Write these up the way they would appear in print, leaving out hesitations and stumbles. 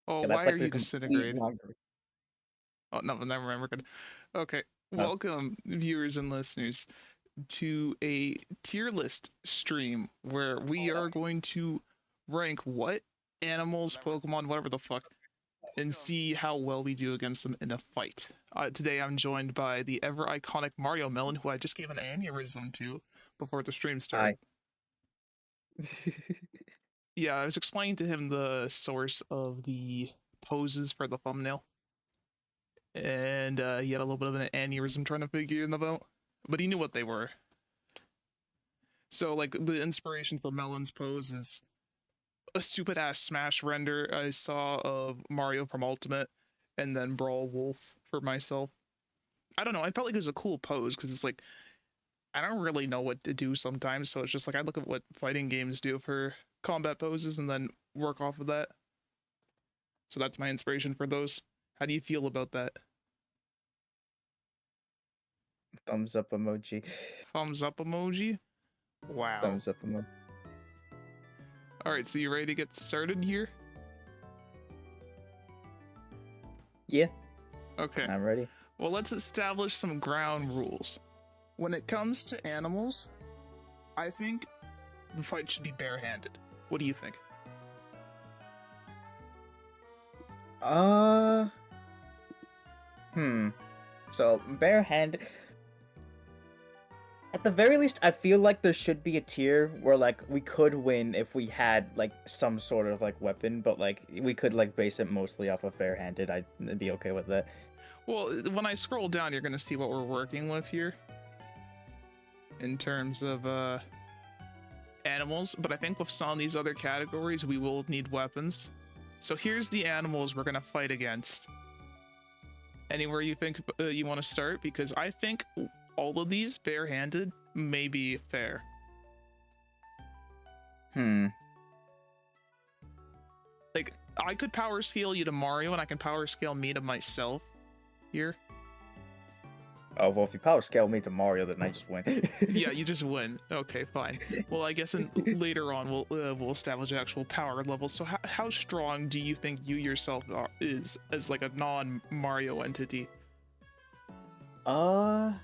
Oh, Yeah, that's why like are the you complete disintegrated? wrong. Oh, no, never mind. We're good. Okay. Oh, Welcome, viewers and listeners, to a tier list stream where we are going to rank what animals, Pokemon, whatever the fuck, and see how well we do against them in a fight. Today I'm joined by the ever iconic Mario Melon, who I just gave an aneurysm to before the stream started. Yeah, I was explaining to him the source of the poses for the thumbnail, and he had a little bit of an aneurysm trying to figure them out, but he knew what they were. So, like, the inspiration for Melon's pose is a stupid ass Smash render I saw of Mario from Ultimate, and then Brawl Wolf for myself. I don't know. I felt like it was a cool pose because it's like I don't really know what to do sometimes, so it's just like I look at what fighting games do for combat poses and then work off of that. So that's my inspiration for those. How do you feel about that? thumbs up emoji. Thumbs up emoji? Wow. Thumbs up emoji. Alright, so you ready to get started here? Yeah, Okay. I'm ready. Well, let's establish some ground rules. When it comes to animals, I think the fight should be barehanded. What do you think? So barehanded. At the very least, I feel like there should be a tier where like we could win if we had like some sort of like weapon, but like we could like base it mostly off of barehanded. I'd be okay with that. Well, when I scroll down, you're going to see what we're working with here in terms of animals, but I think with some of these other categories, we will need weapons. So here's the animals we're going to fight against. Anywhere you think you want to start? Because I think all of these barehanded may be fair. Like, I could power scale you to Mario, and I can power scale me to myself here. Oh, well, if you power scale me to Mario, then I just win. Yeah, you just win. Okay, fine. Well, I guess later on we'll establish actual power levels. So how strong do you think you yourself is as like a non-Mario entity? Well,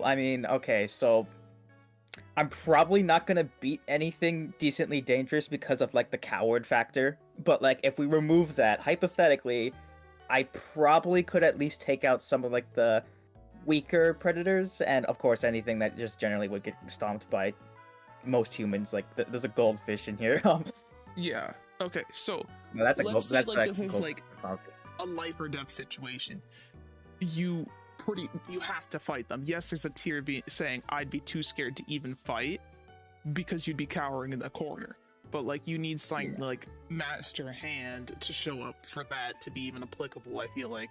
I mean, okay, so I'm probably not gonna beat anything decently dangerous because of like the coward factor. But like, if we remove that, hypothetically, I probably could at least take out some of like the weaker predators, and of course anything that just generally would get stomped by most humans. Like, there's a goldfish in here. Yeah. Okay. So No, that's a let's gold. say That's like a this is gold. like a life or death situation. You have to fight them. Yes, there's a tier saying I'd be too scared to even fight because you'd be cowering in the corner. But like you need something like Master Hand to show up for that to be even applicable, I feel like.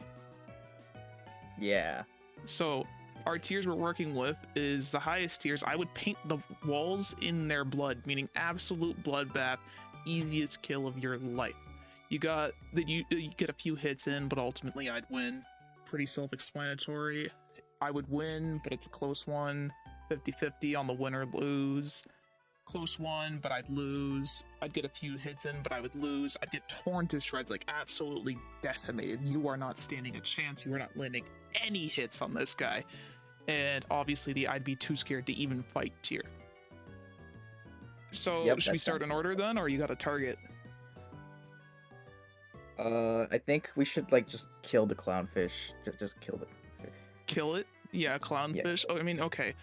Yeah. So our tiers we're working with is the highest tiers. I would paint the walls in their blood, meaning absolute bloodbath, easiest kill of your life. You got that you get a few hits in, but ultimately I'd win. Pretty self-explanatory. I would win, but it's a close one. 50-50 on the win or lose. Close one, but I'd lose. I'd get a few hits in, but I would lose. I'd get torn to shreds, like absolutely decimated. You are not standing a chance. You are not landing any hits on this guy. And obviously the I'd be too scared to even fight tier. So Yep, should we that start sounds an order then, or you got a target? I think we should like just kill the clownfish. Just kill it. Kill it? Yeah, clownfish. Oh, I mean, okay.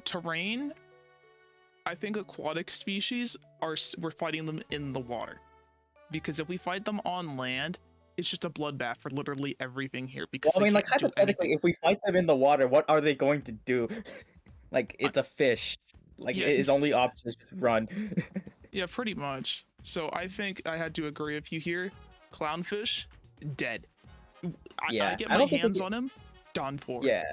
Terrain. I think aquatic species we're fighting them in the water, because if we fight them on land, it's just a bloodbath for literally everything here. Because Well, I mean, like, can't do hypothetically, anything. if we fight them in the water, what are they going to do? Like, it's a fish. Like, Yeah, his only option is just run. yeah, pretty much. So I think I had to agree with you here. Clownfish, dead. I Yeah, get I my don't think hands on him, done for. Yeah.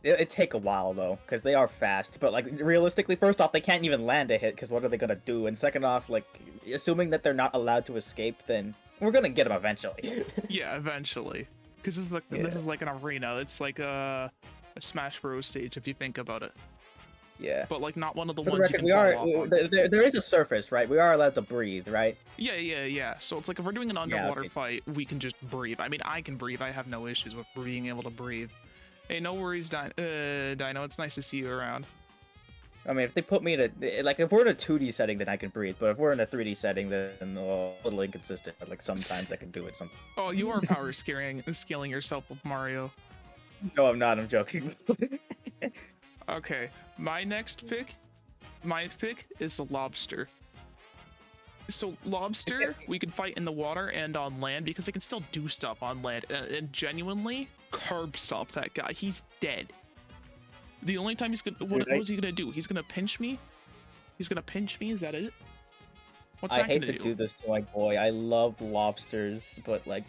It'd take a while, though, because they are fast. But, like, realistically, first off, they can't even land a hit, because what are they gonna do? And second off, like, assuming that they're not allowed to escape, then we're gonna get them eventually. Yeah, eventually. Because this is like an arena. It's like a Smash Bros. Stage if you think about it. Yeah. But like not one of the For the ones you record, can we fall are off on. there is a surface, right? We are allowed to breathe, right? Yeah. So it's like if we're doing an underwater okay. fight, we can just breathe. I mean, I can breathe. I have no issues with being able to breathe. Hey, no worries, Dino. It's nice to see you around. I mean, if they put me in a like, if we're in a 2D setting, then I can breathe. But if we're in a 3D setting, then a little inconsistent. Like sometimes I can do it. Sometimes. Oh, you are power scaling yourself with Mario. No, I'm not. I'm joking. Okay, my pick is the lobster. So lobster, we can fight in the water and on land because they can still do stuff on land. And genuinely, curb stop that guy. He's dead. The only time he's gonna, what is he gonna do? He's gonna pinch me. He's gonna pinch me. Is that it? What's that I hate gonna to do this to my boy. I love lobsters, but like,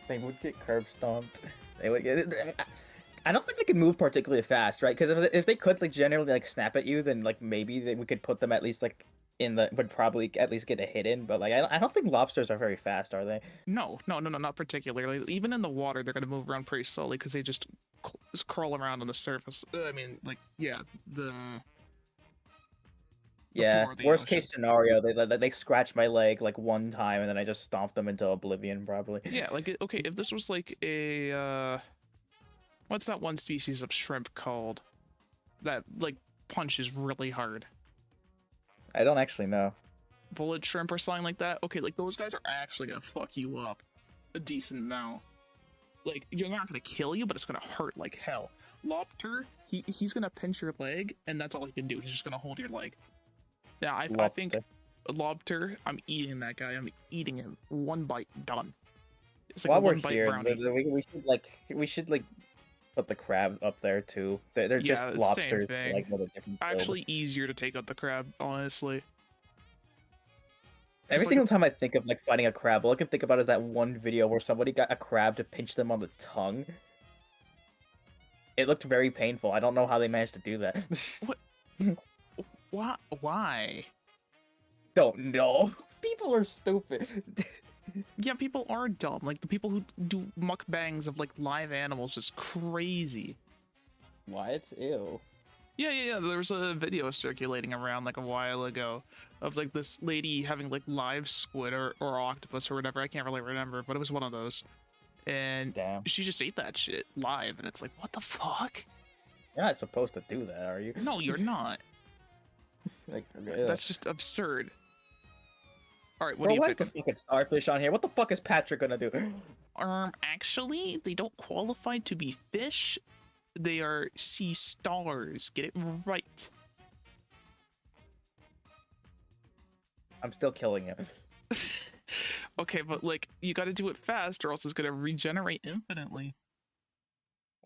they would get curb stomped. They would get. I don't think they can move particularly fast, right? Because if they could like generally like snap at you, then like maybe we could put them at least like in the would probably at least get a hit in. But like I don't think lobsters are very fast, are they? No, not particularly. Even in the water, they're gonna move around pretty slowly because they just crawl around on the surface. I mean, like, yeah, Yeah. floor of the Worst ocean. case scenario, they scratch my leg like one time and then I just stomp them into oblivion, probably. Yeah, like, okay, if this was like a what's that one species of shrimp called that like punches really hard? I don't actually know. Bullet shrimp or something like that. Okay, like those guys are actually gonna fuck you up a decent amount. Like, you're not gonna kill you, but it's gonna hurt like hell. Lobster, he's gonna pinch your leg, and that's all he can do. He's just gonna hold your leg. Yeah, I think lobster, I'm eating that guy. I'm eating him. One bite, done. It's like While a we're one bite here, brownie. we should put the crab up there too. They're Yeah, just same lobsters, thing. like with a different build. Actually, easier to take out the crab, honestly. Every It's single like, time I think of like fighting a crab, all I can think about is that one video where somebody got a crab to pinch them on the tongue. It looked very painful. I don't know how they managed to do that. what? Why? don't know. People are stupid. Yeah, people are dumb. Like the people who do mukbangs of like live animals is crazy. What? Ew. Yeah. There was a video circulating around like a while ago of like this lady having like live squid or octopus or whatever. I can't really remember, but it was one of those. And Damn. she just ate that shit live, and it's like, what the fuck? You're not supposed to do that, are you? No, you're not. Like, That's just absurd. All right, what bro, are you why is the picking? fucking starfish on here? What the fuck is Patrick gonna do? Actually, they don't qualify to be fish. They are sea stars. Get it right. I'm still killing him. Okay, but like you got to do it fast, or else it's gonna regenerate infinitely.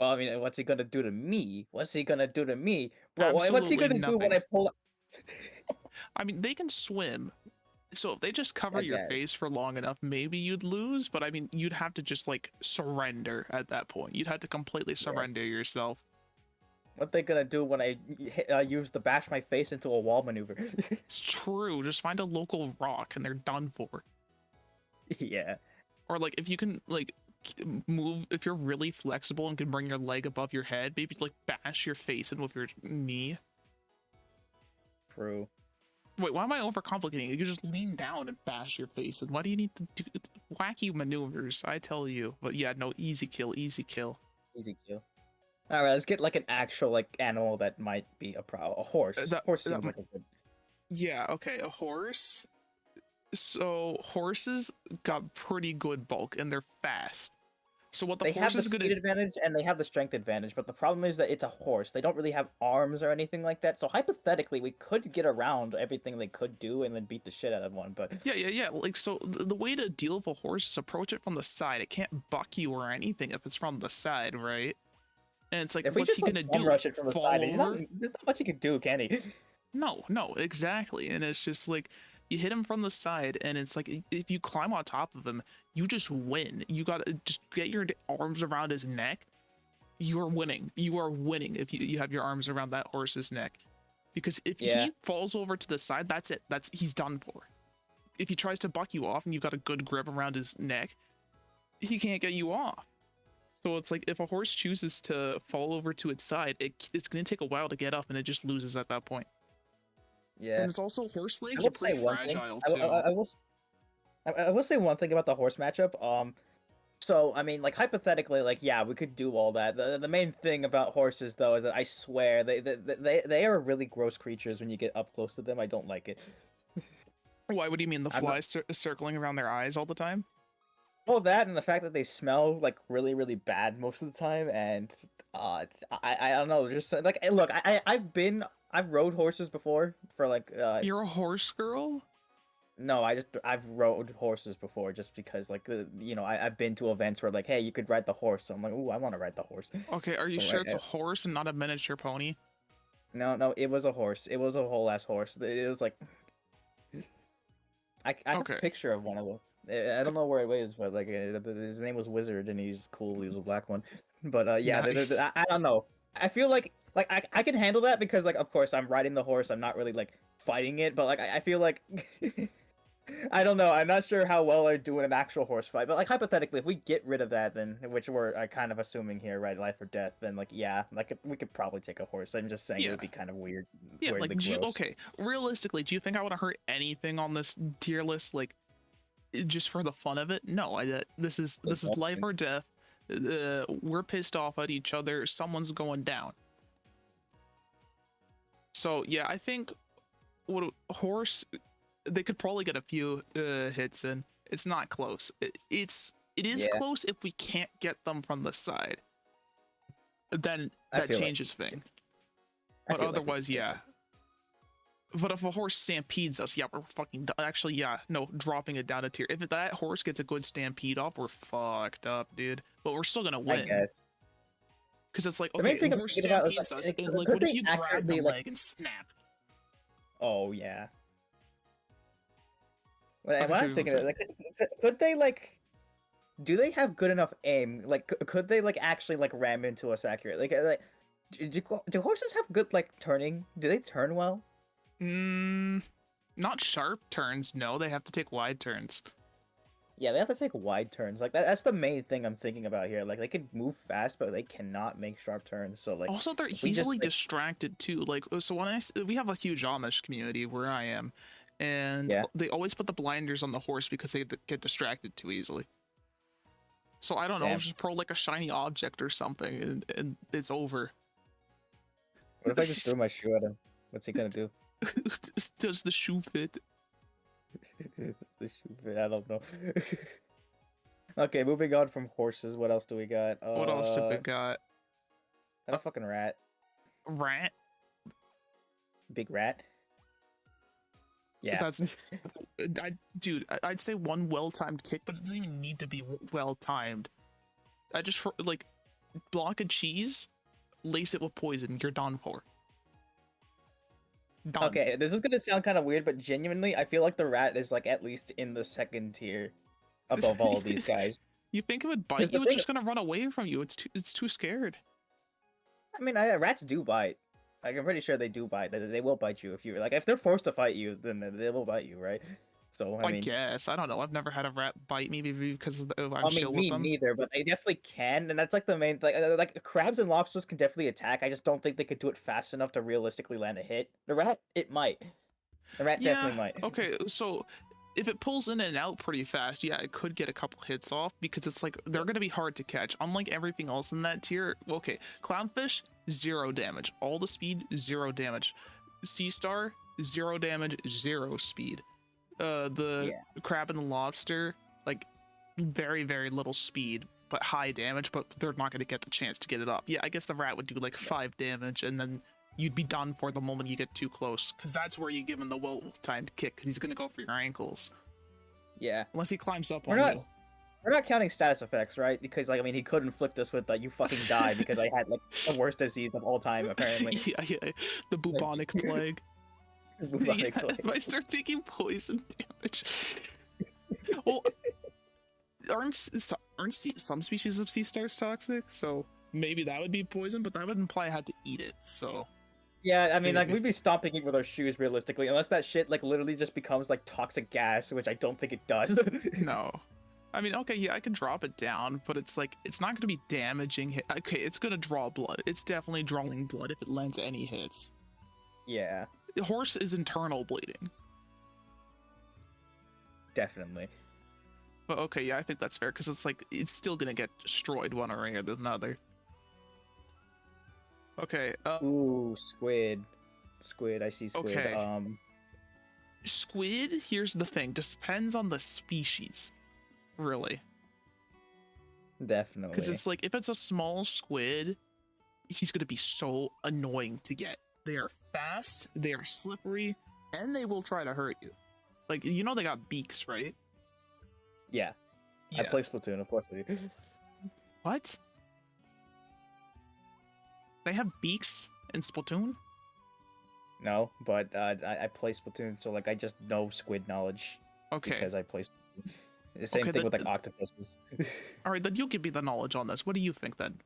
Well, I mean, what's he gonna do to me? What's he gonna do to me? Bro, what's he Absolutely gonna do when nothing. I pull I mean, they can swim, so if they just cover I your guess. face for long enough, maybe you'd lose. But I mean, you'd have to just like surrender at that point. You'd have to completely surrender yourself. What they gonna do when I use the bash my face into a wall maneuver? It's true. Just find a local rock, and they're done for. Yeah. Or like if you can like move, if you're really flexible and can bring your leg above your head, maybe like bash your face in with your knee. True. Wait, why am I overcomplicating it? You just lean down and bash your face. And why do you need to do wacky maneuvers? I tell you. But yeah, no, easy kill, easy kill. Easy kill. All right, let's get like an actual like animal that might be a horse. Horse seems like a good. Yeah, okay, a horse. So horses got pretty good bulk and they're fast. So what the They horse have the is speed gonna advantage and they have the strength advantage, but the problem is that it's a horse. They don't really have arms or anything like that. So hypothetically, we could get around everything they could do and then beat the shit out of one. But yeah. Like so the way to deal with a horse is approach it from the side. It can't buck you or anything if it's from the side, right? And it's like, if we what's just he like gonna bum do? rush it from the Fall side, over? there's not much he can do, can he? No, exactly. And it's just like you hit him from the side, and it's like if you climb on top of him, you just win. You gotta just get your arms around his neck. You are winning. You are winning if you have your arms around that horse's neck. Because if Yeah. he falls over to the side, that's it. He's done for. If he tries to buck you off and you've got a good grip around his neck, he can't get you off. So it's like if a horse chooses to fall over to its side, it's going to take a while to get up, and it just loses at that point. Yeah. And it's also horse I legs are will say pretty one thing. fragile too. I will say one thing about the horse matchup. So I mean, like hypothetically, like yeah, we could do all that. The main thing about horses, though, is that I swear they are really gross creatures when you get up close to them. I don't like it. Why? What do you mean? The I'm not- flies circling around their eyes all the time? Well, that and the fact that they smell like really bad most of the time, and I don't know, just like look, I've rode horses before for like You're a horse girl? no, I've rode horses before just because like I've been to events where like hey you could ride the horse, so I'm like ooh I want to ride the horse. Okay, are you So, sure like, it's a horse and not a miniature pony? no, it was a horse. It was a whole ass horse. It was like I have Okay. a picture of one of them. I don't know where it is, but like his name was Wizard, and he's cool. He was a black one, but yeah, Nice. I don't know. I feel like I can handle that because like of course I'm riding the horse. I'm not really like fighting it, but like I feel like I don't know. I'm not sure how well I do in an actual horse fight, but like hypothetically, if we get rid of that, then which we're kind of assuming here, right, life or death, then like yeah, like we could probably take a horse. I'm just saying it Yeah. would be kind of weird. Yeah, weirdly like, gross. okay, realistically, do you think I would have hurt anything on this tier list, like, just for the fun of it? No, this is life or death. We're pissed off at each other. Someone's going down. So yeah, I think what a horse, they could probably get a few hits in. It's not close. It is Yeah. close if we can't get them from the side. Then I that feel like changes thing. I But feel like we otherwise, could get yeah. But if a horse stampedes us, yeah, we're fucking. Actually, yeah, no, dropping it down a tier. If that horse gets a good stampede off, we're fucked up, dude. But we're still gonna I win. guess. Because it's like, The main okay, thing a I'm horse thinking about is, stampedes like, us, and like, could what if they you grab the accurately, leg like- and snap? Oh yeah. Okay, What so I'm we thinking won't of, like, could they like, do they have good enough aim? Like, could they like actually like ram into us accurately? Do horses have good like turning? Do they turn well? Mm, Not sharp turns, no, they have to take wide turns. Yeah, they have to take wide turns. Like that's the main thing I'm thinking about here. Like they can move fast, but they cannot make sharp turns. So like, Also, they're if we just easily like, distracted too. Like, so we have a huge Amish community where I am, and yeah, they always put the blinders on the horse because they get distracted too easily. So I don't know, damn. just throw like a shiny object or something, and it's over. What if I just threw my shoe at him? What's he gonna do? Does the shoe fit? The shoe fit, I don't know. Okay, moving on from horses. What else do we got? What else have we got? That a fucking rat. Rat. Big rat. Yeah. That's, dude. I'd say one well-timed kick, but it doesn't even need to be well-timed. I just like block a cheese, lace it with poison. You're done for. Done. Okay, this is gonna sound kind of weird, but genuinely, I feel like the rat is like at least in the second tier above all of these guys. You think it would 'Cause bite the you? It's thing- just gonna run away from you. It's too scared. I mean, rats do bite. Like, I'm pretty sure they do bite. They will bite you if you like. If they're forced to fight you, then they will bite you, right? So I I mean, guess I don't know. I've never had a rat bite me, maybe because I'm I chill mean, with me them. neither, but they definitely can, and that's like the main like crabs and lobsters can definitely attack. I just don't think they could do it fast enough to realistically land a hit. The rat, it might. The rat Yeah. definitely might. Okay. So if it pulls in and out pretty fast, yeah, it could get a couple hits off because it's like they're gonna be hard to catch. Unlike everything else in that tier. Okay, clownfish 0 damage. All the speed 0 damage. Sea star 0 damage, 0 speed. The crab and the lobster, like very little speed but high damage, but they're not going to get the chance to get it up. Yeah, I guess the rat would do like 5 damage and then you'd be done for the moment you get too close, because that's where you give him the well-timed kick, because he's going to go for your ankles Yeah. unless he climbs up We're on not- you. We're not counting status effects, right? Because like I mean, he could inflict us with you fucking die because I had like the worst disease of all time apparently. Yeah, the bubonic plague. Bubonic Yeah, plague. if I start taking poison damage. Well, aren't some species of sea stars toxic? So maybe that would be poison, but that would imply I had to eat it. So Yeah, I mean, like Maybe. we'd be stomping it with our shoes realistically, unless that shit like literally just becomes like toxic gas, which I don't think it does. no. I mean, okay, yeah, I can drop it down, but it's like it's not going to be damaging. Okay, it's going to draw blood. It's definitely drawing blood if it lands any hits. Yeah, The horse is internal bleeding. definitely. But okay, yeah, I think that's fair because it's like it's still going to get destroyed one way or another. Okay, Ooh, squid. Squid, I see squid. Okay. Squid, here's the thing, depends on the species, really. Definitely. Because it's like, if it's a small squid, he's going to be so annoying to get. They are fast, they are slippery, and they will try to hurt you. Like, you know they got beaks, right? Yeah. I play Splatoon, of course I do. What? They have beaks in Splatoon? No, but I play Splatoon, so like I just know squid knowledge Okay. because I play Splatoon. The same Okay, thing then- with like octopuses. Alright, then you give me the knowledge on this. What do you think then?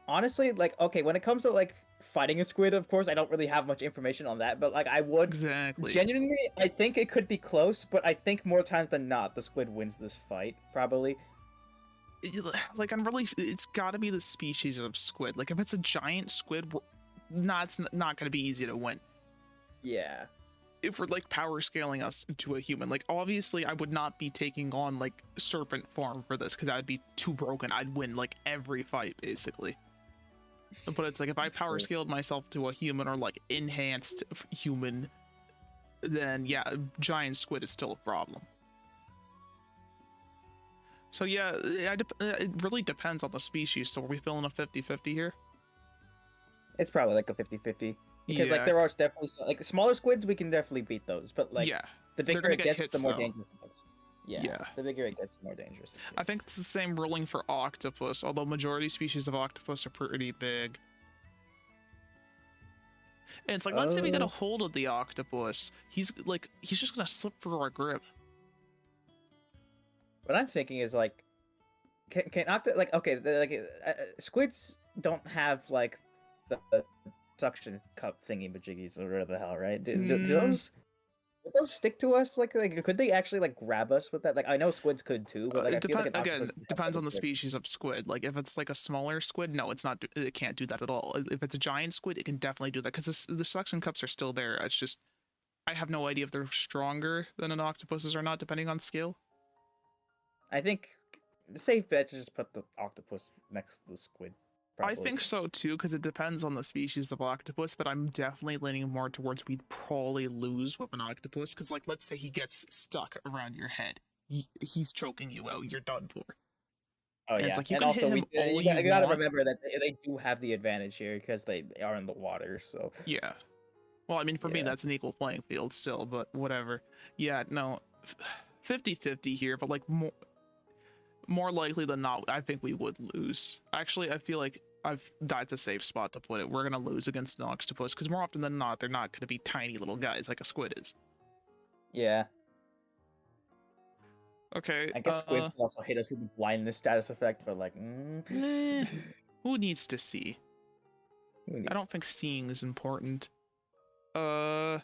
Honestly, like okay, when it comes to like fighting a squid, of course I don't really have much information on that, but like I would Exactly. genuinely, I think it could be close, but I think more times than not the squid wins this fight, probably. Like, I'm really, it's got to be the species of squid. Like, if it's a giant squid, it's not going to be easy to win. Yeah. If we're like power scaling us to a human, like obviously I would not be taking on like serpent form for this because I would be too broken. I'd win like every fight basically. But it's like if I power scaled myself to a human or like enhanced human, then yeah, giant squid is still a problem. So yeah, it really depends on the species. So are we feeling a 50-50 here? It's probably like a 50-50. Because like there are definitely like smaller squids we can definitely beat those, but like yeah, the they're bigger gonna it get gets, hits, the more though. dangerous it gets. Yeah. Yeah. The bigger it gets, the more dangerous. I think it's the same ruling for octopus, although majority species of octopus are pretty big. And it's like, let's say we get a hold of the octopus. He's just gonna slip through our grip. What I'm thinking is like, can octopus like okay, squids don't have like the suction cup thingy majiggies or whatever the hell, right? Do Mm, those would those stick to us? Like could they actually like grab us with that? Like I know squids could too, but like it I feel like depends an again. octopus would have Depends like on the a grip. species of squid. Like if it's like a smaller squid, no, it's not. It can't do that at all. If it's a giant squid, it can definitely do that because the suction cups are still there. It's just I have no idea if they're stronger than an octopus's or not, depending on scale. I think the safe bet to just put the octopus next to the squid, I probably. think so too, because it depends on the species of octopus, but I'm definitely leaning more towards we'd probably lose with an octopus, because, like, let's say he gets stuck around your head. He's choking you out, you're done for. Oh And it's yeah, like, you and can hit also him all you you gotta want. remember that they do have the advantage here because they are in the water. So Yeah. Well, I mean, for me, yeah, that's an equal playing field still, but whatever. Yeah, no, 50-50 here, but, like, more likely than not, I think we would lose. Actually, I feel like that's a safe spot to put it. We're gonna lose against an octopus because more often than not, they're not gonna be tiny little guys like a squid is. yeah. Okay. I guess squids can also hit us with the blindness status effect, but like, Eh, who needs to see? who I needs? don't think seeing is important. Uh,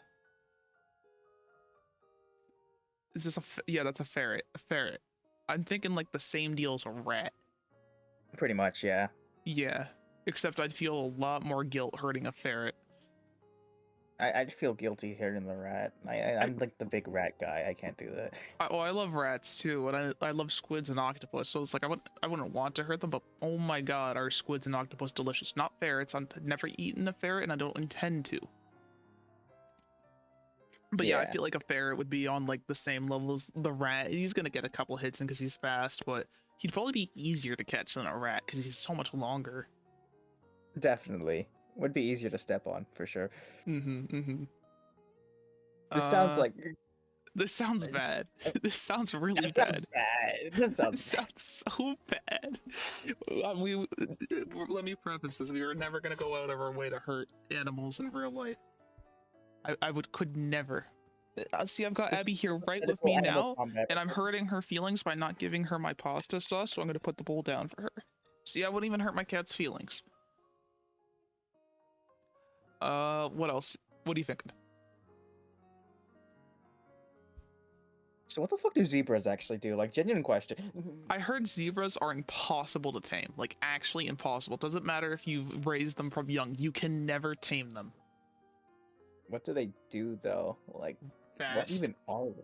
is this yeah, that's a ferret. A ferret. I'm thinking like the same deal as a rat. Pretty much, yeah. Yeah, except I'd feel a lot more guilt hurting a ferret. I'd feel guilty hitting the rat. I'm like the big rat guy. I can't do that. I love rats too, and I love squids and octopus. So it's like I wouldn't want to hurt them, but oh my god, are squids and octopus delicious? Not ferrets. I've never eaten a ferret, and I don't intend to. But yeah, I Yeah, feel like a ferret would be on like the same level as the rat. He's gonna get a couple hits in because he's fast, but he'd probably be easier to catch than a rat because he's so much longer. definitely. Would be easier to step on for sure. Mm-hmm. Mm-hmm. This sounds Uh, like this sounds bad. This sounds really that sounds bad. bad. That That sounds bad. sounds so bad. Let me preface this: we were never gonna go out of our way to hurt animals in real life. I could never. See, I've got This Abby here right with hypothetical me animal now, combat. and I'm hurting her feelings by not giving her my pasta sauce. So I'm gonna put the bowl down for her. See, I wouldn't even hurt my cat's feelings. What else? What are you thinking? So what the fuck do zebras actually do? Like, genuine question. I heard zebras are impossible to tame. Like, actually impossible. Doesn't matter if you raise them from young. You can never tame them. What do they do though? Like, what Fast. even are they?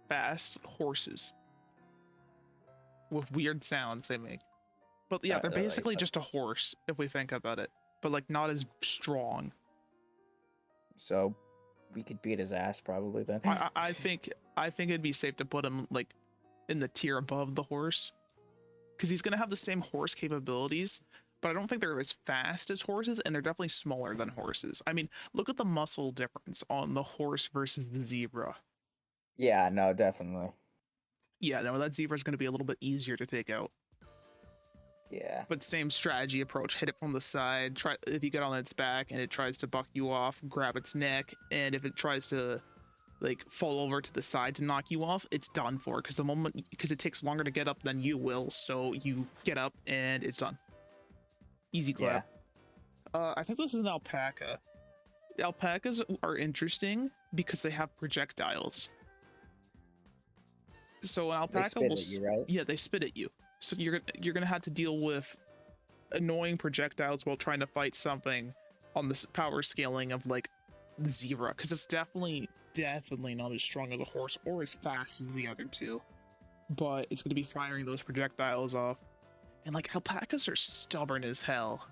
Fast horses. With weird sounds they make. But yeah, they're Like, basically just a horse, if we think about it. But, like, not as strong. so we could beat his ass probably then. I think it'd be safe to put him, like, in the tier above the horse. Because he's going to have the same horse capabilities, but I don't think they're as fast as horses, and they're definitely smaller than horses. I mean, look at the muscle difference on the horse versus the zebra. Yeah, no, definitely. Yeah, no, that zebra is going to be a little bit easier to take out. Yeah. But same strategy approach: hit it from the side. Try if you get on its back and it tries to buck you off, grab its neck, and if it tries to like fall over to the side to knock you off, it's done for. Because it takes longer to get up than you will, so you get up and it's done. Easy clap. Yeah. I think this is an alpaca. Alpacas are interesting because they have projectiles. So an alpaca spit will, at you, right? yeah, they spit at you. So you're gonna have to deal with annoying projectiles while trying to fight something on this power scaling of like the zebra, because it's definitely not as strong as a horse or as fast as the other two. But it's gonna be firing those projectiles off, and like alpacas are stubborn as hell.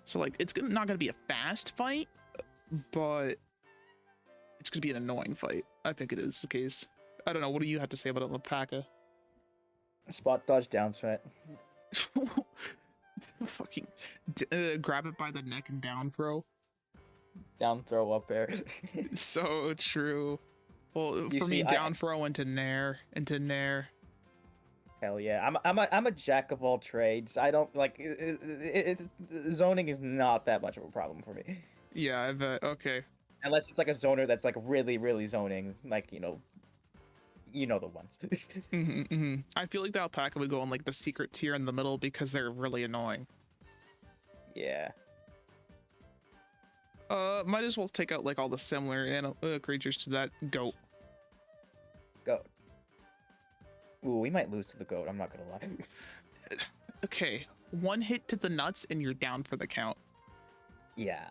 So like it's not gonna be a fast fight, but it's gonna be an annoying fight. I think it is the case. I don't know. What do you have to say about alpaca? Spot dodge down threat. Fucking grab it by the neck and down throw. Down throw up air. So true. Well, You for me, see, down throw into nair. Hell yeah. I'm a jack of all trades. I don't like zoning is not that much of a problem for me. Yeah, I bet. Okay. Unless it's like a zoner that's like really zoning, like, you know the ones. I feel like the alpaca would go on like the secret tier in the middle because they're really annoying. Yeah. Might as well take out like all the similar creatures to that goat. Goat. Ooh, we might lose to the goat. I'm not gonna lie. Okay, one hit to the nuts and you're down for the count. Yeah.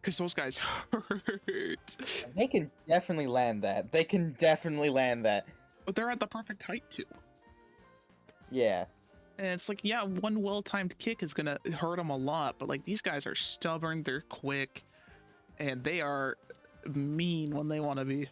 Because those guys hurt. They can definitely land that. They can definitely land that. But they're at the perfect height too. Yeah. And it's like, yeah, one well-timed kick is gonna hurt them a lot, but like these guys are stubborn, they're quick, and they are mean when they want to be.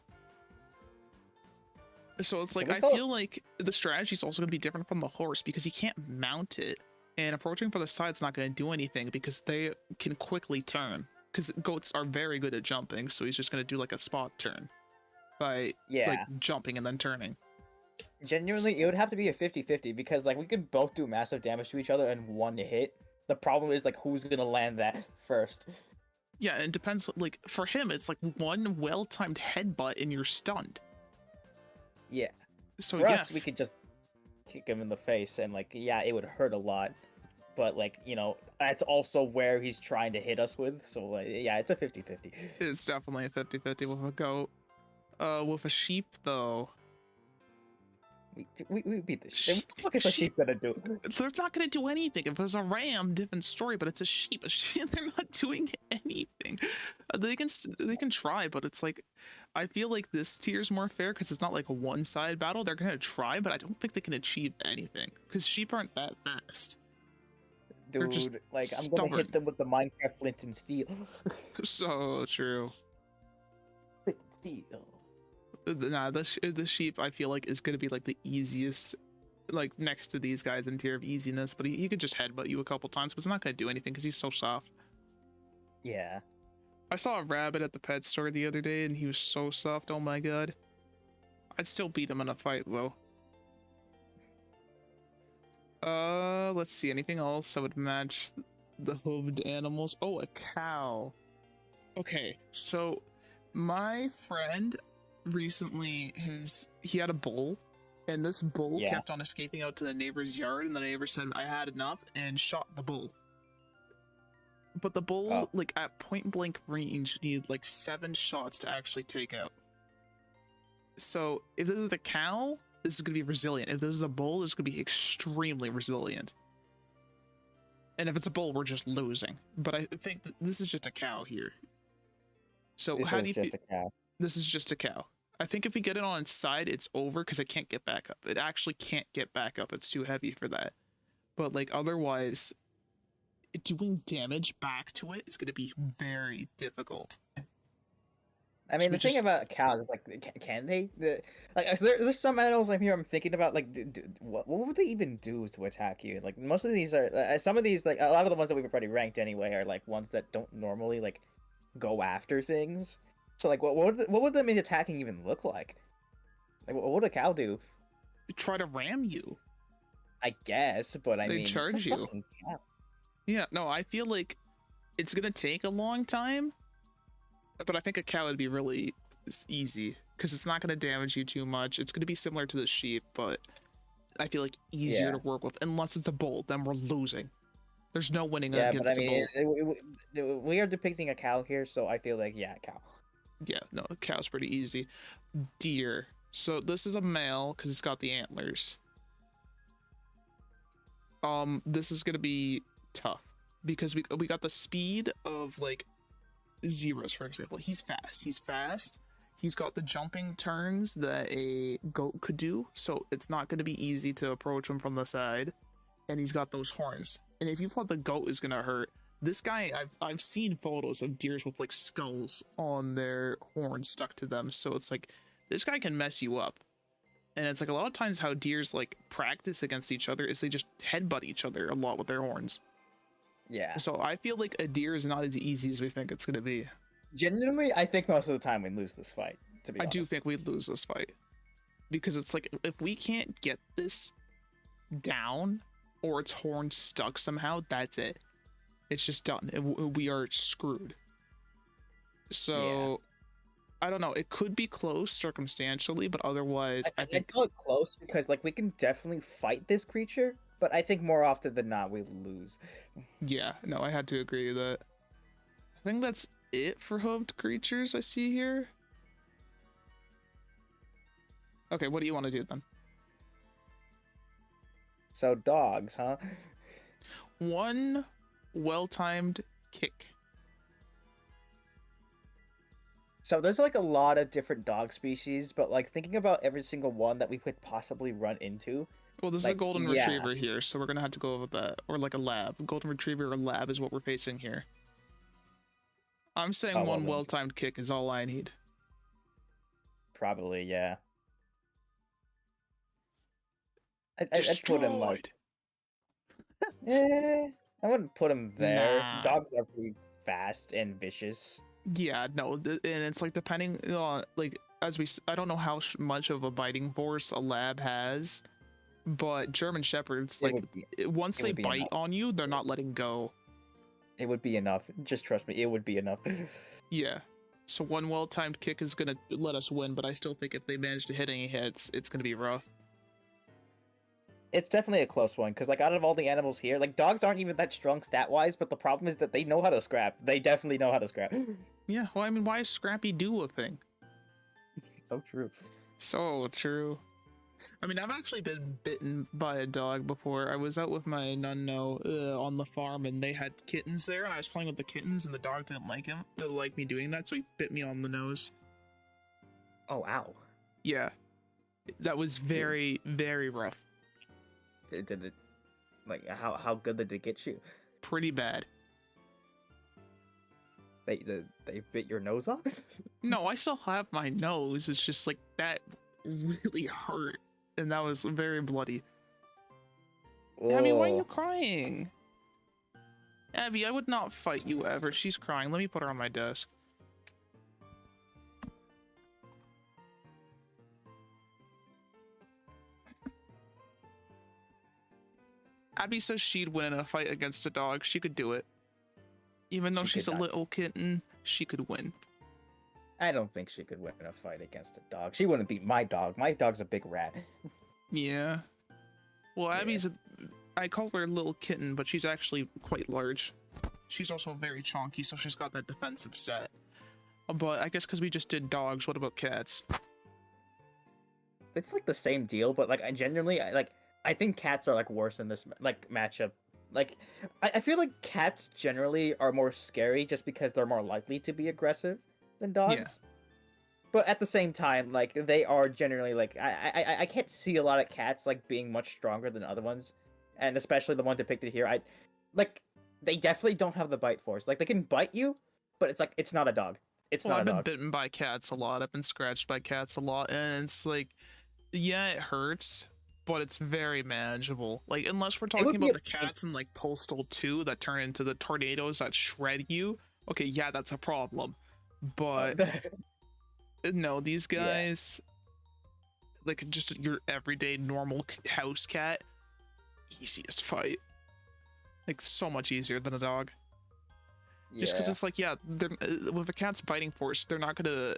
So it's like, I feel like the strategy is also going to be different from the horse because you can't mount it, and approaching from the side's not going to do anything because they can quickly turn. Because goats are very good at jumping, so he's just going to do like a spot turn by like jumping and then turning. Genuinely, it would have to be a 50-50 because like we could both do massive damage to each other in one hit. The problem is like who's going to land that first. Yeah, it depends. Like for him, it's like one well-timed headbutt and you're stunned. Yeah. So for us, we could just kick him in the face and like, yeah, it would hurt a lot. But like, you know, that's also where he's trying to hit us with. So like, yeah, it's a 50-50. It's definitely a 50-50 with a goat. With a sheep though. We beat the sheep. What the fuck is a sheep gonna do? They're not gonna do anything. If it was a ram, different story. But it's a sheep. They're not doing anything. They can try, but it's like, I feel like this tier is more fair because it's not like a one-side battle. They're gonna try, but I don't think they can achieve anything because sheep aren't that fast. Dude, like stubborn. I'm gonna hit them with the Minecraft flint and steel. So true. Flint and steel. Nah, the sheep I feel like is gonna be like the easiest, like next to these guys in tier of easiness. But he could just headbutt you a couple times, but it's not gonna do anything because he's so soft. Yeah. I saw a rabbit at the pet store the other day and he was so soft. Oh my god. I'd still beat him in a fight though. Let's see, anything else that would match the hooved animals? Oh, a cow. Okay, so my friend recently he had a bull, and this bull kept on escaping out to the neighbor's yard, and the neighbor said I had enough and shot the bull. But the bull, like at point blank range, needed like 7 shots to actually take out. So if this is a cow, this is going to be resilient. If this is a bull, this is going to be extremely resilient. And if it's a bull, we're just losing. But I think that this is just a cow here. So this how do you just a cow. This is just a cow. I think if we get it on its side, it's over because it can't get back up. It actually can't get back up. It's too heavy for that. But like otherwise, doing damage back to it is going to be very difficult. I mean, the thing about cows is like, can they? Like, there's some animals like here I'm thinking about, like, what would they even do to attack you? Like, most of these are, some of these, like, a lot of the ones that we've already ranked anyway are like ones that don't normally like go after things. So like, what would them attacking even look like? Like, what would a cow do? Try to ram you. I guess, but I mean, they charge you. Yeah, no, I feel like it's gonna take a long time. But I think a cow would be really easy because it's not going to damage you too much. It's going to be similar to the sheep, but I feel like easier to work with. Unless it's a bull, then we're losing. There's no winning against a bull. We are depicting a cow here, so I feel like, yeah, cow. Yeah, no, a cow's pretty easy. Deer. So this is a male because it's got the antlers. This is going to be tough because we got the speed of like Zeros, for example. He's fast. He's got the jumping turns that a goat could do, so it's not going to be easy to approach him from the side. And he's got those horns. And if you thought the goat is going to hurt, this guy, I've seen photos of deers with like skulls on their horns stuck to them, so it's like this guy can mess you up. And it's like a lot of times how deers like practice against each other is they just headbutt each other a lot with their horns. Yeah. So I feel like a deer is not as easy as we think it's going to be. Genuinely, I think most of the time we lose this fight, to be honest. I do think we'd lose this fight. Because it's like, if we can't get this down, or its horn stuck somehow, that's it. It's just done. We are screwed. So, I don't know. It could be close circumstantially, but otherwise, I think... I call it close because, like, we can definitely fight this creature, but I think more often than not, we lose. Yeah, no, I had to agree with that. I think that's it for hoofed creatures I see here. Okay, what do you want to do then? So dogs, huh? One well-timed kick. So there's like a lot of different dog species, but like thinking about every single one that we could possibly run into, Well, this is a like golden yeah, retriever here, so we're gonna have to go with that, or like a lab. Golden retriever or lab is what we're facing here. I'm saying oh well one then well-timed kick is all I need. probably yeah. I'd put him like Destroyed. I wouldn't put him there. Nah. Dogs are pretty fast and vicious. Yeah, no, and it's like depending on like I don't know how much of a biting force a lab has, but German shepherds It would be once it they would be bite enough. on you, they're not letting go. It would be enough. Just trust me, it would be enough. Yeah. So one well-timed kick is gonna let us win, but I still think if they manage to hit any hits, it's gonna be rough. It's definitely a close one because like out of all the animals here, like dogs aren't even that strong stat wise, but the problem is that they know how to scrap. They definitely know how to scrap. Yeah, well, I mean, why is Scrappy Doo a thing? So true. So true. I mean, I've actually been bitten by a dog before. I was out with my nunno on the farm, and they had kittens there, and I was playing with the kittens, and the dog didn't like me doing that, so he bit me on the nose. Oh ow. Yeah, that was very, very rough. Did it like how good did it get you? Pretty bad. They bit your nose off? No, I still have my nose. It's just like that really hurt, and that was very bloody. Abby, why are you Oh. crying? Abby, I would not fight you ever. She's crying. Let me put her on my desk. Abby says she'd win in a fight against a dog. She could do it. Even though She she's could a not. little kitten, she could win. I don't think she could win a fight against a dog. She wouldn't beat my dog. My dog's a big rat. Yeah. Well, Yeah. Abby's I call her a little kitten, but she's actually quite large. She's also very chonky, so she's got that defensive stat. But I guess because we just did dogs, what about cats? It's like the same deal, but like I genuinely I think cats are like worse in this like matchup. Like I feel like cats generally are more scary just because they're more likely to be aggressive than dogs. Yeah. But at the same time, like they are generally like I can't see a lot of cats like being much stronger than other ones, and especially the one depicted here. I like they definitely don't have the bite force. Like they can bite you, but it's like it's not a dog. It's Well, not I've a been dog. bitten by cats a lot. I've been scratched by cats a lot, and it's like, yeah, it hurts, but it's very manageable. Like, unless we're It talking would be about the cats in like Postal 2 that turn into the tornadoes that shred you. Okay, yeah, that's a problem. But no, these Yeah. guys, like just your everyday normal house cat, easiest fight. Like so much easier than a dog. Just because Yeah. it's like, yeah, with a cat's biting force, they're not gonna.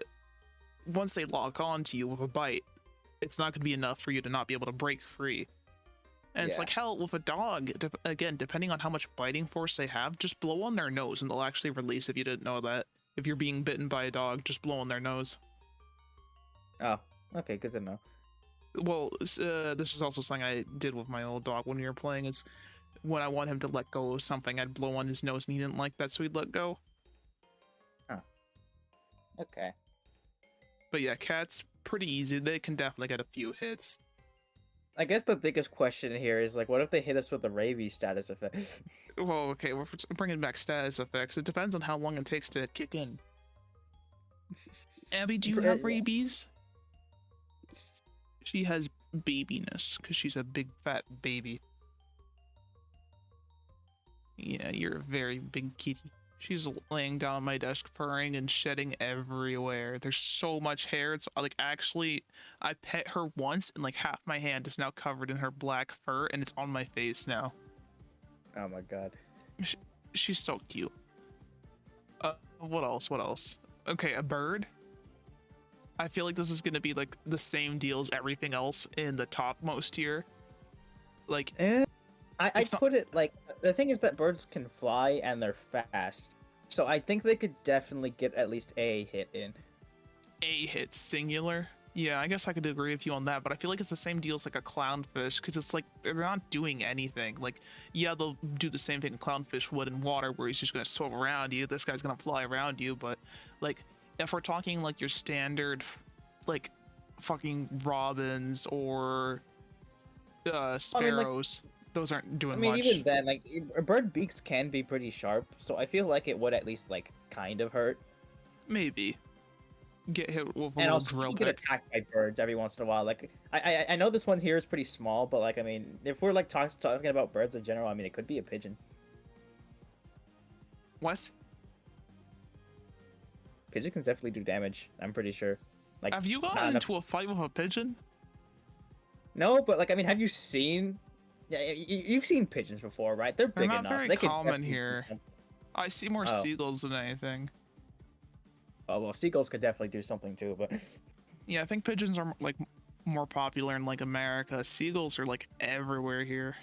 Once they lock on to you with a bite, it's not gonna be enough for you to not be able to break free. And it's Yeah. like, hell, with a dog, again, depending on how much biting force they have, just blow on their nose and they'll actually release if you didn't know that. If you're being bitten by a dog, just blow on their nose. Oh, okay, good to know. Well, this is also something I did with my old dog when we were playing. Is when I want him to let go of something, I'd blow on his nose and he didn't like that, so he'd let go. Okay. But yeah, cats, pretty easy. They can definitely get a few hits. I guess the biggest question here is like, what if they hit us with a rabies status effect? Well, okay, we're bringing back status effects. It depends on how long it takes to kick in. Abby, do you have Yeah. rabies? She has babiness, because she's a big fat baby. Yeah, you're a very big kitty. She's laying down on my desk, purring and shedding everywhere. There's so much hair. It's like actually, I pet her once, and like half my hand is now covered in her black fur, and it's on my face now. Oh my god. She's so cute. What else? What else? Okay, a bird. I feel like this is gonna be like the same deal as everything else in the topmost tier. Like, I'd It's not- put it like the thing is that birds can fly and they're fast. So I think they could definitely get at least a hit in. A hit singular. Yeah, I guess I could agree with you on that, but I feel like it's the same deal as like a clownfish, because it's like they're not doing anything. Like, yeah, they'll do the same thing a clownfish would in water, where he's just gonna swim around you. This guy's gonna fly around you, but like, if we're talking like your standard, like, fucking robins or sparrows, those aren't doing I mean, much. even then, like bird beaks can be pretty sharp, so I feel like it would at least like kind of hurt. Maybe get hit with a And little also, drill you get pick. attacked by birds every once in a while. Like I know this one here is pretty small, but like I mean, if we're like talking about birds in general, I mean, it could be a pigeon. What? Pigeon can definitely do damage. I'm pretty sure. Like, Have you gotten into a fight with a pigeon? No, but like I mean, have you seen? Yeah, you've seen pigeons before, right? They're They're big not enough. very They could common definitely do here. something. I see more Oh. seagulls than anything. Oh well, seagulls could definitely do something too, but Yeah, I think pigeons are like more popular in like America. Seagulls are like everywhere here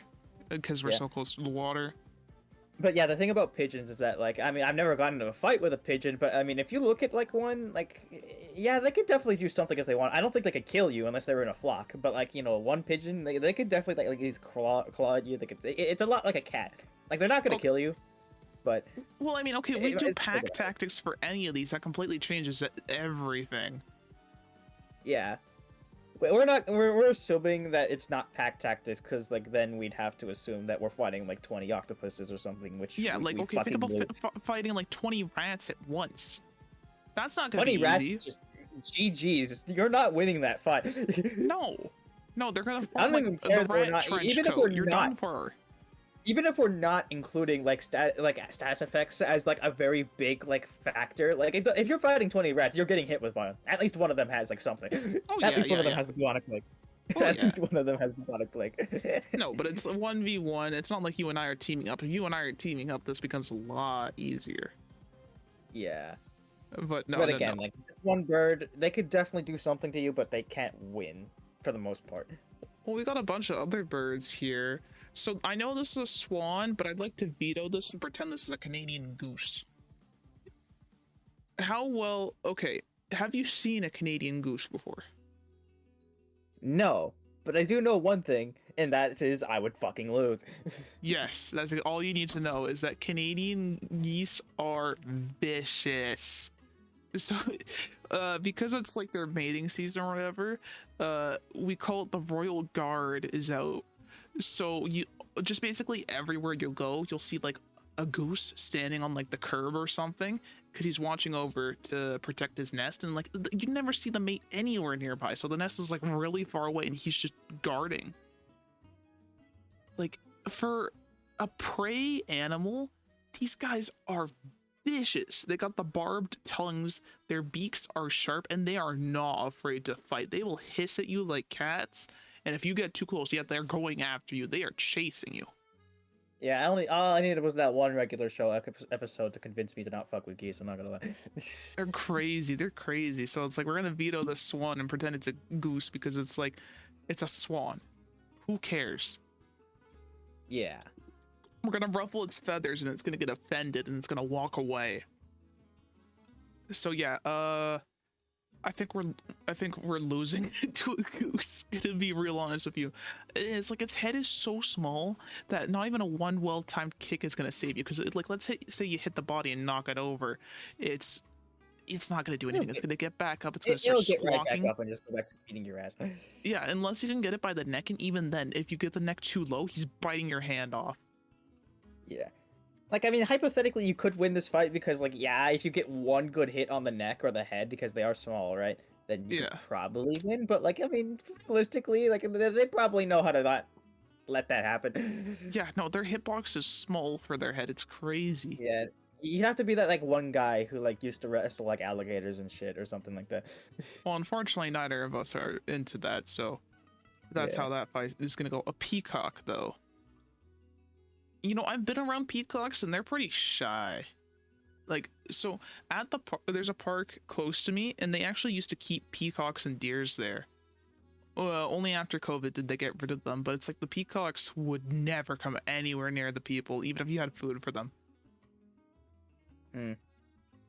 because we're Yeah. so close to the water. but yeah, the thing about pigeons is that like I mean, I've never gotten into a fight with a pigeon, but I mean, if you look at like one, like yeah, they could definitely do something if they want. I don't think they could kill you unless they were in a flock, but like you know, one pigeon, they could definitely like these claw at you. They could. It's a lot like a cat. Like they're not gonna kill you, but Well, I mean, okay, we do it's pack big enough. tactics for any of these. That completely changes everything. Yeah. We're assuming that it's not pack tactics because like then we'd have to assume that we're fighting like 20 octopuses or something, which Yeah, we, like we okay, think fucking about lose. fighting like 20 rats at once. That's not gonna 20 be rats easy. is just GG's. You're not winning that fight. No, no, they're gonna I form don't even like care the if we're rat not trench even if we're coat. You're done not for. even if we're not including like status effects as like a very big like factor. Like if you're fighting 20 rats, you're getting hit with one. At least one of them has like something. Oh At yeah, least one yeah, of them yeah. has the bubonic plague. Oh At yeah. least one of them has bubonic plague. No, but it's a 1v1. It's not like you and I are teaming up. If you and I are teaming up, this becomes a lot easier. Yeah. But no, But no, again, no. like just one bird, they could definitely do something to you, but they can't win for the most part. Well, we got a bunch of other birds here. So I know this is a swan, but I'd like to veto this and pretend this is a Canadian goose. How well... Okay, have you seen a Canadian goose before? No, but I do know one thing, and that is I would fucking lose. Yes, that's all you need to know is that Canadian geese are vicious. So, because it's like their mating season or whatever, we call it the Royal Guard is out. So you just basically everywhere you go, you'll see like a goose standing on like the curb or something because he's watching over to protect his nest, and like you never see the mate anywhere nearby. So the nest is like really far away, and he's just guarding. Like for a prey animal, these guys are vicious. They got the barbed tongues, their beaks are sharp, and they are not afraid to fight. They will hiss at you like cats, and if you get too close, yet they're going after you. They are chasing you. Yeah, all I needed was that one regular show episode to convince me to not fuck with geese. I'm not gonna lie. They're crazy. They're crazy. So it's like we're gonna veto the swan and pretend it's a goose because it's like it's a swan. Who cares? Yeah. We're gonna ruffle its feathers and it's gonna get offended and it's gonna walk away. So yeah, I think we're losing to a goose. To be real honest with you, it's like its head is so small that not even a one well-timed kick is gonna save you. Because like say you hit the body and knock it over, it's not gonna do anything. It's gonna get back up. It's gonna start It'll get right squawking. back up and just go back to beating your ass. Yeah, unless you can get it by the neck, and even then, if you get the neck too low, he's biting your hand off. Yeah. Like, I mean, hypothetically, you could win this fight because, like, yeah, if you get one good hit on the neck or the head because they are small, right? Then you could probably win. But, like, I mean, realistically, like, they probably know how to not let that happen. Yeah, no, their hitbox is small for their head. It's crazy. Yeah. You have to be that, like, one guy who, like, used to wrestle, like, alligators and shit or something like that. Well, unfortunately, neither of us are into that, so that's Yeah. how that fight is gonna go. A peacock, though. You know, I've been around peacocks and they're pretty shy. Like, so at the there's a park close to me, and they actually used to keep peacocks and deers there. Only after COVID did they get rid of them, but it's like the peacocks would never come anywhere near the people, even if you had food for them. Mm.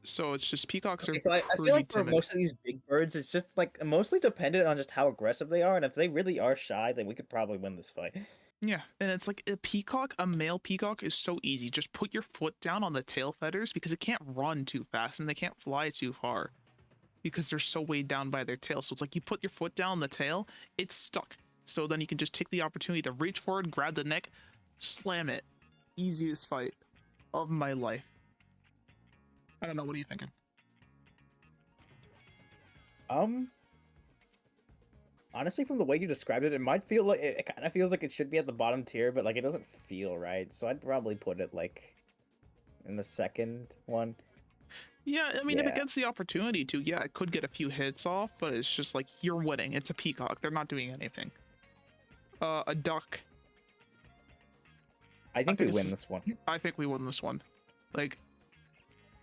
So it's just peacocks are Okay, so I feel pretty like for timid. most of these big birds, it's just like mostly dependent on just how aggressive they are, and if they really are shy, then we could probably win this fight. Yeah, and it's like a peacock, a male peacock is so easy. Just put your foot down on the tail feathers because it can't run too fast and they can't fly too far because they're so weighed down by their tail. So it's like you put your foot down on the tail, it's stuck. So then you can just take the opportunity to reach forward, grab the neck, slam it. Easiest fight of my life. I don't know, what are you thinking? Um, Honestly, from the way you described it, it might feel like it kind of feels like it should be at the bottom tier, but like it doesn't feel right. So I'd probably put it like in the second one. Yeah, I mean, if it Yeah. gets the opportunity to, yeah, it could get a few hits off, but it's just like you're winning. It's a peacock. They're not doing anything. A duck. I think think we this win is- this one. I think we won this one. Like,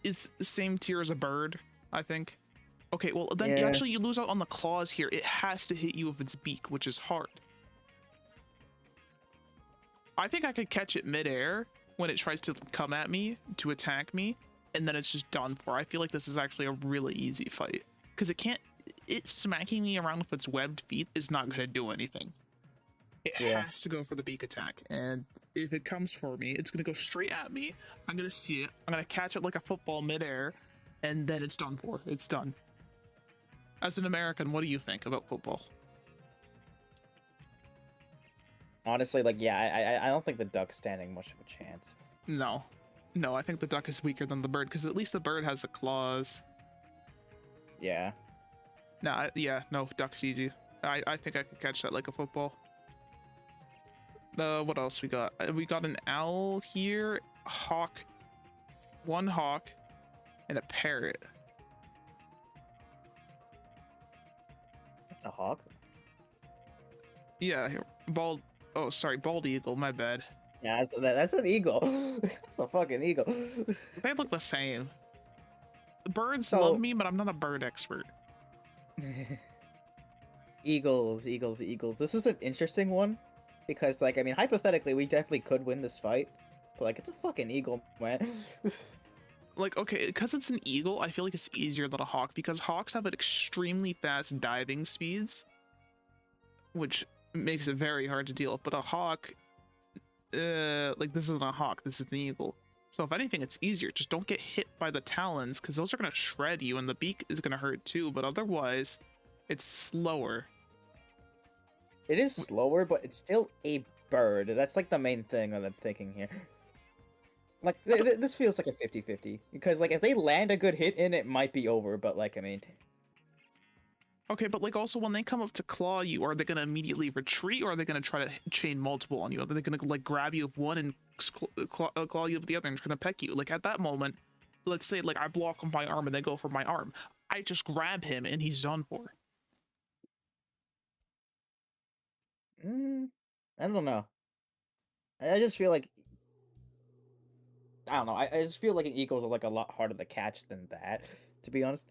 it's the same tier as a bird, I think. Okay, well, then Yeah. actually you lose out on the claws here. It has to hit you with its beak, which is hard. I think I could catch it midair when it tries to come at me to attack me, and then it's just done for. I feel like this is actually a really easy fight. Because it can't... It smacking me around with its webbed feet is not going to do anything. It Yeah. has to go for the beak attack, and if it comes for me, it's going to go straight at me. I'm going to see it. I'm going to catch it like a football midair, and then it's done for. It's done. As an American, what do you think about football? Honestly, like yeah, I don't think the duck's standing much of a chance. No. No, I think the duck is weaker than the bird, because at least the bird has the claws. Yeah. Nah, yeah, no, duck's easy. I think I could catch that like a football. What else we got? We got an owl here, hawk, one hawk, and a parrot. It's a hawk. Yeah, here, bald. Oh, sorry, bald eagle. My bad. Yeah, that's an eagle. That's a fucking eagle. They look the same. The birds So- love me, but I'm not a bird expert. Eagles, eagles, eagles. This is an interesting one because, like, I mean, hypothetically, we definitely could win this fight, but like, it's a fucking eagle, man. Like, okay, because it's an eagle, I feel like it's easier than a hawk because hawks have an extremely fast diving speeds, which makes it very hard to deal with. But a hawk, like, this isn't a hawk, this is an eagle. So if anything, it's easier. Just don't get hit by the talons because those are gonna shred you, and the beak is gonna hurt too. But otherwise, it's slower. It is slower, but it's still a bird. That's like the main thing that I'm thinking here. Like, this feels like a 50-50 because, like, if they land a good hit in, it might be over. But like, I mean, Okay, but like also when they come up to claw you, are they gonna immediately retreat, or are they gonna try to chain multiple on you? Are they gonna like grab you with one and claw you with the other and try to peck you? Like at that moment, let's say like I block with my arm and they go for my arm, I just grab him and he's done for. I don't know. I just feel like I don't know. I just feel like eagles are like a lot harder to catch than that, to be honest.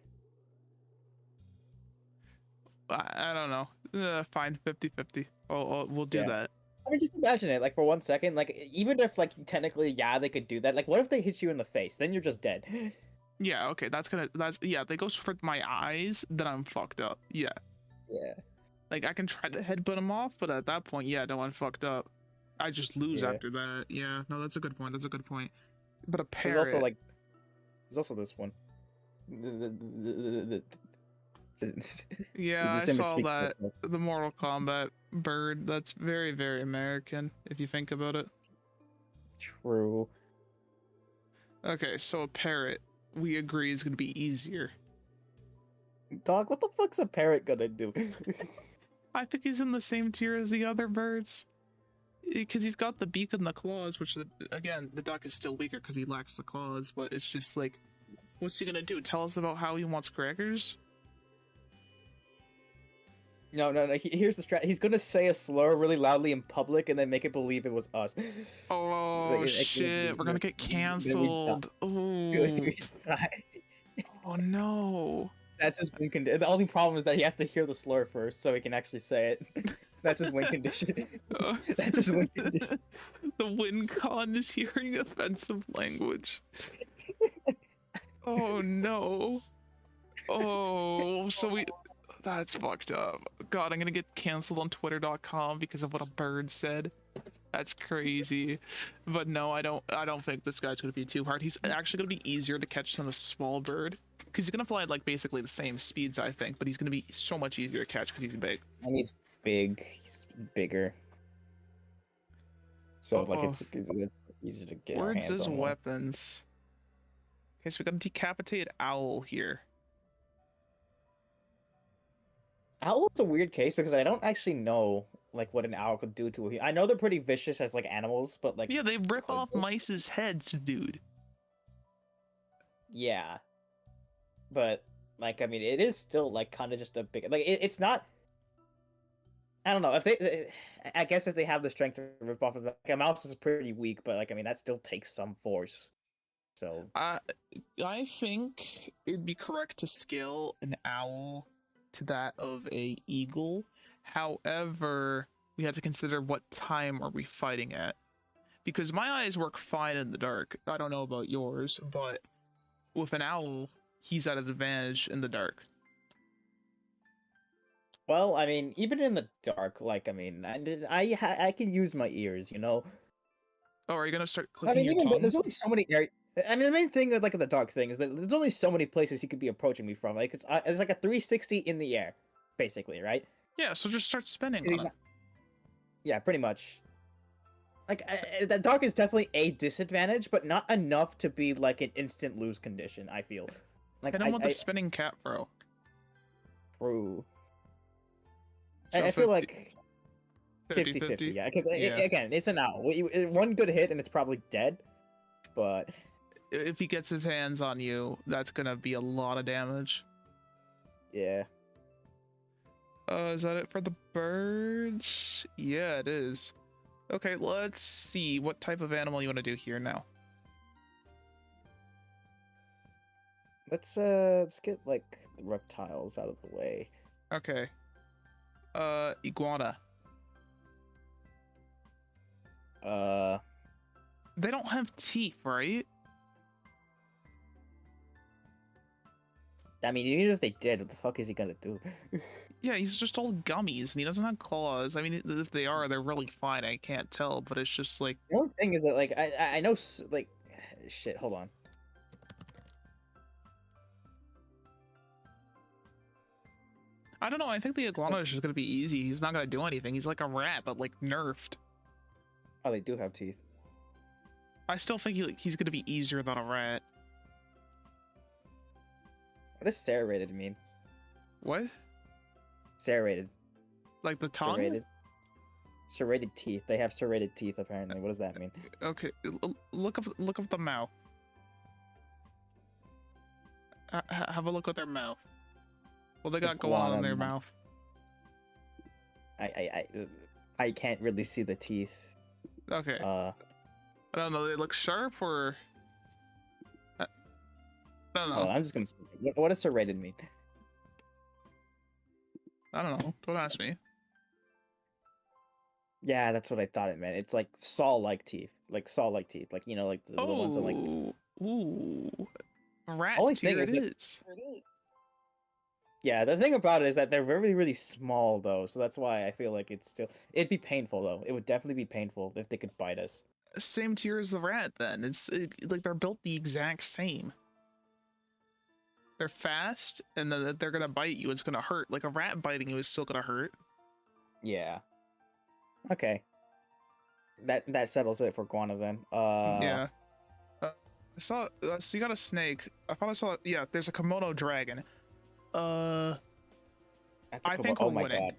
I don't know. Fine, 50-50. Oh, we'll do Yeah. that. I mean, just imagine it, like, for 1 second, like, even if, like, technically, yeah, they could do that, like, what if they hit you in the face? Then you're just dead. Yeah, okay, yeah, if they go for my eyes, then I'm fucked up. Yeah. Yeah. Like I can try to headbutt him off, but at that point, yeah, no, I'm fucked up. I just lose Yeah. after that. Yeah, no, that's a good point. That's a good point. But a There's parrot. also, like, there's also this one. The Yeah, I image saw speaks for that. itself. The Mortal Kombat bird. That's very, very American, if you think about it. True. Okay, so a parrot, we agree, is going to be easier. Dog, what the fuck's a parrot gonna do? I think he's in the same tier as the other birds. Because he's got the beak and the claws, which, again, the duck is still weaker because he lacks the claws, but it's just like, what's he going to do? Tell us about how he wants crackers? No. Here's the strat. He's gonna say a slur really loudly in public and then make it believe it was us. Oh, Like, shit, we're going to get canceled. Oh, oh no. That's his win condition. The only problem is that he has to hear the slur first so he can actually say it. That's his win condition. That's his win condition. The win con is hearing offensive language. Oh no. Oh, so we that's fucked up. God, I'm gonna get canceled on twitter.com because of what a bird said. That's crazy. But no, I don't think this guy's gonna be too hard. He's actually gonna be easier to catch than a small bird. Because he's gonna fly at like basically the same speeds, I think, but he's gonna be so much easier to catch because he's big. And he's big. He's bigger. So like Oh, it's easier to get our words hands as on one. weapons. Okay, so we got a decapitated owl here. Owl's a weird case because I don't actually know like what an owl could do to a human. I know they're pretty vicious as like animals, but like Yeah, they rip could off they? mice's heads, dude. Yeah, but like I mean, it is still like kind of just a big like it's not. I don't know if they. I guess if they have the strength to rip off, like, a mouse is pretty weak, but like I mean that still takes some force. So I think it'd be correct to scale an owl to that of a eagle. However, we have to consider what time are we fighting at. Because my eyes work fine in the dark. I don't know about yours, but with an owl, he's at an advantage in the dark. well, I mean, even in the dark, like I mean, I can use my ears, you know. Oh, are you gonna start I clicking mean, your even tongue? there's only so many areas. I mean, the main thing with like the dark thing is that there's only so many places he could be approaching me from. Like it's like a 360 in the air, basically, right? Yeah, so just start spinning And on he's him. not- Yeah, pretty much. Like the dark is definitely a disadvantage, but not enough to be like an instant lose condition. I feel like Hit him with the spinning cat, bro. true. So I feel 50, like 50, 50-50, 50. yeah. Because Yeah. again, it's an owl. One good hit and it's probably dead. But If he gets his hands on you, that's gonna be a lot of damage. yeah, Is that it for the birds? Yeah, it is. Okay, let's see what type of animal you want to do here now. let's get like the reptiles out of the way. Okay. Iguana. They don't have teeth, right? I mean, even if they did, what the fuck is he gonna do? Yeah, he's just all gummies and he doesn't have claws. I mean, if they are, they're really fine. I can't tell, but it's just like, The only thing is that like I know like shit. Hold on. I don't know. I think the iguana is just gonna be easy. He's not gonna do anything. He's like a rat, but like nerfed. Oh, they do have teeth. I still think he's gonna be easier than a rat. What does serrated mean? What? Serrated. Like the tongue? Serrated. Serrated teeth. They have serrated teeth apparently. What does that mean? Okay, look up the mouth. Have a look at their mouth. What they got going on in their Iguana mouth? I can't really see the teeth. Okay. I don't know. They look sharp or. I don't know. Oh, I'm just gonna. What does serrated mean? I don't know. Don't ask me. Yeah, that's what I thought it meant. It's like saw-like teeth, like saw-like teeth, like you know, like the ones that like. Ooh. Rat Only tier thing is it that- is. Yeah, the thing about it is that they're really, really small though, so that's why I feel like it'd be painful though. It would definitely be painful if they could bite us. Same tier as the rat then. Like they're built the exact same. They're fast and then they're gonna bite you. It's gonna hurt. Like a rat biting you is still gonna hurt. Yeah. Okay. That settles it for Guana then. Yeah. I saw. So you got a snake. I thought I saw. Yeah, there's a kimono dragon. That's I think we're oh my winning. god.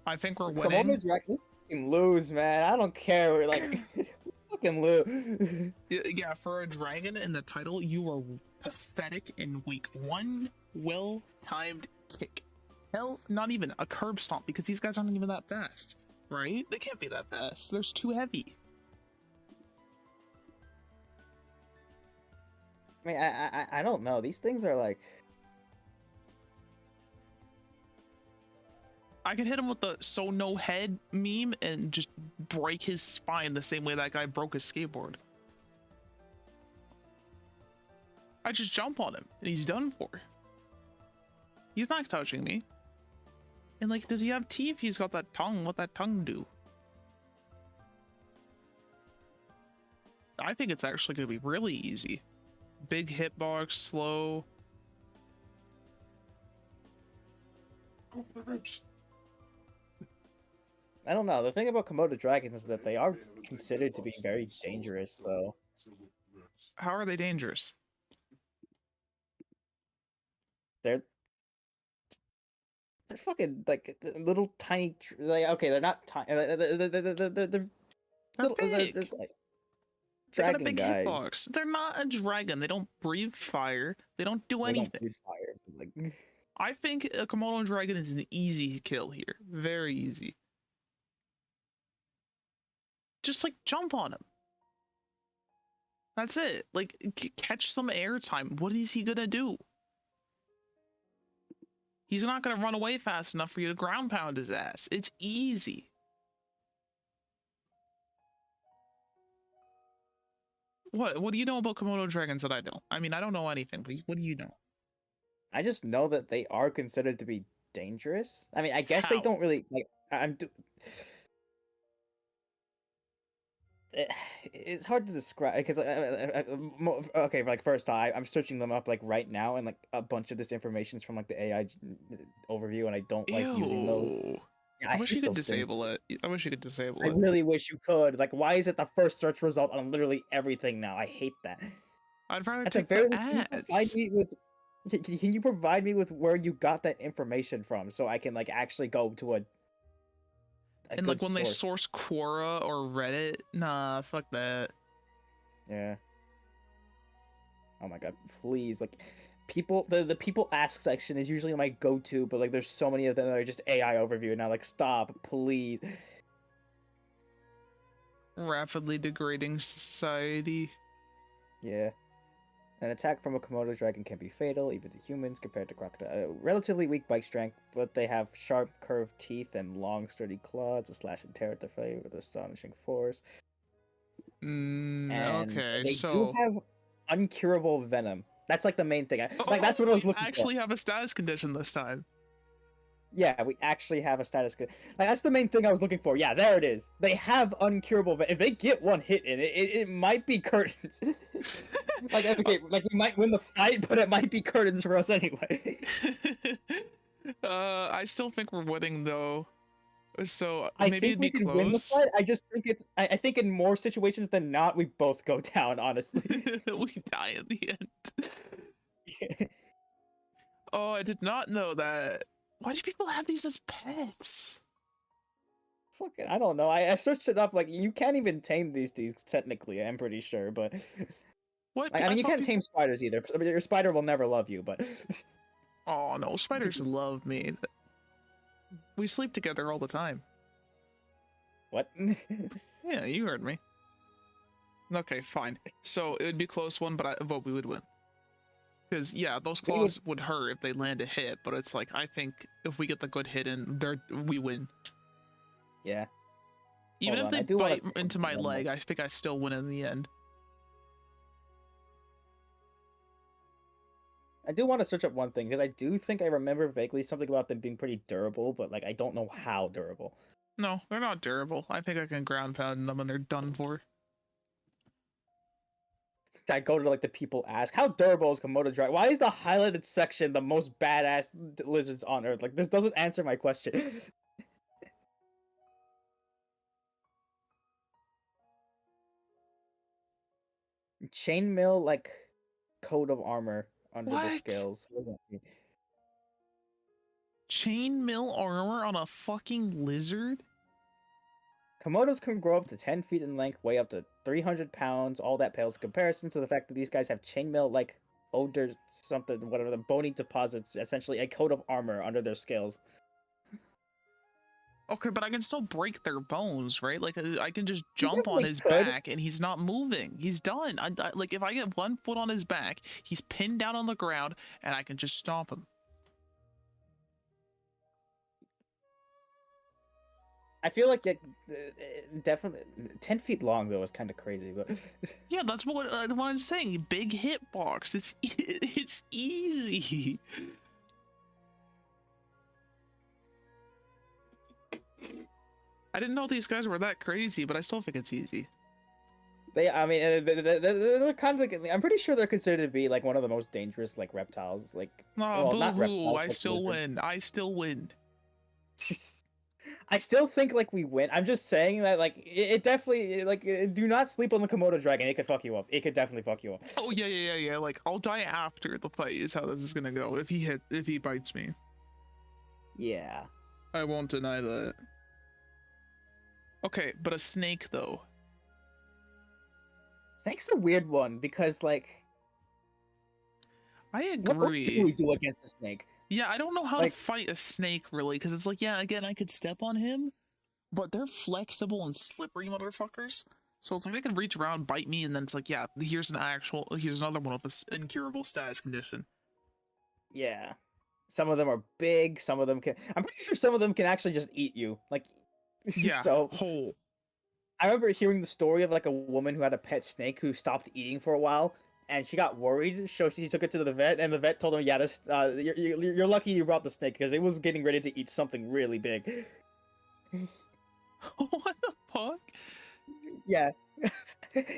I think we're Kimono winning. Dragon, we fucking lose, man. I don't care. We're like we fucking lose. Yeah, for a dragon in the title, you are pathetic and weak. One well-timed kick. Hell, not even a curb stomp because these guys aren't even that fast, right? They can't be that fast. They're too heavy. I mean, I don't know. These things are like. I could hit him with the "so no head" meme and just break his spine the same way that guy broke his skateboard. I just jump on him and he's done for. He's not touching me. And like, does he have teeth? He's got that tongue. What that tongue do? I think it's actually going to be really easy. Big hitbox, slow. I don't know. The thing about Komodo dragons is that they are considered to be very dangerous, though. How are they dangerous? They're fucking like little tiny. Like, okay, they're not tiny. They're little, big. like, They got a dragon big guys. hitbox. They're not a dragon. They don't breathe fire. They don't do They anything. don't breathe fire. Like, I think a Komodo dragon is an easy kill here. Very easy. Just like jump on him. That's it. Like catch some airtime. What is he gonna do? He's not gonna run away fast enough for you to ground pound his ass. It's easy. What do you know about Komodo dragons that I don't? I mean, I don't know anything, but what do you know? I just know that they are considered to be dangerous. I mean, I guess they How? don't really like. It's hard to describe because okay, like first I'm searching them up like right now, and like a bunch of this information is from like the AI overview, and I don't like using those. Ew. Yeah, I wish you hate could those things. disable it. I wish you could disable I it. really wish you could. Like, why is it the first search result on literally everything now? I hate that. I'd rather At the take very the least, can you provide ads. me with? Can you provide me with where you got that information from so I can like actually go to a And good like when they source? source Quora or Reddit, nah, fuck that. Yeah. Oh my god, please, like people the people ask section is usually my go-to, but like there's so many of them that are just AI overview now. Like, stop, please. Rapidly degrading society. Yeah. An attack from a Komodo dragon can be fatal, even to humans, compared to crocodile. Relatively weak bite strength, but they have sharp, curved teeth and long, sturdy claws to slash and tear at their prey with astonishing force. And Okay, they do so have uncurable venom. That's like the main thing. Like, that's what I we was looking for. actually have a status condition this time. Yeah, we actually have a status. Like, that's the main thing I was looking for. Yeah, there it is. They have uncurable venom. If they get one hit in it, it might be curtains. Like, okay, like we might win the fight, but it might be curtains for us anyway. I still think we're winning though. So I maybe think it'd we be can win the close. fight. I just think it's. I think in more situations than not, we both go down. Honestly. We die in the end. Oh, I did not know that. Why do people have these as pets? Fucking, I don't know. I searched it up. Like, you can't even tame these things technically. I'm pretty sure, but What? I mean, you thought can't people... tame spiders either. I mean, your spider will never love you, but Oh no, spiders love me. We sleep together all the time. what? Yeah, you heard me. Okay, fine. So it would be a close one, but I vote we would win. Because yeah, those claws would hurt if they land a hit, but it's like I think if we get the good hit in, we win. Yeah. Even Hold if on, they bite wanna into my leg, I think I still win in the end. I do want to search up one thing because I do think I remember vaguely something about them being pretty durable, but like I don't know how durable. No, they're not durable. I think I can ground pound them and they're done for. I go to like the people ask, how durable is Komodo dragon? Why is the highlighted section the most badass lizards on Earth? Like, this doesn't answer my question. Chainmail like coat of armor under the What? scales. Chainmail armor on a fucking lizard? Komodos can grow up to 10 feet in length, weigh up to 300 pounds. All that pales in comparison to the fact that these guys have chainmail like odor something, whatever, the bony deposits, essentially a coat of armor under their scales. Okay, but I can still break their bones, right? Like I can just You jump on definitely his could. back and he's not moving. He's done. Like if I get 1 foot on his back, he's pinned down on the ground and I can just stomp him. I feel like definitely 10 feet long though is kind of crazy, but Yeah, that's what I'm saying. Big hitbox. It's easy. I didn't know these guys were that crazy, but I still think it's easy. I mean, they're kind of like, I'm pretty sure they're considered to be like one of the most dangerous like reptiles. Like, Oh, well, boo not hoo! reptiles, I like still lizards. win. I still win. I still think like we win. I'm just saying that like it definitely like do not sleep on the Komodo dragon. It could fuck you up. It could definitely fuck you up. Oh yeah. Like I'll die after the fight is how this is gonna go. If he bites me, Yeah. I won't deny that. Okay, but a snake though. Snake's a weird one because like I what do we agree. do against a snake? Yeah, I don't know how to Like fight a snake really, because it's like, yeah, again, I could step on him, but they're flexible and slippery motherfuckers. So it's like they can reach around, bite me, and then it's like, yeah, here's another one with an incurable status condition. yeah. Some of them are big, some of them can I'm pretty sure some of them can actually just eat you. Like Yeah, so whole. I remember hearing the story of like a woman who had a pet snake who stopped eating for a while, and she got worried. So she took it to the vet, and the vet told her, "Yeah, this you're lucky you brought the snake because it was getting ready to eat something really big." What the fuck? Yeah,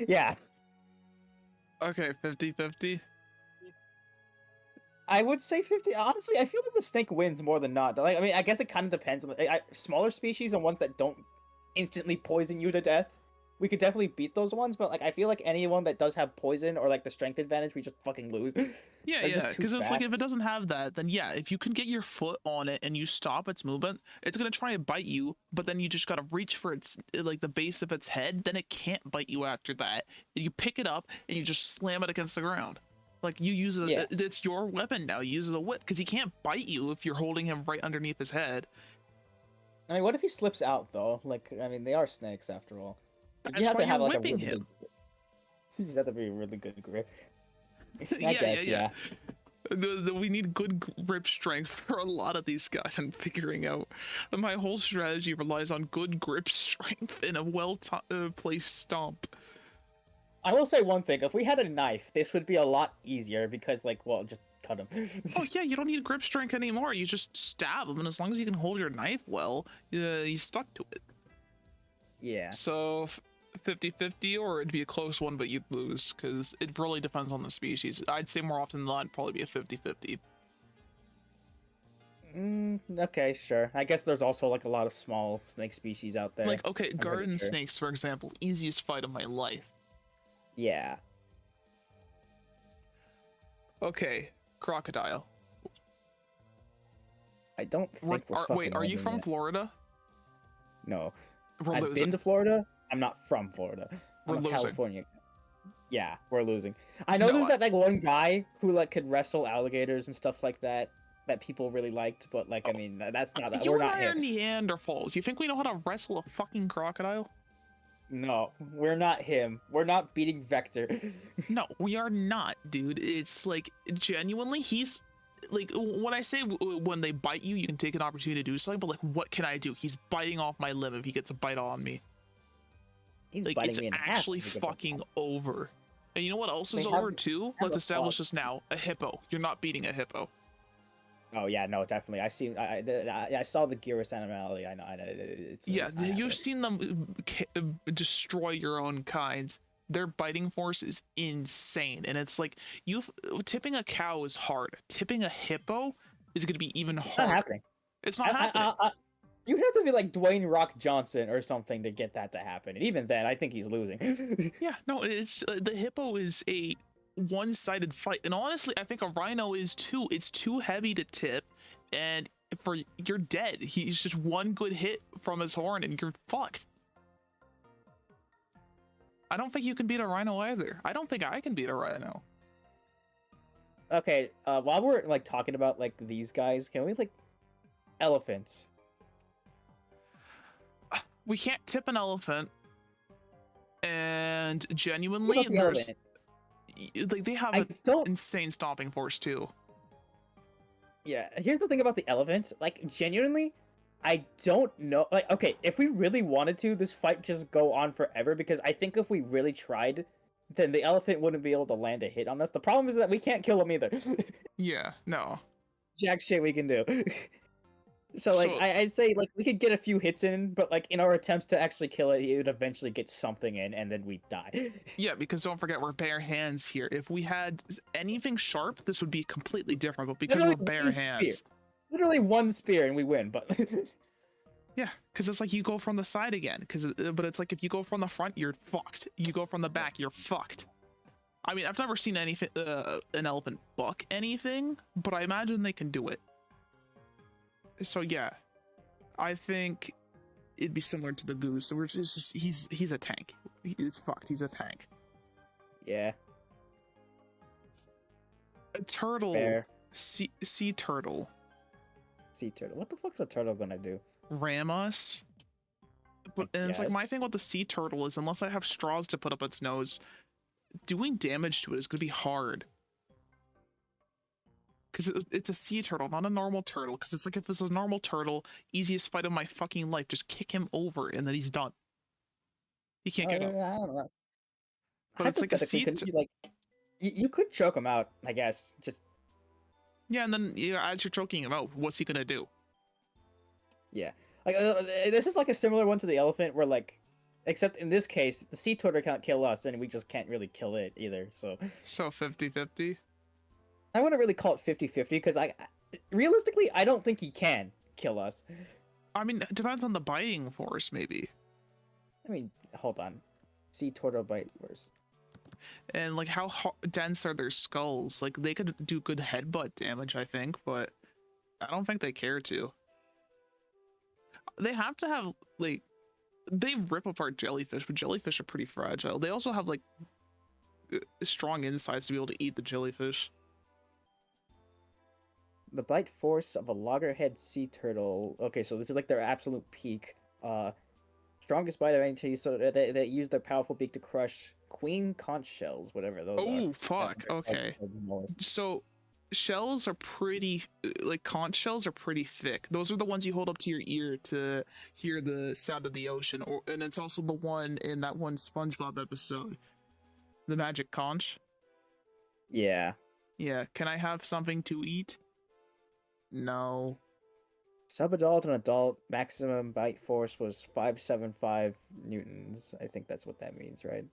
yeah. Okay, 50-50. I would say 50. Honestly, I feel like the snake wins more than not. Like, I mean, I guess it kind of depends on smaller species and ones that don't instantly poison you to death. We could definitely beat those ones, but like I feel like anyone that does have poison or like the strength advantage, we just fucking lose. Yeah, They're just too because it's like if it fast. doesn't have that, then yeah, if you can get your foot on it and you stop its movement, it's gonna try and bite you, but then you just gotta reach for its like the base of its head, then it can't bite you after that. You pick it up and you just slam it against the ground. Like you use Yeah. it's your weapon now. You use it a whip because he can't bite you if you're holding him right underneath his head. I mean, what if he slips out though? Like, I mean, they are snakes after all. Like, you That's have why to you're have like a whipping really him. good. You have to be a really good grip. I Yeah, guess, yeah. We need good grip strength for a lot of these guys. I'm figuring out. My whole strategy relies on good grip strength and a placed stomp. I will say one thing: if we had a knife, this would be a lot easier because, like, well, just cut him. Oh yeah, you don't need grip strength anymore. You just stab them, and as long as you can hold your knife well, you stuck to it. Yeah. So 50-50, or it'd be a close one, but you'd lose, because it really depends on the species. I'd say more often than not, it'd probably be a 50-50. Okay, sure. I guess there's also like a lot of small snake species out there. Like, okay, I'm pretty garden sure. snakes, for example, easiest fight of my life. Yeah. Okay, crocodile. I don't think we're fucking Wait, are you winning from yet. Florida? No. We're I've losing. been to Florida. I'm not from Florida. We're I'm a losing. California. Yeah, we're losing. I know No, there's that like one guy who like could wrestle alligators and stuff like that that people really liked, but like I mean that's not You we're and not I are him. Neanderthals. You think we know how to wrestle a fucking crocodile? No, we're not him. We're not beating Vector. No, we are not, dude. It's like genuinely, he's like when I say when they bite you, you can take an opportunity to do something. But like, what can I do? He's biting off my limb if he gets a bite on me. He's Like biting it's me in half. actually if he gets a fucking bite. over. And you know what else is They over have- too? have Let's a establish thought. this now. A hippo. You're not beating a hippo. Oh yeah, no, definitely. I saw the Gyrus animality. I know. It's Yeah, not happening. you've seen them destroy your own kind. Their biting force is insane, and it's like tipping a cow is hard. Tipping a hippo is going to be even It's not harder. happening. It's not happening. You'd have to be like Dwayne Rock Johnson or something to get that to happen. And even then, I think he's losing. Yeah, no, it's the hippo is a one-sided fight, and honestly, I think a rhino is too. It's too heavy to tip, and you're dead. He's just one good hit from his horn, and you're fucked. I don't think you can beat a rhino either. I don't think I can beat a rhino. Okay, while we're like talking about like these guys, can we like elephants? We can't tip an elephant, and What genuinely, about the there's elephant? like they have I an don't. insane stomping force too. Yeah, here's the thing about the elephants. Like genuinely, I don't know. Like, okay, if we really wanted to, this fight just go on forever because I think if we really tried, then the elephant wouldn't be able to land a hit on us. The problem is that we can't kill him either. Yeah, no. Jack shit we can do. So like So I'd say like we could get a few hits in, but like in our attempts to actually kill it, it would eventually get something in, and then we'd die. yeah, because don't forget we're bare hands here. If we had anything sharp, this would be completely different. But because Literally we're bare one spear. hands, Literally one spear and we win. But yeah, because it's like you go from the side again. But it's like if you go from the front, you're fucked. You go from the back, you're fucked. I mean, I've never seen anything an elephant buck anything, but I imagine they can do it. So yeah, I think it'd be similar to the goose. So we're just he's a tank. It's fucked. He's a tank. yeah, A turtle, fair. sea turtle, Sea turtle. What the fuck's a turtle gonna do? ram us. But and it's like my guess. thing with the sea turtle is unless I have straws to put up its nose, doing damage to it is gonna be hard. Because it's a sea turtle, not a normal turtle. Because it's like if it's a normal turtle, easiest fight of my fucking life, just kick him over and then he's done. He can't get up. I don't know. But it's like a Hypothetically, sea. could you like you could choke him out, I guess. Just Yeah, and then as you're choking him out, what's he gonna do? yeah. Like this is like a similar one to the elephant, where like, except in this case, the sea turtle can't kill us, and we just can't really kill it either. So So 50-50? I wouldn't really call it 50-50 because realistically, I don't think he can kill us. I mean, it depends on the biting force, maybe. I mean, hold on. Sea turtle bite first. And like how dense are their skulls? Like they could do good headbutt damage, I think, but I don't think they care to. They have to have like they rip apart jellyfish, but jellyfish are pretty fragile. They also have like strong insides to be able to eat the jellyfish. The bite force of a loggerhead sea turtle. Okay, so this is like their absolute peak. Strongest bite of any sea, so they use their powerful beak to crush queen conch shells, whatever those are. Oh fuck! Okay, so shells are pretty like conch shells are pretty thick. Those are the ones you hold up to your ear to hear the sound of the ocean, and it's also the one in that one SpongeBob episode, the magic conch. Yeah. Yeah, can I have something to eat? No. Subadult and adult maximum bite force was 575 newtons. I think that's what that means, right?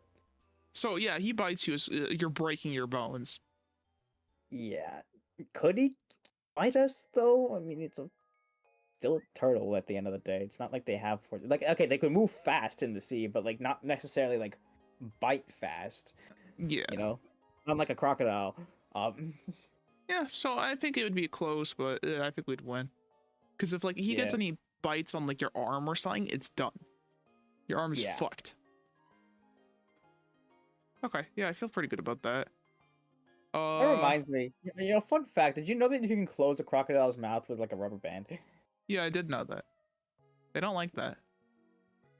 So yeah, he bites you. You're breaking your bones. Yeah. Could he bite us though? I mean, it's still a turtle at the end of the day. It's not like they have like okay, they could move fast in the sea, but like not necessarily like bite fast. Yeah. You know, unlike a crocodile. Yeah. So I think it would be close, but I think we'd win. Because if like he gets any bites on like your arm or something, it's done. Your arm is fucked. Okay, yeah, I feel pretty good about that. That reminds me, you know, fun fact, did you know that you can close a crocodile's mouth with like a rubber band? Yeah, I did know that. They don't like that.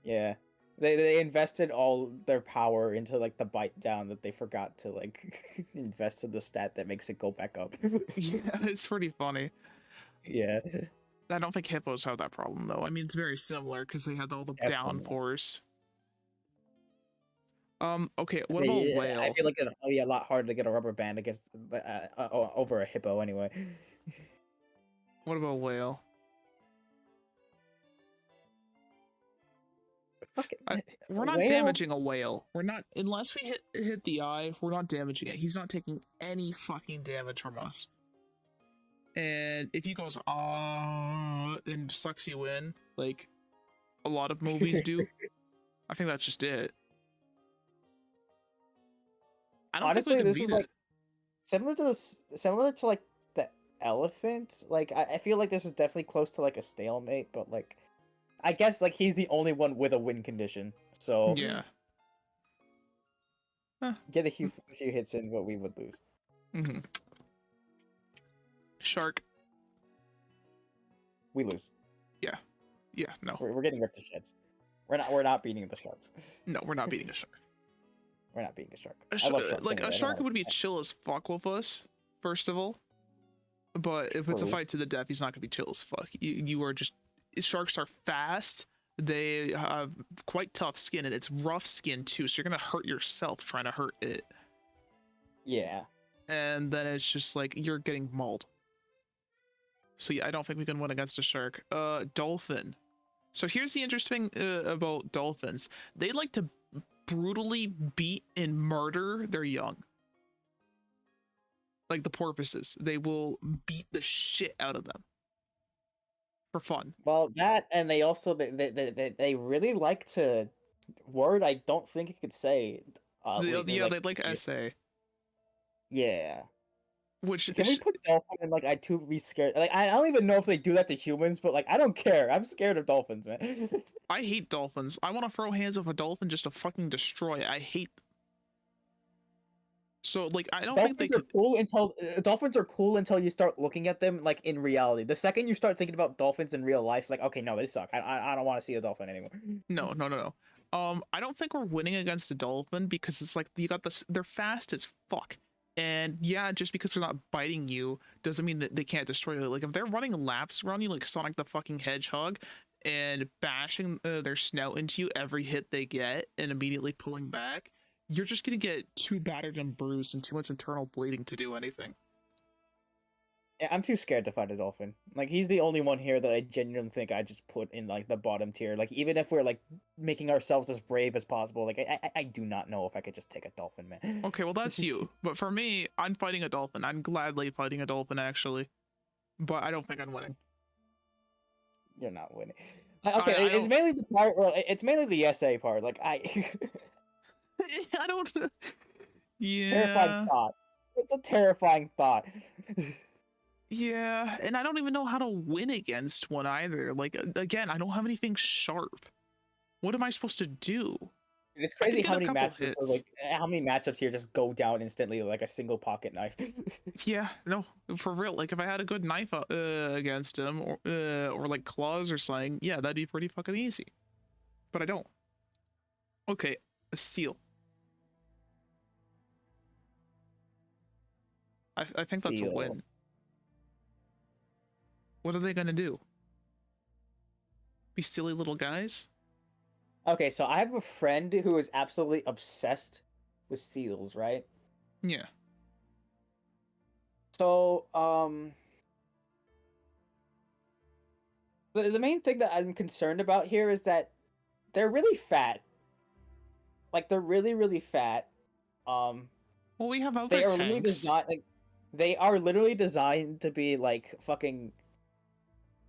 Yeah. They invested all their power into like the bite down that they forgot to like invest in the stat that makes it go back up. Yeah, it's pretty funny. Yeah. I don't think hippos have that problem though. I mean, it's very similar because they had all the downforce. Okay, what about whale? I feel like it'd be a lot harder to get a rubber band against over a hippo anyway. What about whale? We're not damaging a whale. We're not, unless we hit the eye, we're not damaging it. He's not taking any fucking damage from us. And if he goes and sucks you in, like a lot of movies do, I think that's just it. I don't Honestly, think we this can is beat like it. similar to like the elephant. Like I feel like this is definitely close to like a stalemate, but like I guess like he's the only one with a win condition. So yeah, get a few hits in, what we would lose. Mm-hmm. Shark. We lose. Yeah, yeah. No, we're getting ripped to shreds. We're not beating the shark. No, we're not beating a shark. We're not beating a shark. Like a shark would be chill as fuck with us, first of all. But if it's a fight to the death, he's not gonna be chill as fuck. You are just sharks are fast. They have quite tough skin, and it's rough skin too. So you're gonna hurt yourself trying to hurt it, Yeah. and then it's just like you're getting mauled. So yeah, I don't think we can win against a shark. Dolphin. So here's the interesting about dolphins. They like to brutally beat and murder their young. Like the porpoises, they will beat the shit out of them for fun. Well, that, and they also they really like to, word I don't think it could say. Yeah, they like SA, Yeah. which Can we put dolphin in, like, I too be scared? Like, I don't even know if they do that to humans, but like, I don't care. I'm scared of dolphins, man. I hate dolphins. I want to throw hands with a dolphin just to fucking destroy it. I hate them. So like, I don't think they Dolphins are could. cool until dolphins are cool until you start looking at them like in reality. The second you start thinking about dolphins in real life, like, okay, no, they suck. I don't want to see a dolphin anymore. No, no, no, no. I don't think we're winning against a dolphin because it's like you got this. They're fast as fuck, and yeah, just because they're not biting you doesn't mean that they can't destroy you. Like if they're running laps around you like Sonic the fucking Hedgehog, and bashing their snout into you every hit they get, and immediately pulling back, you're just gonna get too battered and bruised and too much internal bleeding to do anything. Yeah, I'm too scared to fight a dolphin. Like, he's the only one here that I genuinely think I just put in like the bottom tier. Like, even if we're like making ourselves as brave as possible, like I do not know if I could just take a dolphin, man. Okay, well that's you, but for me, I'm fighting a dolphin. I'm gladly fighting a dolphin actually, but I don't think I'm winning. You're not winning. Okay, I it's don't. mainly the part. Well, it's mainly the SA part. Like, I I don't. terrifying Yeah. thought. It's a terrifying thought. Yeah, and I don't even know how to win against one either. Like again, I don't have anything sharp. What am I supposed to do? It's I crazy could get how a many couple matches, hits. how many matchups here just go down instantly like a single pocket knife. Yeah, no, for real. Like if I had a good knife against him, or like claws or something, yeah, that'd be pretty fucking easy. But I don't. Okay, a seal. I think that's a Seal. win. What are they gonna do? Be silly little guys? Okay, so I have a friend who is absolutely obsessed with seals, right? Yeah. So, the main thing that I'm concerned about here is that they're really fat. Like, they're really, really fat. Um, Well, we have other they are literally tanks. designed, like, they are literally designed to be like fucking.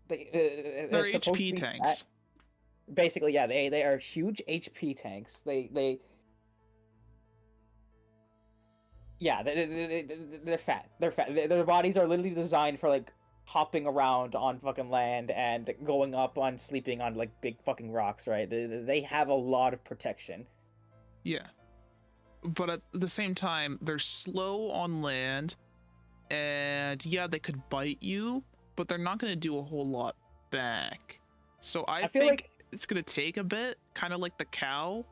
They're They're supposed to HP be fat. tanks. Basically, yeah, they are huge HP tanks. Yeah, they're fat. They're fat. Their bodies are literally designed for like hopping around on fucking land and going up on sleeping on like big fucking rocks, right? They have a lot of protection. Yeah. But at the same time, they're slow on land, and yeah, they could bite you, but they're not going to do a whole lot back. So I I feel think like, it's going to take a bit, kind of like the cow.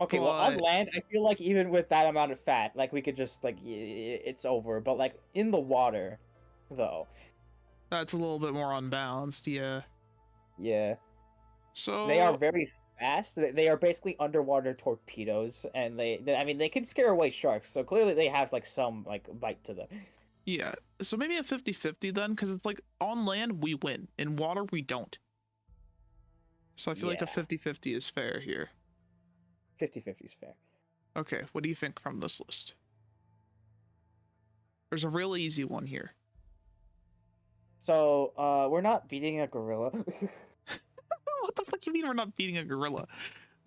okay, well, on But land, I feel like even with that amount of fat, like we could just like it's over. But like in the water, though, that's a little bit more unbalanced, yeah. yeah. They are So very fast. They are basically underwater torpedoes, and I mean, they can scare away sharks. So clearly, they have like some like bite to them. yeah, so maybe a 50-50 then, because it's like on land we win, in water we don't. So I feel like a Yeah, 50-50 is fair here. 50-50 is fair. Okay, what do you think from this list? There's a real easy one here. So, we're not beating a gorilla. What the fuck you mean we're not beating a gorilla?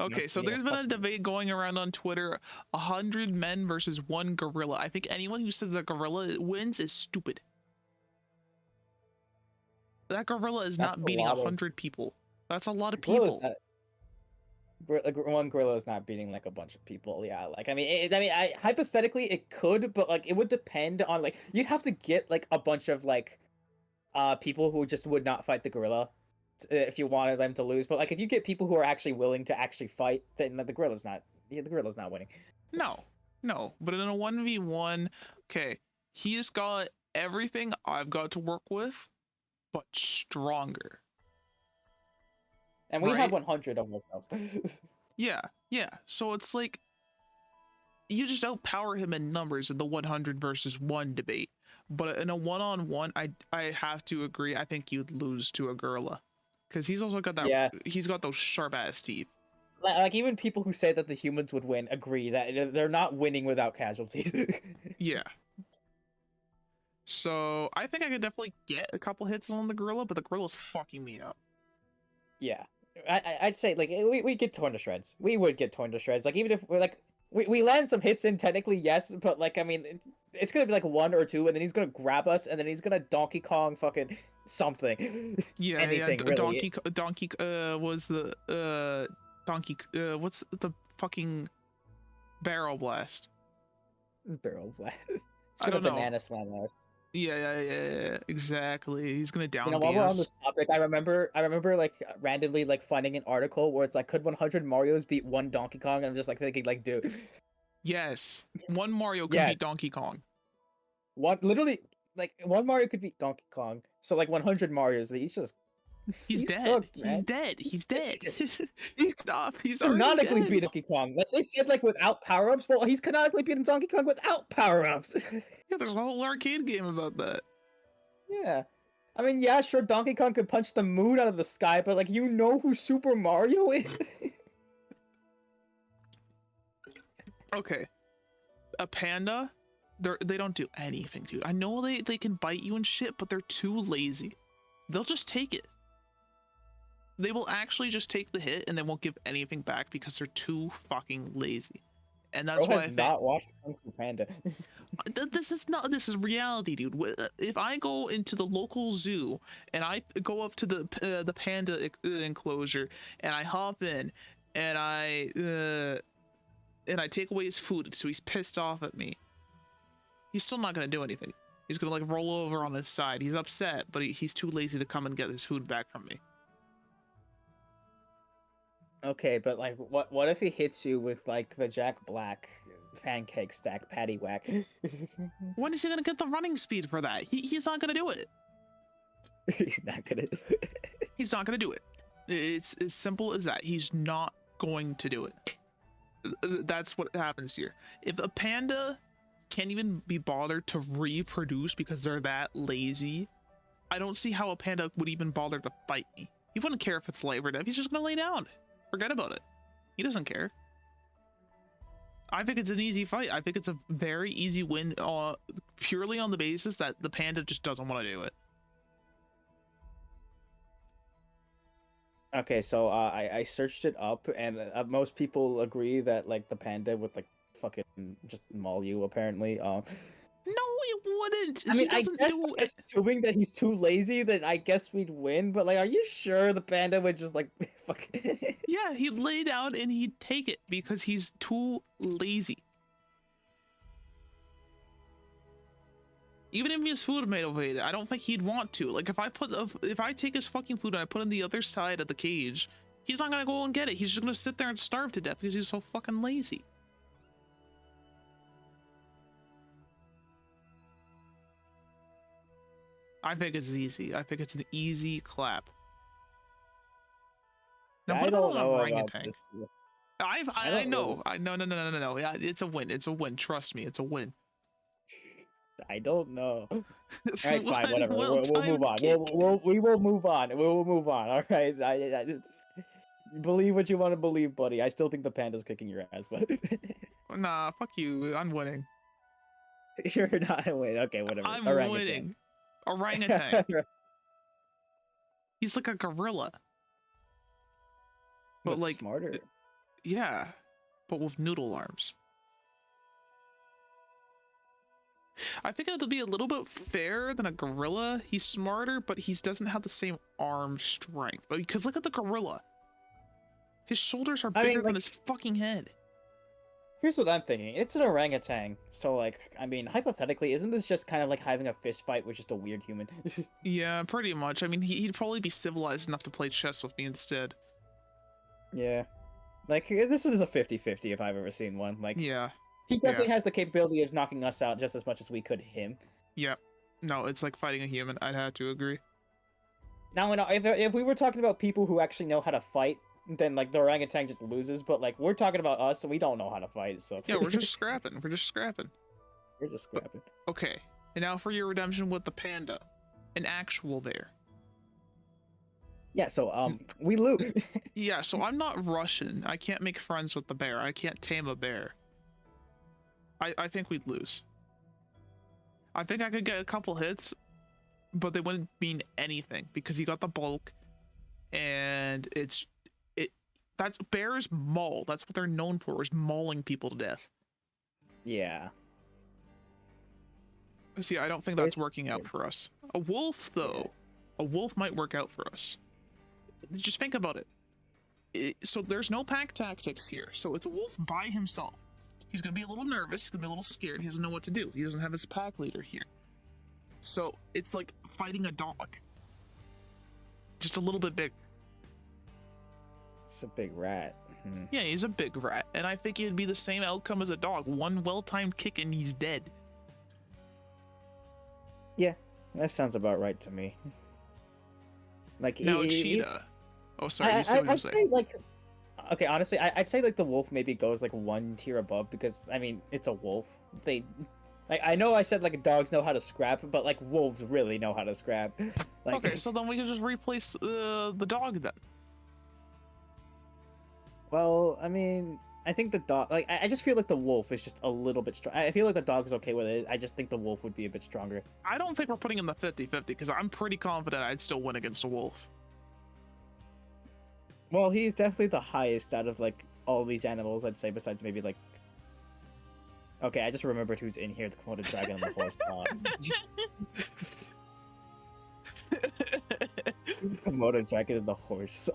Okay, Not so beating a there's been a fucking debate going around on Twitter, 100 men versus one gorilla. I think anyone who says that gorilla wins is stupid. That gorilla is That's not a beating lot of 100 people. That's a lot of gorillas. people. One gorilla is not beating like a bunch of people. Yeah, like I mean, hypothetically it could, but like it would depend on like you'd have to get like a bunch of like people who just would not fight the gorilla if you wanted them to lose. But like if you get people who are actually willing to actually fight, then the gorilla's not. Yeah, the gorilla's not winning. No, no, but in a 1v1, okay, he's got everything I've got to work with, but stronger. And we have right? 100 of ourselves. Yeah, yeah. So it's like you just outpower him in numbers in the 100 versus 1 debate. But in a one-on-one, I have to agree. I think you'd lose to a gorilla, because he's also got that. Yeah. He's got those sharp ass teeth. Like even people who say that the humans would win agree that they're not winning without casualties. Yeah. So I think I could definitely get a couple hits on the gorilla, but the gorilla's fucking me up. Yeah, I'd say like we get torn to shreds. We would get torn to shreds. Like even if we're like we land some hits in, technically yes, but like I mean it's gonna be like 1 or 2, and then he's gonna grab us, and then he's gonna Donkey Kong fucking something. Yeah, Anything yeah. really. Donkey was the Donkey what's the fucking barrel blast? Barrel blast. It's I gonna don't know. banana slam us. Yeah, exactly. He's gonna down You know, while we're on us. this topic, I remember like randomly like finding an article where it's like, could 100 Mario's beat 1 Donkey Kong? And I'm just like thinking, like, dude, Yes, one Mario can yes, beat Donkey Kong. one literally like 1 Mario could beat Donkey Kong. So like 100 Mario's, He's he's dead. cooked, He's man. dead. He's dead. He's Stop. He's already canonically dead. beat Donkey Kong. Like they said, like without power ups. Well, he's canonically beating Donkey Kong without power ups. Yeah, there's a whole arcade game about that. Yeah. I mean, yeah, sure, Donkey Kong could punch the moon out of the sky, but like, you know who Super Mario is? Okay, a panda, they don't do anything, dude. I know they can bite you and shit, but they're too lazy. They'll just take it. They will actually just take the hit and they won't give anything back because they're too fucking lazy. And that's Bro why I has think not watched Kung Fu Panda. this is reality, dude. If I go into the local zoo and I go up to the panda enclosure and I hop in and I take away his food, so he's pissed off at me, he's still not gonna do anything. He's gonna like roll over on his side. He's upset, but he's too lazy to come and get his food back from me. Okay, but like, what if he hits you with like the Jack Black pancake stack patty whack? When is he gonna get the running speed for that? He's not gonna do it. He's not gonna. He's not gonna do it. It's as simple as that. He's not going to do it. That's what happens here. If a panda can't even be bothered to reproduce because they're that lazy, I don't see how a panda would even bother to fight me. He wouldn't care if it's life or death. He's just gonna lay down. Forget about it. He doesn't care. I think it's an easy fight. I think it's a very easy win, purely on the basis that the panda just doesn't want to do it. Okay, so I searched it up, and most people agree that like the panda would like fucking just maul you. Apparently, No, it wouldn't. I He mean, doesn't do it. assuming that he's too lazy, then I guess we'd win. But like, are you sure the panda would just like fuck? Yeah, he'd lay down and he'd take it because he's too lazy. Even if his food made away, I don't think he'd want to. Like if I take his fucking food and I put it on the other side of the cage, he's not gonna go and get it. He's just gonna sit there and starve to death because he's so fucking lazy. I think it's easy. I think it's an easy clap. Now, I what about don't an know about orangutan? this. I know. No. Yeah, it's a win. It's a win. Trust me, it's a win. I don't know. All It's right, fine, one whatever. We'll move well-timed on. kick. We will move on. We will move on. All right. Believe what you want to believe, buddy. I still think the panda's kicking your ass, but Nah, fuck you. I'm winning. you're not. Wait, okay, whatever. I'm Orangutan. winning. Orangutan. He's like a gorilla. But like smarter. Yeah, but with noodle arms. I think it'll be a little bit fairer than a gorilla. He's smarter, but he doesn't have the same arm strength. But because look at the gorilla. His shoulders are bigger than his fucking head. Here's what I'm thinking. It's an orangutan, so like, I mean, hypothetically, isn't this just kind of like having a fist fight with just a weird human? Yeah, pretty much. I mean, he'd probably be civilized enough to play chess with me instead. Yeah. Like, this is a 50-50 if I've ever seen one. Like, Yeah. he definitely has the capability of knocking us out just as much as we could him. Yeah. No, it's like fighting a human. I'd have to agree. Now, if we were talking about people who actually know how to fight, then like the orangutan just loses. But like we're talking about us, so we don't know how to fight. So Yeah, we're just scrapping. We're just scrapping. we're just But scrapping. okay, and now for your redemption with the panda, an actual bear. Yeah. So we lose. Yeah, so I'm not Russian. I can't make friends with the bear. I can't tame a bear. I think we'd lose. I think I could get a couple hits, but they wouldn't mean anything because you got the bulk, and it. That's bears maul. That's what they're known for, is mauling people to death. Yeah. See, I don't think that's working out for us. A wolf, though, a wolf might work out for us. Just think about it. So there's no pack tactics here. So it's a wolf by himself. He's gonna be a little nervous. He's gonna be a little scared. He doesn't know what to do. He doesn't have his pack leader here. So it's like fighting a dog, just a little bit big. It's a big rat. Yeah, he's a big rat, and I think it'd be the same outcome as a dog. One well-timed kick and he's dead. Yeah, that sounds about right to me. Like Now a cheetah. Oh, sorry. You said what you I'd saying. say like, okay, honestly, I'd say like the wolf maybe goes like one tier above because I mean it's a wolf. They, like, I know I said like dogs know how to scrap, but like wolves really know how to scrap. Like, Okay, so then we can just replace the dog then. well, I mean, I think the dog, like, I just feel like the wolf is just a little bit strong. I feel like the dog is okay with it. I just think the wolf would be a bit stronger. I don't think we're putting in the 50-50 because I'm pretty confident I'd still win against a wolf. Well, he's definitely the highest out of like all these animals, I'd say, besides maybe like. Okay, I just remembered who's in here: the Komodo dragon and the horse. Komodo dragon and the horse.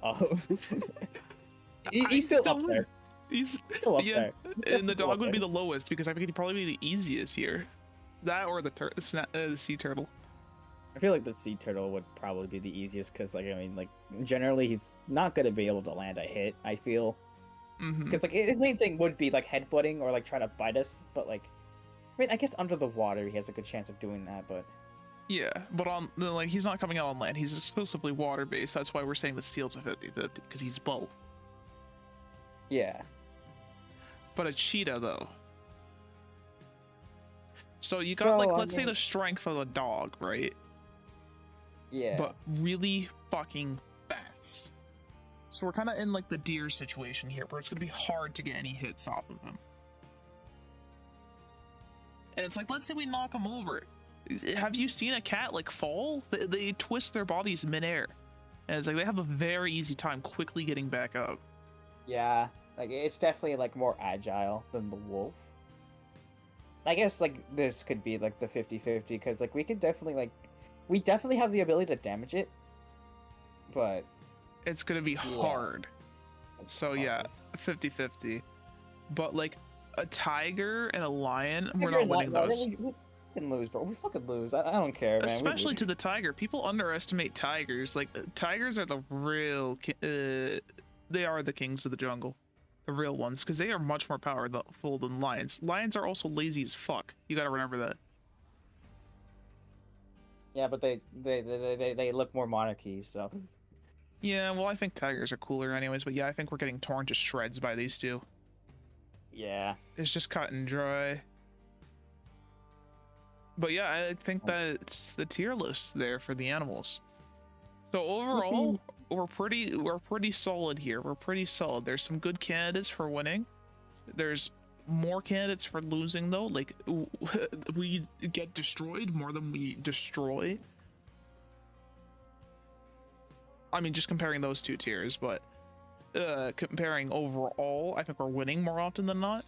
He's still up there. He's Still up yeah, there. and the dog would be the lowest because I think he'd probably be the easiest here. That or the sea turtle. I feel like the sea turtle would probably be the easiest because, like, I mean, like, generally he's not gonna be able to land a hit. I feel because like his main thing would be like headbutting or like trying to bite us, but like, I mean, I guess under the water he has a good chance of doing that, but. Yeah, but on like he's not coming out on land. He's exclusively water based. That's why we're saying the seal's a 50-50 because he's both. Yeah. But a cheetah though. So you got like let's say the strength of a dog, right? Yeah. But really fucking fast. So we're kind of in like the deer situation here, where it's gonna be hard to get any hits off of him. And it's like, let's say we knock him over. Have you seen a cat like fall? They twist their bodies midair, and it's like they have a very easy time quickly getting back up. Yeah, like it's definitely like more agile than the wolf. I guess like this could be like the 50-50 because like we definitely have the ability to damage it, but it's gonna be hard. So yeah, 50-50. But like a tiger and a lion, we're not winning those. We can lose, bro. We fucking lose. I don't care, man. Especially to the tiger. People underestimate tigers. Like tigers are the real. They are the kings of the jungle, the real ones, because they are much more powerful than lions. Lions are also lazy as fuck. You gotta remember that. Yeah, but they look more monarchy, so. Yeah, well, I think tigers are cooler anyways, but yeah, I think we're getting torn to shreds by these two. Yeah. It's just cut and dry. But yeah, I think that's the tier list there for the animals. So overall, we're pretty solid here. We're pretty solid. There's some good candidates for winning. There's more candidates for losing though. Like we get destroyed more than we destroy. I mean, just comparing those two tiers, but comparing overall, I think we're winning more often than not.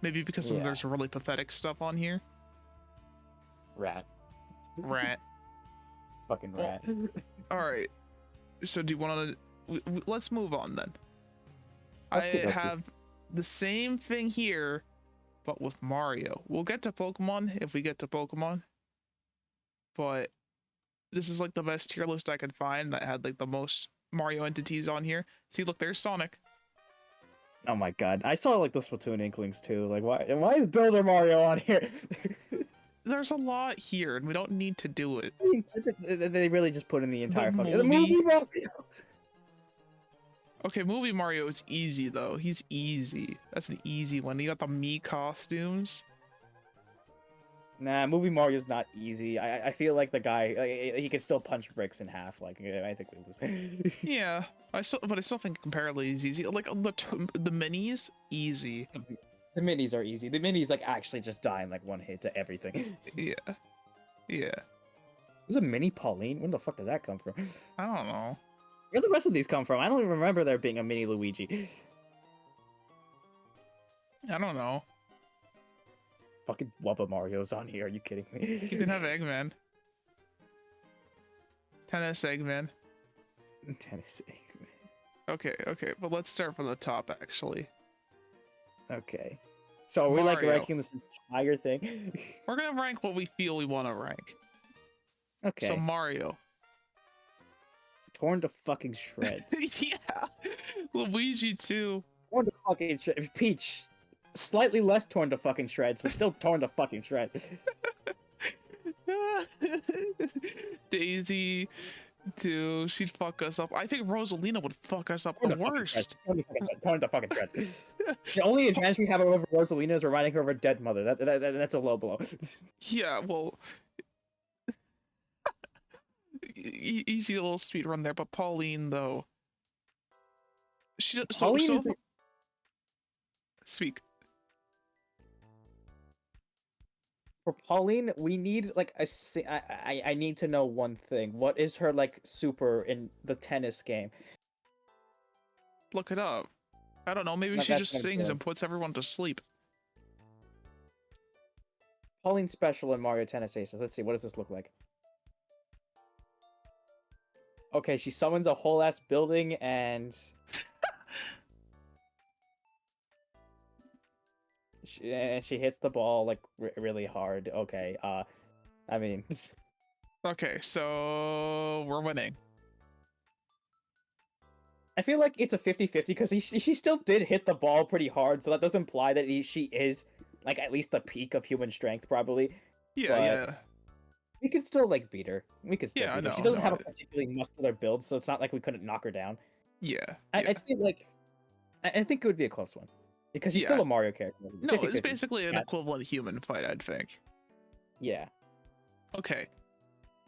Maybe because there's really pathetic stuff on here. Rat. Fucking rat. All right. So do you want to? Let's move on then. Okay. I have the same thing here, but with Mario. We'll get to Pokemon if we get to Pokemon. But this is like the best tier list I could find that had like the most Mario entities on here. See, look, there's Sonic. Oh my god, I saw like the Splatoon Inklings too. Like, why is Builder Mario on here? there's a lot here, and we don't need to do it. They really just put in the entire fucking the movie. movie Mario. Okay, movie Mario is easy though. He's easy. That's an easy one. You got the Mii costumes. Nah, movie Mario's not easy. I feel like the guy, like, he can still punch bricks in half. Like, I think we lose. Yeah, but I still think comparatively is easy. Like the minis, easy. The minis are easy. The minis like actually just die in like one hit to everything. Yeah, yeah. There's a mini Pauline. Where the fuck did that come from? I don't know. Where the rest of these come from? I don't even remember there being a mini Luigi. I don't know. Fucking Wubba Mario's on here. Are you kidding me? You can have Eggman. Tennis Eggman. Tennis Eggman. Okay, but let's start from the top actually. Okay. So are we like Mario. ranking this entire thing? We're gonna rank what we feel we want to rank. Okay. So Mario. Torn to fucking shreds. Yeah. Luigi too. Torn to fucking shreds. Peach. Slightly less torn to fucking shreds, but still torn to fucking shreds. Daisy too. She'd fuck us up. I think Rosalina would fuck us up the worst. Torn to fucking shreds. The only advantage we have over Rosalina is reminding her of her dead mother. That's a low blow. Yeah, well, easy little speed run there. But Pauline though, she Pauline is speak. For Pauline, we need like I need to know one thing. What is her like super in the tennis game? Look it up. I don't know. Maybe No, she that's just what I'm sings saying. and puts everyone to sleep. Pauline special in Mario Tennis Aces. Let's see. What does this look like? Okay, she summons a whole ass building and she hits the ball like really hard. Okay. I mean, Okay, so we're winning. I feel like it's a 50-50 because she still did hit the ball pretty hard, so that does imply that she is like at least the peak of human strength, probably. Yeah, But yeah. we could still like beat her. We could still Yeah, I beat her. know, She doesn't I have a know. particularly muscular build, so it's not like we couldn't knock her down. Yeah. I'd say like I think it would be a close one because she's still Yeah. a Mario character. No, it's 50-50. basically an Yeah. equivalent human fight, I'd think. Yeah. Okay.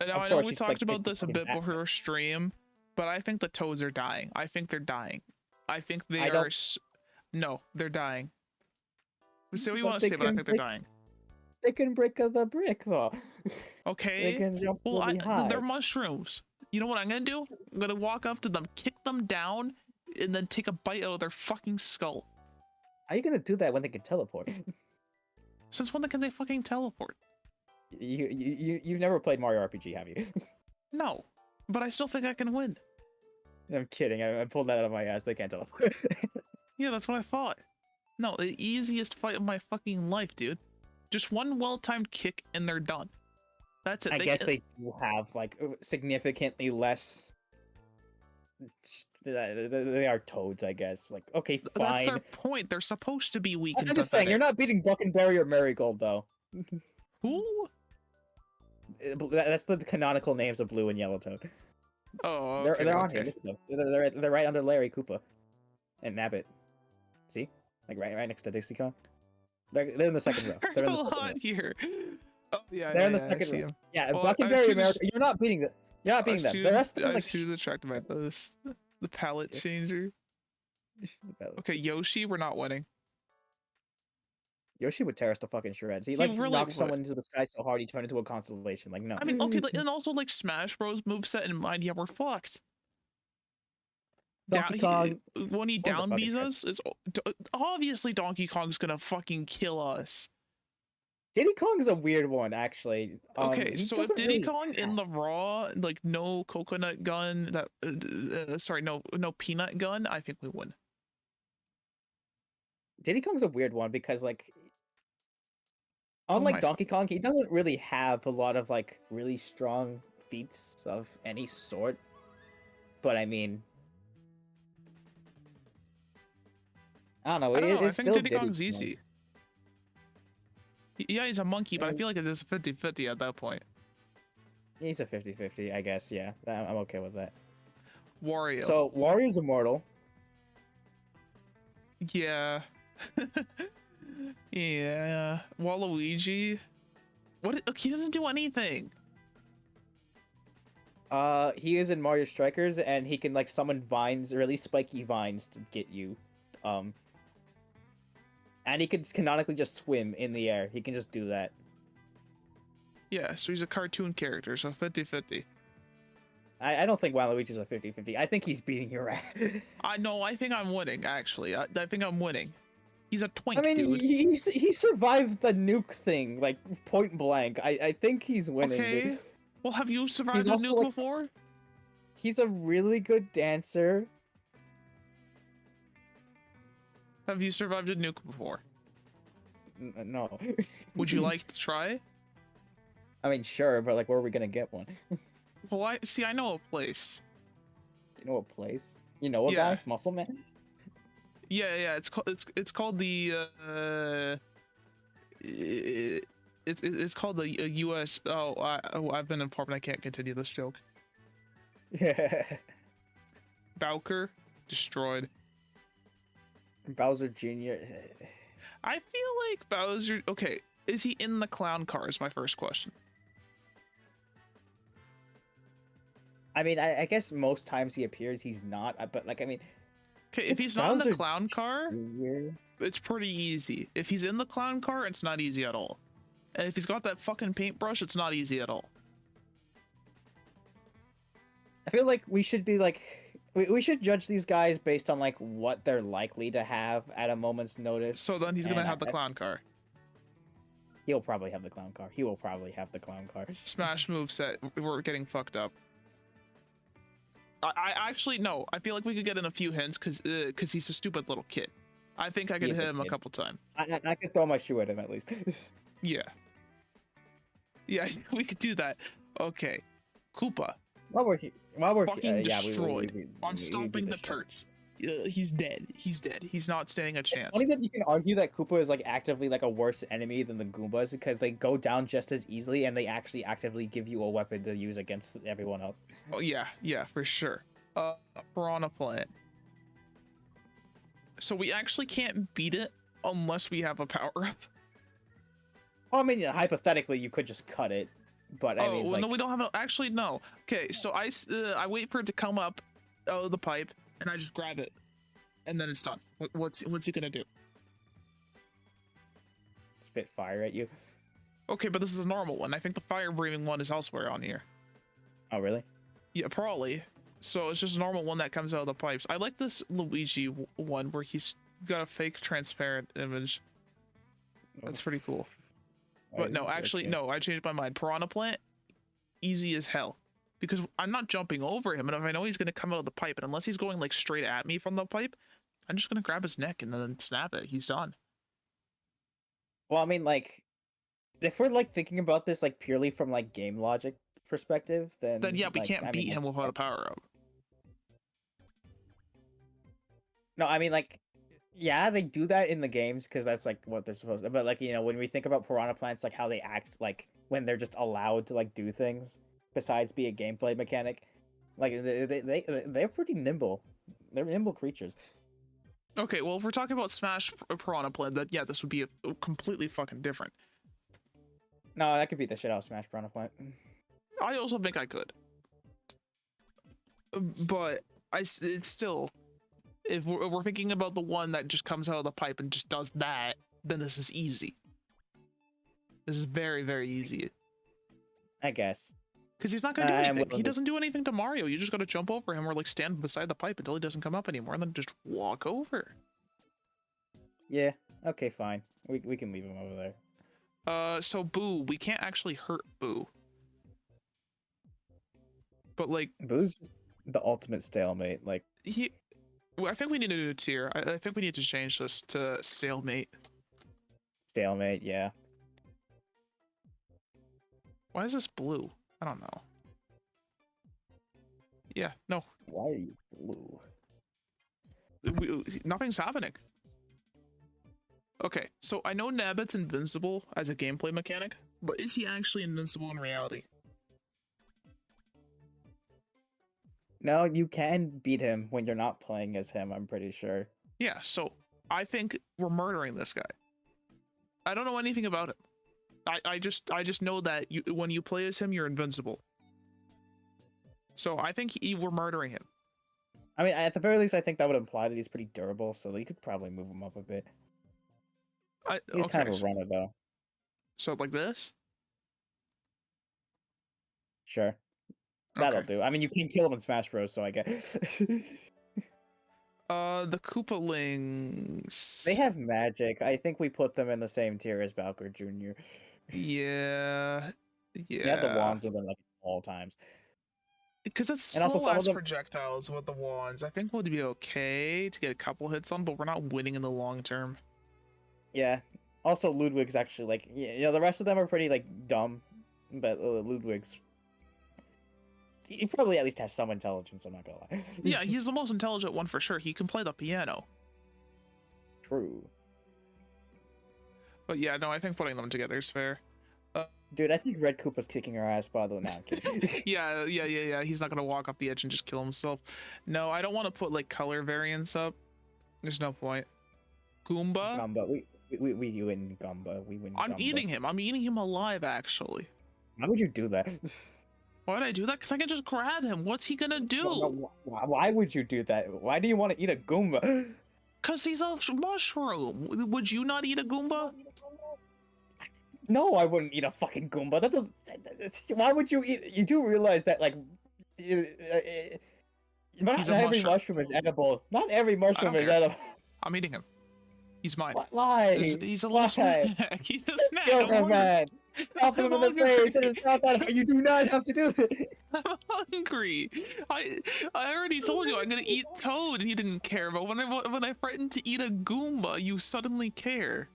And now Of I know course, we she's, talked like, about basically this a fucking bit Batman. before stream, but I think the toads are dying. I think they're dying. I think they I are. don't- No, they're dying. Say what you But want to they say, but I can think they're break- dying. They can break the brick though. They Okay. can jump Well, really high. they're mushrooms. You know what I'm gonna do? I'm gonna walk up to them, kick them down, and then take a bite out of their fucking skull. How are you gonna do that when they can teleport? Since when can they fucking teleport? You've never played Mario RPG, have you? No, but I still think I can win. I'm kidding. I pulled that out of my ass. They can't teleport. Yeah, that's what I thought. No, the easiest fight of my fucking life, dude. Just one well-timed kick and they're done. That's it. I guess they do have like significantly less. They are toads, I guess. Like, okay, fine. That's their point. They're supposed to be weak and I'm just saying, pathetic. you're not beating Buckenberry or Marigold, though. Who? That's the canonical names of Blue and Yellow Toad. Oh, They're okay, on okay. here. Look at them. They're right under Larry Koopa and Nabbit. See, like right next to Dixie Kong. They're in the second row. There's They're in a the second lot row. here. Oh yeah, They're in the I second see row. 'em. Yeah, Well, I was Buckenberry too America. You're not beating them. You're not beating them. The rest of them, I like, was too distracted by this. The palette changer. Okay, Yoshi, we're not winning. Yoshi would tear us to fucking shreds. He He like really knocked would. someone into the sky so hard he turned into a constellation. Like, no. I mean, okay, and also like Smash Bros moveset in mind, yeah, we're fucked. Donkey Kong. When he the down fucking beats shit. us, is obviously Donkey Kong's gonna fucking kill us. Diddy Kong is a weird one, actually. Okay, He so if doesn't Diddy really Kong in have- the raw, like no coconut gun, that sorry, no peanut gun, I think we win. Diddy Kong's a weird one because like Oh unlike my- Donkey Kong, he doesn't really have a lot of like really strong feats of any sort. But I mean, I don't know. I don't know. I It's think still Diddy Kong's Kong. easy. Yeah, he's a monkey, but I feel like it is 50-50 at that point. He's a 50-50, I guess. Yeah, I'm okay with that. Wario. So Wario's immortal. Yeah. Yeah. Waluigi. What? Look, he doesn't do anything. He is in Mario Strikers, and he can like summon vines, or at least spiky vines, to get you. And he can canonically just swim in the air. He can just do that. Yeah, so he's a cartoon character, so 50-50. I don't think Waluigi's a 50-50. I think he's beating your ass. I think I'm winning, actually. I think I'm winning. He's a twink, I mean, dude. he survived the nuke thing, like, point blank. I think he's winning. Okay. Dude. Well, have you survived He's a also, nuke like, before? He's a really good dancer. Have you survived a nuke before? No. Would you like to try? I mean, sure, but like, where are we gonna get one? Well, I know a place. You know a place? You know a Yeah. guy? Muscle Man? Yeah. It's called the it's called the U.S. I've been informed. I can't continue this joke. Yeah. Bowker destroyed. Bowser Jr. I feel like Bowser. Okay, is he in the clown car? Is my first question. I mean, I guess most times he appears, he's not. But like, I mean, Okay, if it's he's not in the Bowser clown car, Jr. it's pretty easy. If he's in the clown car, it's not easy at all. And if he's got that fucking paintbrush, it's not easy at all. I feel like we should be like, we should judge these guys based on like what they're likely to have at a moment's notice. So then he's gonna and have the clown car. He'll probably have the clown car. He will probably have the clown car. Smash move set. We're getting fucked up. I actually no. I feel like we could get in a few hints because he's a stupid little kid. I think I could He is hit a him a kid. couple times. I could throw my shoe at him at least. Yeah. Yeah, we could do that. Okay. Koopa. While we're Fucking yeah, destroyed. I'm we stomping the destroyed. turds. He's dead. He's dead. He's not standing a chance. Funny that you can argue that Koopa is like actively like a worse enemy than the Goombas because they go down just as easily and they actually actively give you a weapon to use against everyone else. Oh yeah, for sure. Piranha Plant. So we actually can't beat it unless we have a power up. Well, I mean, hypothetically, you could just cut it, but I mean, well, like, no, we don't have actually no. Okay, so I wait for it to come up out of the pipe, and I just grab it, and then it's done. What's he gonna do? spit fire at you. Okay, but this is a normal one. I think the fire breathing one is elsewhere on here. Oh, really? Yeah, probably. So it's just a normal one that comes out of the pipes. I like this Luigi one where he's got a fake transparent image. That's pretty cool. But no, actually, no, I changed my mind. Piranha Plant, easy as hell. Because I'm not jumping over him, and if I know he's going to come out of the pipe, and unless he's going like straight at me from the pipe, I'm just going to grab his neck and then snap it. He's done. Well, I mean, like, if we're like thinking about this like purely from like game logic perspective, then Then yeah, we like, can't I beat mean, him without a power up. No, I mean, like, yeah, they do that in the games because that's like what they're supposed to. But like, you know, when we think about piranha plants, like how they act, like when they're just allowed to like do things besides be a gameplay mechanic, like they're pretty nimble. They're nimble creatures. Okay, well, if we're talking about Smash Piranha Plant, that yeah, this would be a completely fucking different. No, that could beat the shit out of Smash Piranha Plant. I also think I could, but it's still. If we're thinking about the one that just comes out of the pipe and just does that, then this is easy. This is very, very easy. I guess. Because he's not going to do anything. He doesn't do anything to Mario. You just got to jump over him or like stand beside the pipe until he doesn't come up anymore and then just walk over. Yeah. Okay, fine. We can leave him over there. So Boo, we can't actually hurt Boo. But like... Boo's just the ultimate stalemate. Like... I think we need to do a tier. I think we need to change this to stalemate. Stalemate, yeah. Why is this blue? I don't know. Yeah, no. Why are you blue? Nothing's happening. Okay, so I know Nabbit's invincible as a gameplay mechanic, but is he actually invincible in reality? No, you can beat him when you're not playing as him, I'm pretty sure. Yeah, so I think we're murdering this guy. I don't know anything about him. I just know that when you play as him, you're invincible. So I think we're murdering him. I mean, at the very least, I think that would imply that he's pretty durable, so you could probably move him up a bit. He's kind of a runner, though. So like this? Sure. That'll do. I mean, you can kill him in Smash Bros, so I guess. The Koopalings. They have magic. I think we put them in the same tier as Bowker Jr. Yeah. They have the wands with them like all times. Because it's slow ass projectiles with the wands. I think would be okay to get a couple hits on, but we're not winning in the long term. Yeah. Also, Ludwig's actually like, you know, the rest of them are pretty like dumb, but Ludwig's, he probably at least has some intelligence. I'm not gonna lie. Yeah, he's the most intelligent one for sure. He can play the piano. True. But yeah, no, I think putting them together is fair. Dude, I think Red Koopa's kicking our ass, by the way. Now I'm kidding. Yeah. He's not gonna walk off the edge and just kill himself. No, I don't want to put like color variants up. There's no point. Goomba. Gumba, we win Gumba. We win. I'm Gumba. eating him. I'm eating him alive, actually. Why would you do that? Why would I do that? Because I can just grab him. What's he gonna do? Why would you do that? Why do you want to eat a Goomba? Because he's a mushroom. Would you not eat a Goomba? No, I wouldn't eat a fucking Goomba. That does. Why would you eat? You do realize that, like, not every mushroom is edible. Not every mushroom is edible. I'm eating him. He's mine. Why? He's a little snack. He's a snack. Kill him, man. Stop him in the face. It's not that. You do not have to do this. I'm hungry. I already told you I'm gonna eat Toad, and you didn't care. But when I threatened to eat a Goomba, you suddenly care.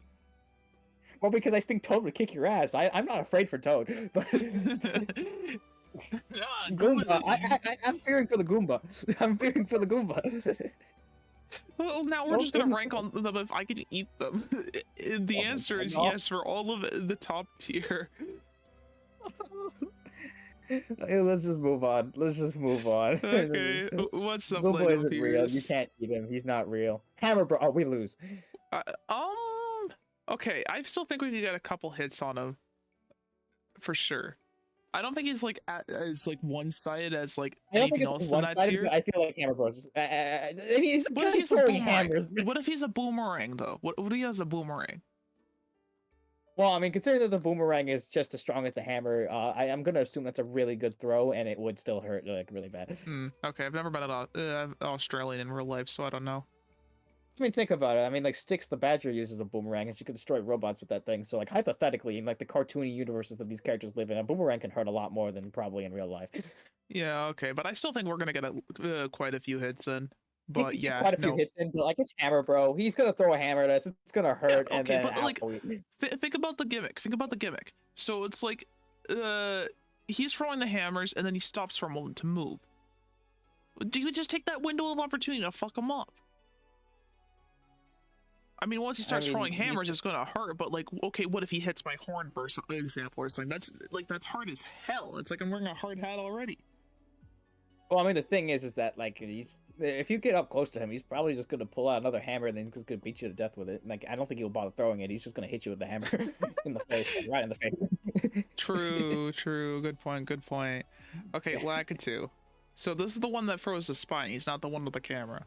Well, because I think Toad would kick your ass. I'm not afraid for Toad, but Goomba. I'm fearing for the Goomba. I'm fearing for the Goomba. Well, now we're just gonna rank on them if I can eat them. The answer is yes for all of the top tier. Hey, let's just move on. Okay, what's up, Goomba Lego isn't real. You Pierce? can't eat him. He's not real. Hammer Bro. Oh, we lose. Okay, I still think we could get a couple hits on him. For sure. I don't think he's like as like one-sided as like anything else in that tier. I feel like Hammer Bros. I mean, he's what if he's a boomerang? hammers. What if he's a boomerang though? What if he has a boomerang? Well, I mean, considering that the boomerang is just as strong as the hammer, I'm gonna assume that's a really good throw, and it would still hurt like really bad. Okay, I've never been an Australian in real life, so I don't know. I mean, think about it. I mean, like, Styx the Badger uses a boomerang, and she could destroy robots with that thing. So, like, hypothetically, in, like, the cartoony universes that these characters live in, a boomerang can hurt a lot more than probably in real life. Yeah, okay, but I still think we're gonna get quite a few hits in. But yeah, quite a few hits in, but, like, it's Hammer Bro. He's gonna throw a hammer at us. It's gonna hurt, yeah, okay, and then... but, like, think about the gimmick. Think about the gimmick. So, it's like, he's throwing the hammers, and then he stops for a moment to move. Do you just take that window of opportunity to fuck him up? I mean, once he starts throwing hammers, it's gonna hurt. But like, okay, what if he hits my horn burst, example, or something? That's hard as hell. It's like I'm wearing a hard hat already. Well, I mean, the thing is that like if you get up close to him, he's probably just gonna pull out another hammer, and then he's just gonna beat you to death with it. Like, I don't think he'll bother throwing it. He's just gonna hit you with the hammer in the face, like, right in the face. True. Good point. Okay, Lakitu. So this is the one that throws the spine. He's not the one with the camera.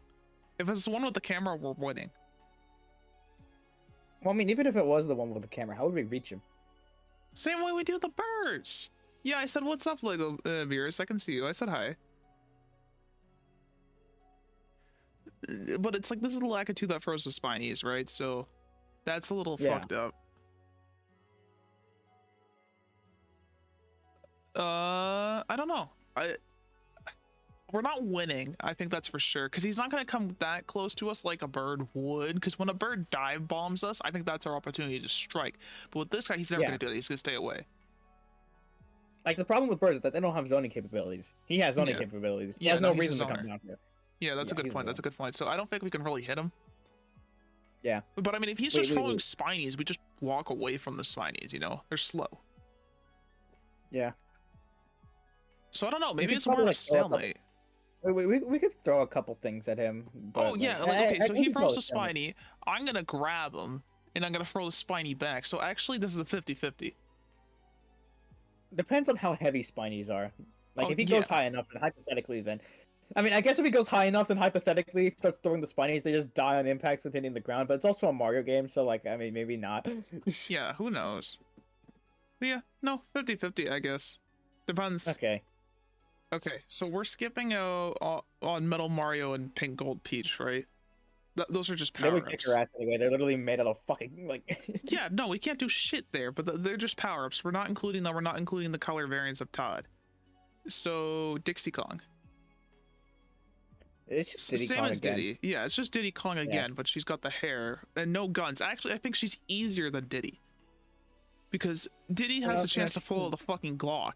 If it's the one with the camera, we're winning. Well, I mean, even if it was the one with the camera, how would we reach him? Same way we do the birds. Yeah, I said, what's up, Lego Virus? I can see you. I said hi. But it's like, this is the Lakitu that throws the spinies, right? So that's a little fucked up. I don't know. We're not winning, I think that's for sure, because he's not going to come that close to us like a bird would, because when a bird dive bombs us, I think that's our opportunity to strike. But with this guy, he's never going to do that. He's going to stay away. Like, the problem with birds is that they don't have zoning capabilities. He has zoning capabilities. He has no reason to come down here. Yeah, that's a good point. That's a good point. So I don't think we can really hit him. Yeah. But I mean, if he's Wait, just wait, throwing wait. spinies, we just walk away from the spinies, you know? They're slow. Yeah. So I don't know, We maybe could it's probably more of a like throw a couple. stalemate. We could throw a couple things at him, Oh but yeah, like like, okay, so we he can throw throws a a stalemate. spiny, I'm gonna grab him, and I'm gonna throw the spiny back. So actually, this is a 50-50. Depends on how heavy spinies are. Like Oh, if he yeah. goes high enough, then hypothetically, then I mean, I guess if he goes high enough, then hypothetically, if he starts throwing the spinies, they just die on impact with hitting the ground. But it's also a Mario game, so like, I mean, maybe not. Yeah, who knows? But yeah, no, 50-50, I guess. Depends. Okay. Okay, so we're skipping out on Metal Mario and Pink Gold Peach, right? Those are just They would kick your power-ups. ass anyway. They're literally made out of fucking like. Yeah, no, we can't do shit there, but they're just power-ups. We're not including them. We're not including the color variants of Todd. So, Dixie Kong. It's just Diddy Same Kong as again. Diddy. Yeah, it's just Diddy Kong again, but she's got the hair and no guns. Actually, I think she's easier than Diddy. Because Diddy has the chance to pull the fucking Glock.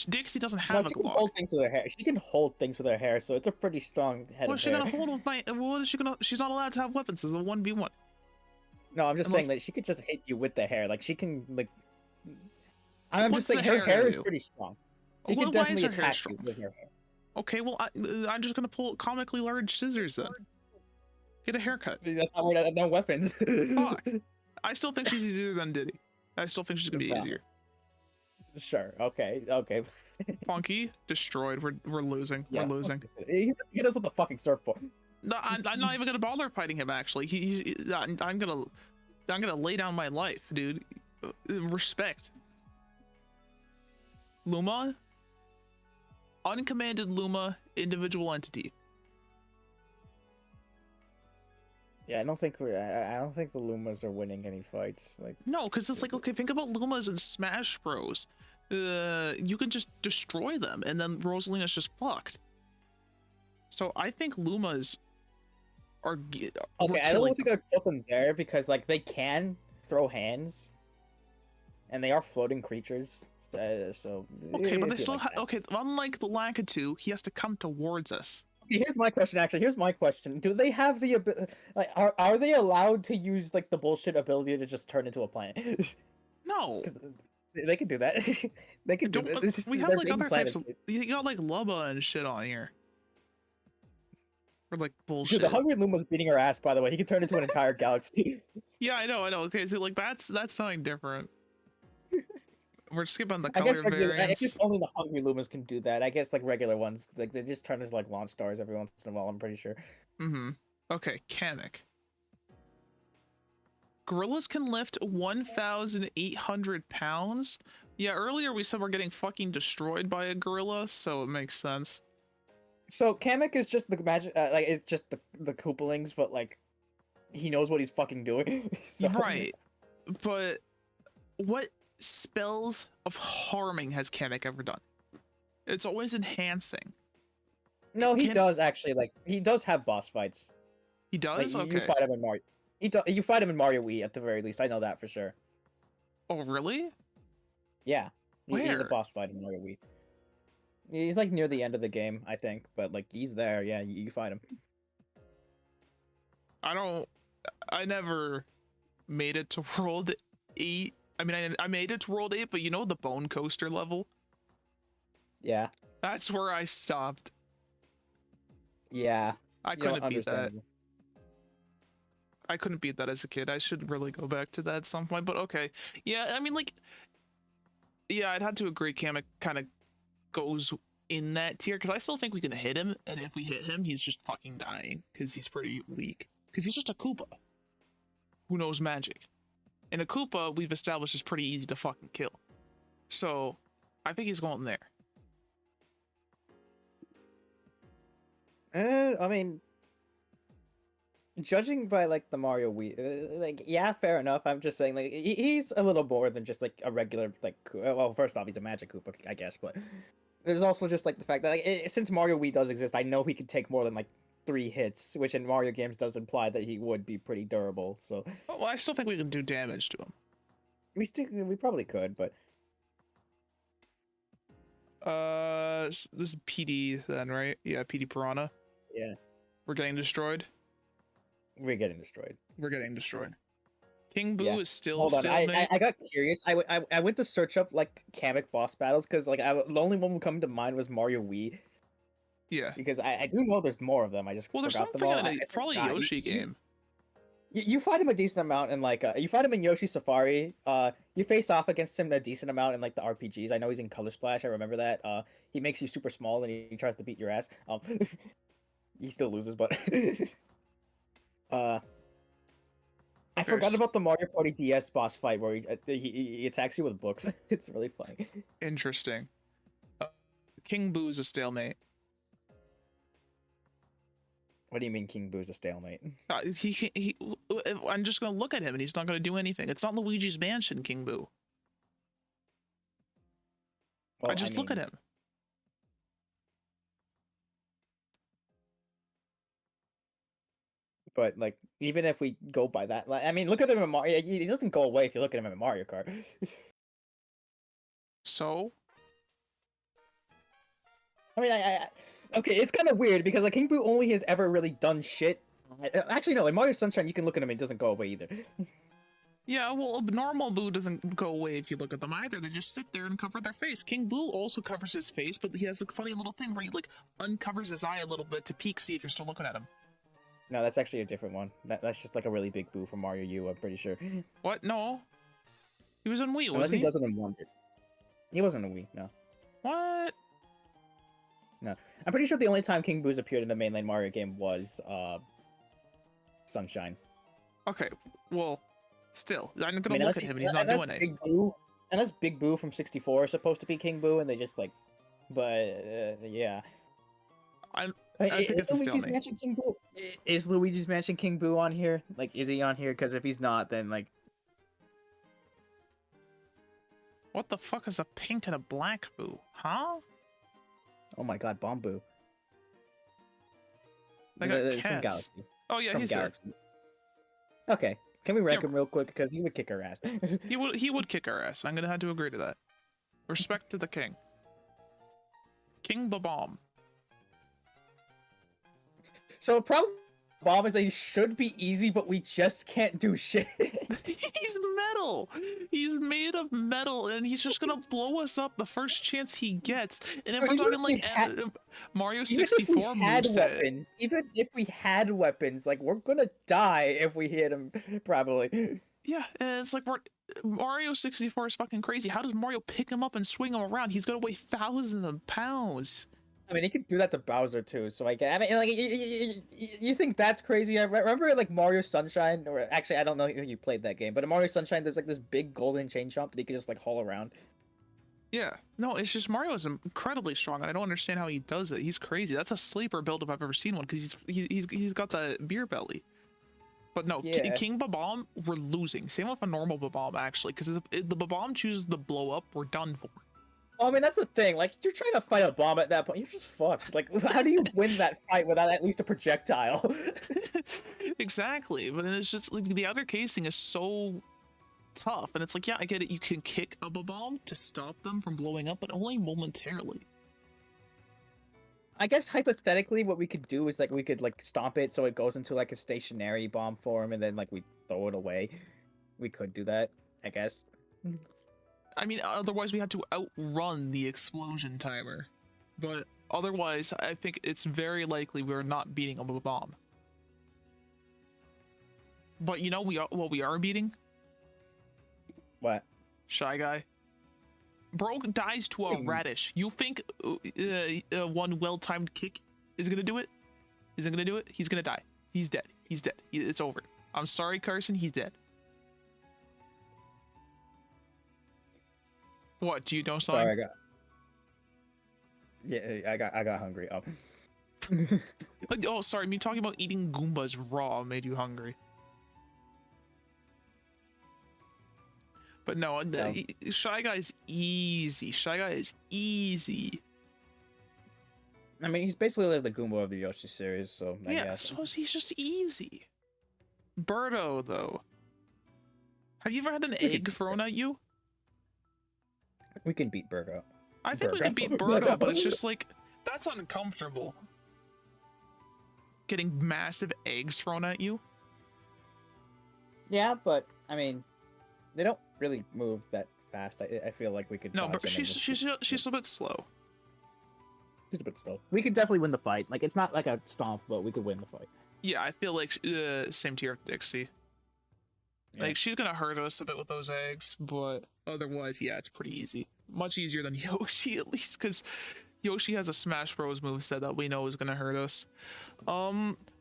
Dixie doesn't have a She can Glock. hold things with her hair. She can hold things with her hair, so it's a pretty strong head What's of she hair. gonna hold with my? What is she gonna? She's not allowed to have weapons. It's a 1v1. No, I'm just Unless- saying that she could just hit you with the hair. Like she can like. I'm What's just saying the her hair hair gonna is do? pretty strong. She Why can is definitely her hair attack strong? you with her hair. Okay, well, I'm just gonna pull comically large scissors then. Get a haircut. That's not where no weapons. Fuck. I still think she's easier than Diddy. I still think she's gonna be Fuck. easier. Sure. Okay. Okay. Funky destroyed. We're losing. Yeah. We're losing. He hit us with the fucking surfboard. No, I'm not even gonna bother fighting him. Actually, I'm gonna lay down my life, dude. Respect. Luma. Uncommanded Luma, individual entity. Yeah, I don't think I don't think the Lumas are winning any fights. Like No, because it's like, okay, think about Lumas in Smash Bros. You can just destroy them, and then Rosalina's just fucked. So I think Lumas are okay, I don't think I'd put them there because like they can throw hands, and they are floating creatures. So okay, but they it's still like that. okay. Unlike the Lakitu, he has to come towards us. Okay, here's my question. Actually, here's my question. Do they have the like? Are they allowed to use like the bullshit ability to just turn into a planet? No. 'Cause they can do that. They can do that. We have They're like big other types of. planets. You got like Lubba and shit on here. Or like Dude, bullshit. the Hungry Luma's beating her ass. By the way, he can turn into an entire galaxy. Yeah, I know. Okay, so like that's something different. We're skipping the I guess color regular, I variants. guess only the Hungry Lumas can do that. I guess like regular ones, like they just turn into like launch stars every once in a while. I'm pretty sure. Mm-hmm. Okay, Kamek. Gorillas can lift 1,800 pounds. Yeah, earlier we said we're getting fucking destroyed by a gorilla, so it makes sense. So Kamek is just the magic, like it's just the Koopalings, but like he knows what he's fucking doing. So- Right, but what spells of harming has Kamek ever done? It's always enhancing. No, he Kam- does actually. Like he does have boss fights. He Like, does? you Okay. fight him in Mario. You fight him in Mario Wii at the very least. I know that for sure. Oh, really? Yeah, he's a Where? boss fight in Mario Wii. He's like near the end of the game, I think, but like he's there. Yeah, you fight him. I never made it to World 8. I mean, I made it to World 8, but you know the Bone Coaster level? Yeah, That's where I stopped. yeah. I You know, couldn't beat that. understandable. I couldn't beat that as a kid. I should really go back to that at some point, but okay. Yeah, I mean, like, yeah, I'd have to agree Kamek kind of goes in that tier, because I still think we can hit him, and if we hit him, he's just fucking dying, because he's pretty weak. Because he's just a Koopa who knows magic. And a Koopa, we've established, is pretty easy to fucking kill. So, I think he's going there. I mean, judging by like the Mario Wii, like yeah, fair enough. I'm just saying like he's a little more than just like a regular like. Well, first off, he's a Magic Koopa, I guess, but there's also just like the fact that like since Mario Wii does exist, I know he could take more than like 3 hits, which in Mario games does imply that he would be pretty durable. So Well, I still think we can do damage to him. we probably could, but This is PD then, right? Yeah, PD Piranha. yeah. We're getting destroyed. We're getting destroyed. We're getting destroyed. King Boo Yeah. is still Hold on, stalemate. I got curious. I went to search up like Kamek boss battles because like the only one coming to mind was Mario Wii Yeah. because I do know there's more of them. I just Well, there's forgot them something all. in I probably forgot. Yoshi game. You fight him a decent amount in like you fight him in Yoshi Safari. You face off against him a decent amount in like the RPGs. I know he's in Color Splash. I remember that. He makes you super small and he tries to beat your ass. He still loses, but I Okay, forgot about the Mario Party DS boss fight where he attacks you with books. It's really funny. Interesting. King Boo is a stalemate. What do you mean King Boo's a stalemate? I'm just gonna look at him and he's not gonna do anything. It's not Luigi's Mansion, King Boo. Well, I just look at him. But like, even if we go by that, like, I mean, look at him in Mario. He doesn't go away if you look at him in Mario Kart. So I mean, okay, it's kind of weird because like King Boo only has ever really done shit. Actually, no, in Mario Sunshine, you can look at him and he doesn't go away either. yeah, well, normal Boo doesn't go away if you look at them either. They just sit there and cover their face. King Boo also covers his face, but he has a funny little thing where he like uncovers his eye a little bit to peek, see if you're still looking at him. No, that's actually a different one. That's just like a really big Boo from Mario U, I'm pretty sure. What? No. He was on Wii, Unless wasn't he does it in Wonder. He wasn't a Wii, no. What? No. I'm pretty sure the only time King Boo's appeared in a mainline Mario game was Sunshine. Okay, well, still, I'm gonna look at him and he's not doing it. Big Boo, and that's Big Boo from 64 supposed to be King Boo, and they just like, but yeah. I think it's a Luigi's stalemate. Mansion King Boo. Is Luigi's Mansion King Boo on here? Like, is he on here? Because if he's not, then like, What the fuck is a pink and a black Boo? Huh? oh my God, Bomb Boo. They got From cats. Galaxy. Oh yeah, From he's there. Galaxy. Okay, can we rank Yeah. him real quick? Because he would kick our ass. He would kick our ass. I'm gonna have to agree to that. Respect to the king. King Babam. So the problem with Bomb is that he should be easy, but we just can't do shit. He's metal. He's made of metal, and he's just gonna blow us up the first chance he gets. And if we're Even talking if like we had- Mario Even if we 64 had moveset, weapons, even if we had weapons, like we're gonna die if we hit him, probably. yeah, and it's like Mario 64 is fucking crazy. How does Mario pick him up and swing him around? He's gonna weigh thousands of pounds. I mean, he could do that to Bowser too. So I mean, like, you think that's crazy? I remember like Mario Sunshine, or actually, I don't know if you played that game, but in Mario Sunshine, there's like this big golden chain jump that he could just like haul around. Yeah, no, it's just Mario is incredibly strong, and I don't understand how he does it. He's crazy. That's a sleeper build if I've ever seen one, because he's got the beer belly. But no, Yeah. King Babam, we're losing. Same with a normal Babam, actually, because if the Babam chooses to blow up, we're done for. I mean, that's the thing. Like, you're trying to fight a bomb at that point. You're just fucked. Like, how do you win that fight without at least a projectile? Exactly, but it's just like the outer casing is so tough, and it's like, yeah, I get it. You can kick a Babam to stop them from blowing up, but only momentarily. I guess hypothetically, what we could do is like we could like stomp it so it goes into like a stationary bomb form, and then like we throw it away. We could do that, I guess. I mean, otherwise we had to outrun the explosion timer. But otherwise, I think it's very likely we're not beating a bomb. But you know, what we are beating? What? Shy Guy. Bro dies to a radish. You think one well-timed kick is gonna do it? Isn't gonna do it? He's gonna die. He's dead. He's dead. It's over. I'm sorry, Carson. He's dead. What, do you know something? Sorry, I got hungry. Oh. Oh, sorry, me talking about eating Goombas raw made you hungry. But no, Shy Guy's easy. Shy Guy is easy. I mean, he's basically like the Goomba of the Yoshi series, so I Yeah, guess. so he's just easy. Birdo, though. Have you ever had an egg thrown at you? We can beat Burgo. I think we can beat Birdo, but it's just like, that's uncomfortable. Getting massive eggs thrown at you. Yeah, but I mean, they don't really move that fast. I feel like we could. No, dodge but them and she's a bit slow. she's a bit slow. We could definitely win the fight. Like it's not like a stomp, but we could win the fight. Yeah, I feel like same tier of Dixie. Yeah. Like she's gonna hurt us a bit with those eggs, but otherwise, yeah, it's pretty easy. Much easier than Yoshi, at least, because Yoshi has a Smash Bros moveset that we know is gonna hurt us.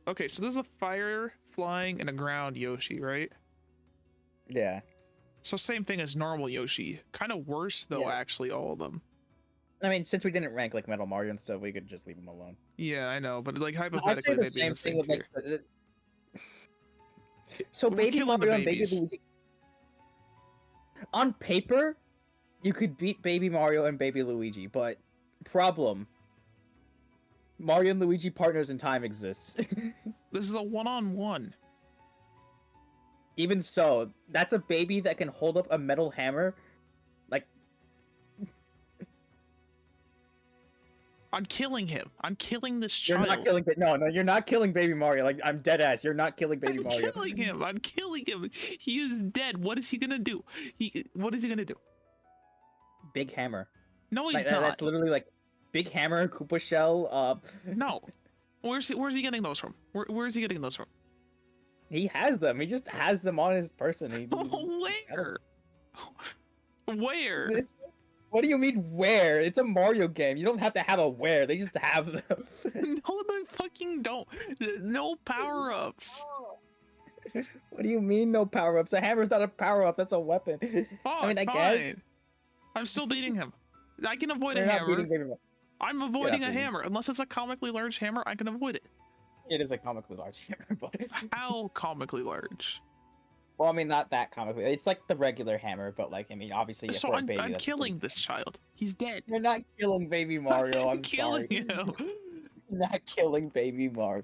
Okay, so there's a fire, flying, and a ground Yoshi, right? Yeah. So same thing as normal Yoshi. Kind of worse though, Yeah. actually, all of them. I mean, since we didn't rank like Metal Mario and stuff, we could just leave them alone. Yeah, I know, but like I'd say hypothetically, the they'd be in same the thing same with tier. like. So We're Baby killing the Mario and Baby babies. Luigi. On paper, you could beat Baby Mario and Baby Luigi, but problem. Mario and Luigi partners in time exists. This is a one-on-one. Even so, that's a baby that can hold up a metal hammer. Like, I'm killing him. I'm killing this you're child. not killing. No, you're not killing Baby Mario. Like, I'm dead ass. You're not killing Baby I'm Mario. killing him. I'm killing him. He is dead. What is he gonna do? What is he gonna do? Big hammer. No, he's Like, not. that's literally like big hammer, Koopa shell. No. Where's he getting those from? Where is he getting those from? He has them. He just has them on his person. Where? Where? What do you mean where? It's a Mario game. You don't have to have a where. They just have them. No, they fucking don't. No power-ups. What do you mean no power-ups? A hammer's not a power-up. That's a weapon. I mean, I guess Fine. I'm still beating him. I can avoid you're a not hammer. beating Baby Mario. I'm avoiding a beating- hammer. Unless it's a comically large hammer, I can avoid it. It is a comically large hammer, but How comically large? well, I mean, not that comically. It's like the regular hammer, but like, I mean, obviously, So for a I'm baby, that's killing this child. He's dead. You're not killing Baby Mario. I'm killing sorry. him. You're not killing Baby Mario.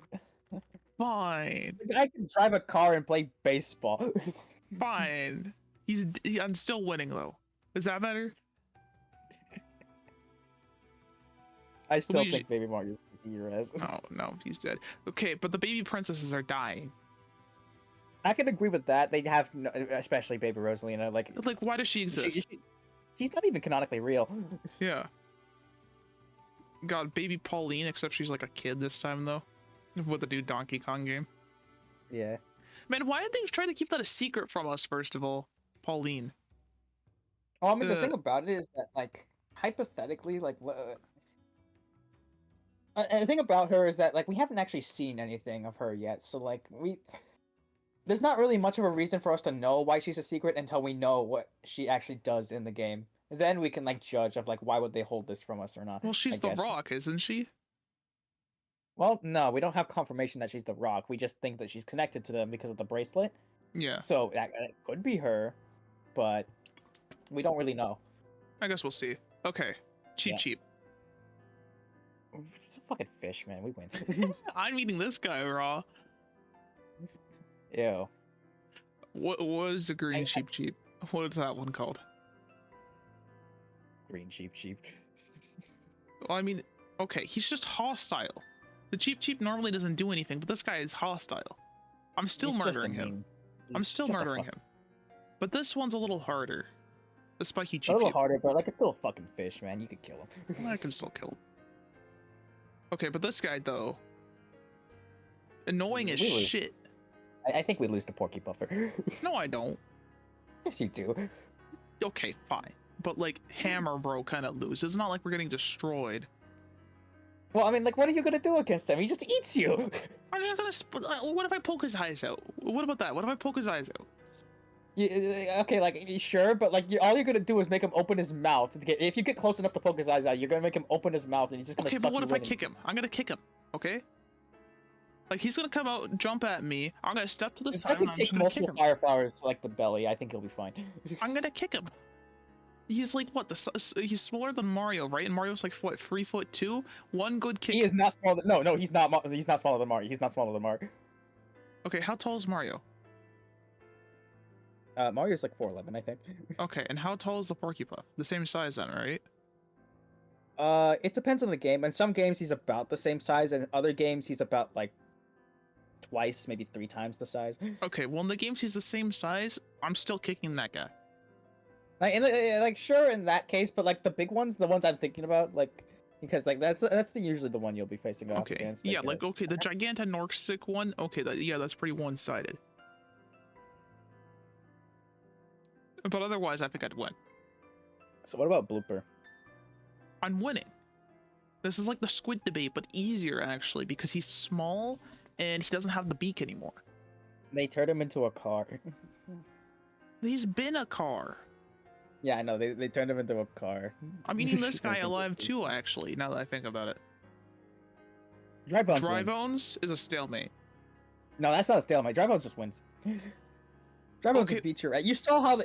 Fine. The guy can drive a car and play baseball. Fine. I'm still winning though. Is that better? I still Luigi- think Baby Mario's your ass. Oh no, he's dead. Okay, but the baby princesses are dying. I can agree with that. They have, no, especially Baby Rosalina. Like, Like, why does she exist? she's not even canonically real. Yeah. God, baby Pauline, except she's like a kid this time though. With the new Donkey Kong game. Yeah. Man, why did they try to keep that a secret from us, first of all? Pauline. Oh, I mean, the thing about it is that, like, hypothetically, like, and the thing about her is that, like, we haven't actually seen anything of her yet. So, like, there's not really much of a reason for us to know why she's a secret until we know what she actually does in the game. Then we can, like, judge of, like, why would they hold this from us or not. Well, she's I the guess. Rock, isn't she? Well, no, we don't have confirmation that she's the Rock. We just think that she's connected to them because of the bracelet. Yeah. So that could be her, but we don't really know. I guess we'll see. Okay. Cheap, Yeah. cheap. It's a fucking fish, man. We win. I'm eating this guy raw. Ew. What was the green sheep cheap? What is that one called? Green sheep. Well, I mean, okay, he's just hostile. The cheap cheap normally doesn't do anything, but this guy is hostile. I'm still He's just a murdering him. meme. I'm He's still just a murdering fuck- him. But this one's a little harder. The spiky A cheap little cheap. harder, but like it's still a fucking fish, man. You could kill him. I can still kill him. Okay, but this guy, though. Annoying as We lose. shit. I think we lose to Porky Buffer. No, I don't. Yes, you do. Okay, fine. But, like, Hammer Bro kind of loses. It's not like we're getting destroyed. Well, I mean, like, what are you gonna do against him? He just eats you. I'm just gonna. What if I poke his eyes out? What about that? What if I poke his eyes out? Okay, like, sure, but like, all you're gonna do is make him open his mouth. If you get close enough to poke his eyes out, you're gonna make him open his mouth, and he's just gonna. Okay, suck but what you if I in and- kick him? I'm gonna kick him. Okay. Like he's gonna come out, jump at me. I'm gonna step to the If I side, can and I'm just take gonna kick multiple him. fire flowers to like the belly, I think he'll be fine. I'm gonna kick him. He's like what? He's smaller than Mario, right? And Mario's like what, 3'2". One good kick. He is not smaller. No, he's not. He's not smaller than Mario. He's not smaller than Mario. Okay, how tall is Mario? Mario's like 4'11", I think. Okay, and how tall is the Porcupine? The same size then, right? It depends on the game. In some games, he's about the same size, and in other games, he's about like twice, maybe 3 times the size. Okay, well in the games he's the same size, I'm still kicking that guy. Like sure in that case, but like the big ones, the ones I'm thinking about, like because like usually the one you'll be facing off Okay, against. yeah, like okay, the Gigantanorxic one, okay, yeah, that's pretty one-sided. But otherwise, I think I'd win. So what about Blooper? I'm winning. This is like the squid debate, but easier actually, because he's small and he doesn't have the beak anymore. They turned him into a car. He's been a car. Yeah, I know. They turned him into a car. I'm eating this guy alive too, actually, now that I think about it. Dry Bones. Dry Bones is a stalemate. No, that's not a stalemate. Dry Bones just wins. Dry Bones could beat your ass. You saw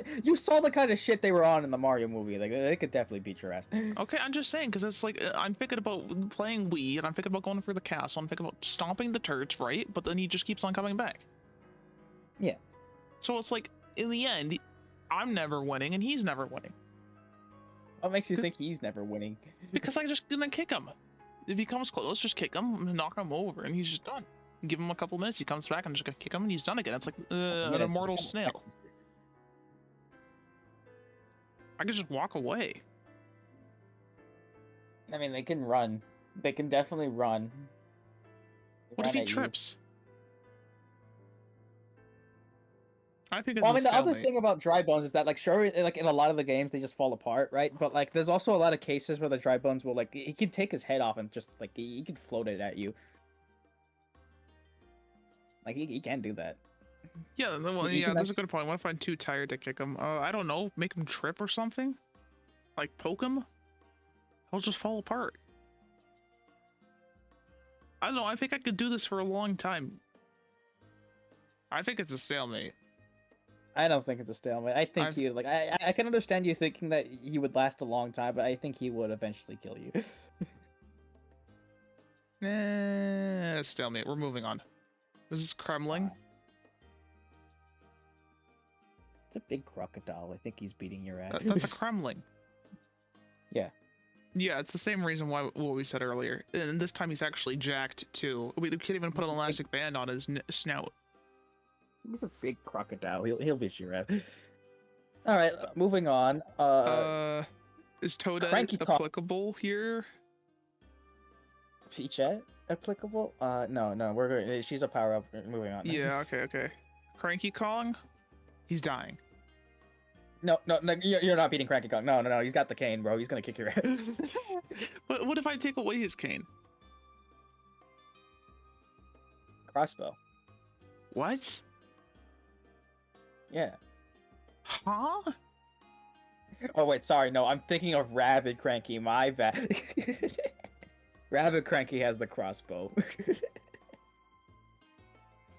the kind of shit they were on in the Mario movie. Like they could definitely beat your ass. Okay, I'm just saying, because it's like I'm thinking about playing Wii, and I'm thinking about going for the castle. I'm thinking about stomping the turrets, right? But then he just keeps on coming back. Yeah. So it's like in the end, I'm never winning, and he's never winning. What makes you think he's never winning? Because I just didn't kick him. If he comes close, just kick him and knock him over, and he's just done. Give him a couple minutes, he comes back, and I'm just gonna kick him, and he's done again. It's like an immortal snail. I could just walk away. I mean, they can run. They can definitely run. What if he trips? I think it's well, I mean, the other thing about Dry Bones is that, like, sure, like in a lot of the games they just fall apart, right? But like, there's also a lot of cases where the Dry Bones will, like, he can take his head off and just like he can float it at you. Like he can do that. Yeah, well, yeah, that's a good point. What if I'm too tired to kick him? I don't know, make him trip or something? Like poke him? He'll just fall apart. I don't know, I think I could do this for a long time. I think it's a stalemate. I don't think it's a stalemate. I think he like I can understand you thinking that he would last a long time, but I think he would eventually kill you. Stalemate. We're moving on. This is Kremling. It's a big crocodile. I think he's beating your ass. That's a Kremling. Yeah. Yeah, it's the same reason why what we said earlier. And this time he's actually jacked too. We can't even put an elastic band on his snout. He's a big crocodile. He'll beat your ass. All right, moving on. Is Toadette applicable here? Peachette applicable? No. We're going. She's a power up. Moving on. Yeah. Okay. Cranky Kong, he's dying. No. You're not beating Cranky Kong. No. He's got the cane, bro. He's gonna kick your ass. But what if I take away his cane? Crossbow. What? Yeah. Huh? Oh wait, sorry. No, I'm thinking of Rabid Cranky. My bad. Rabid Cranky has the crossbow.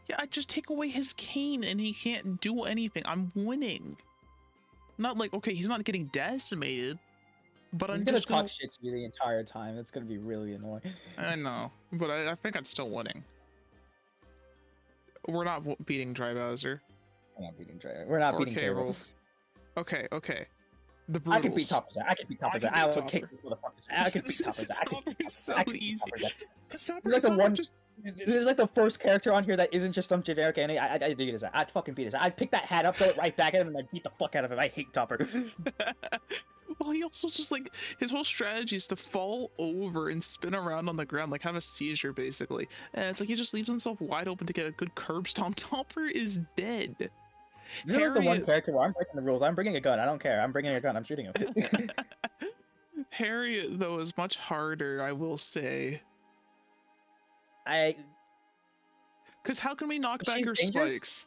Yeah, I just take away his cane and he can't do anything. I'm winning. Not like, okay, he's not getting decimated, but he's gonna talk shit to you the entire time. It's gonna be really annoying. I know, but I think I'm still winning. We're not beating Dry Bowser. We're not beating Dry. We're not beating K-Rool. Okay. The Brutals. I can beat Topper's ass. I will kick this motherfucker's ass. I can beat Topper's ass. Topper's so easy. He's like the one. This is like the first character on here that isn't just some generic enemy. I'd beat his ass. I'd fucking beat his ass. I'd pick that hat up, throw it right back at him, and I'd beat the fuck out of him. I hate Topper. Well, he also just like his whole strategy is to fall over and spin around on the ground, like have a seizure basically. And it's like he just leaves himself wide open to get a good curb stomp. Topper is dead. You're like the one character where I'm breaking the rules. I'm bringing a gun. I don't care. I'm bringing a gun. I'm shooting him. Harriet though is much harder, I will say. Because how can we knock back her spikes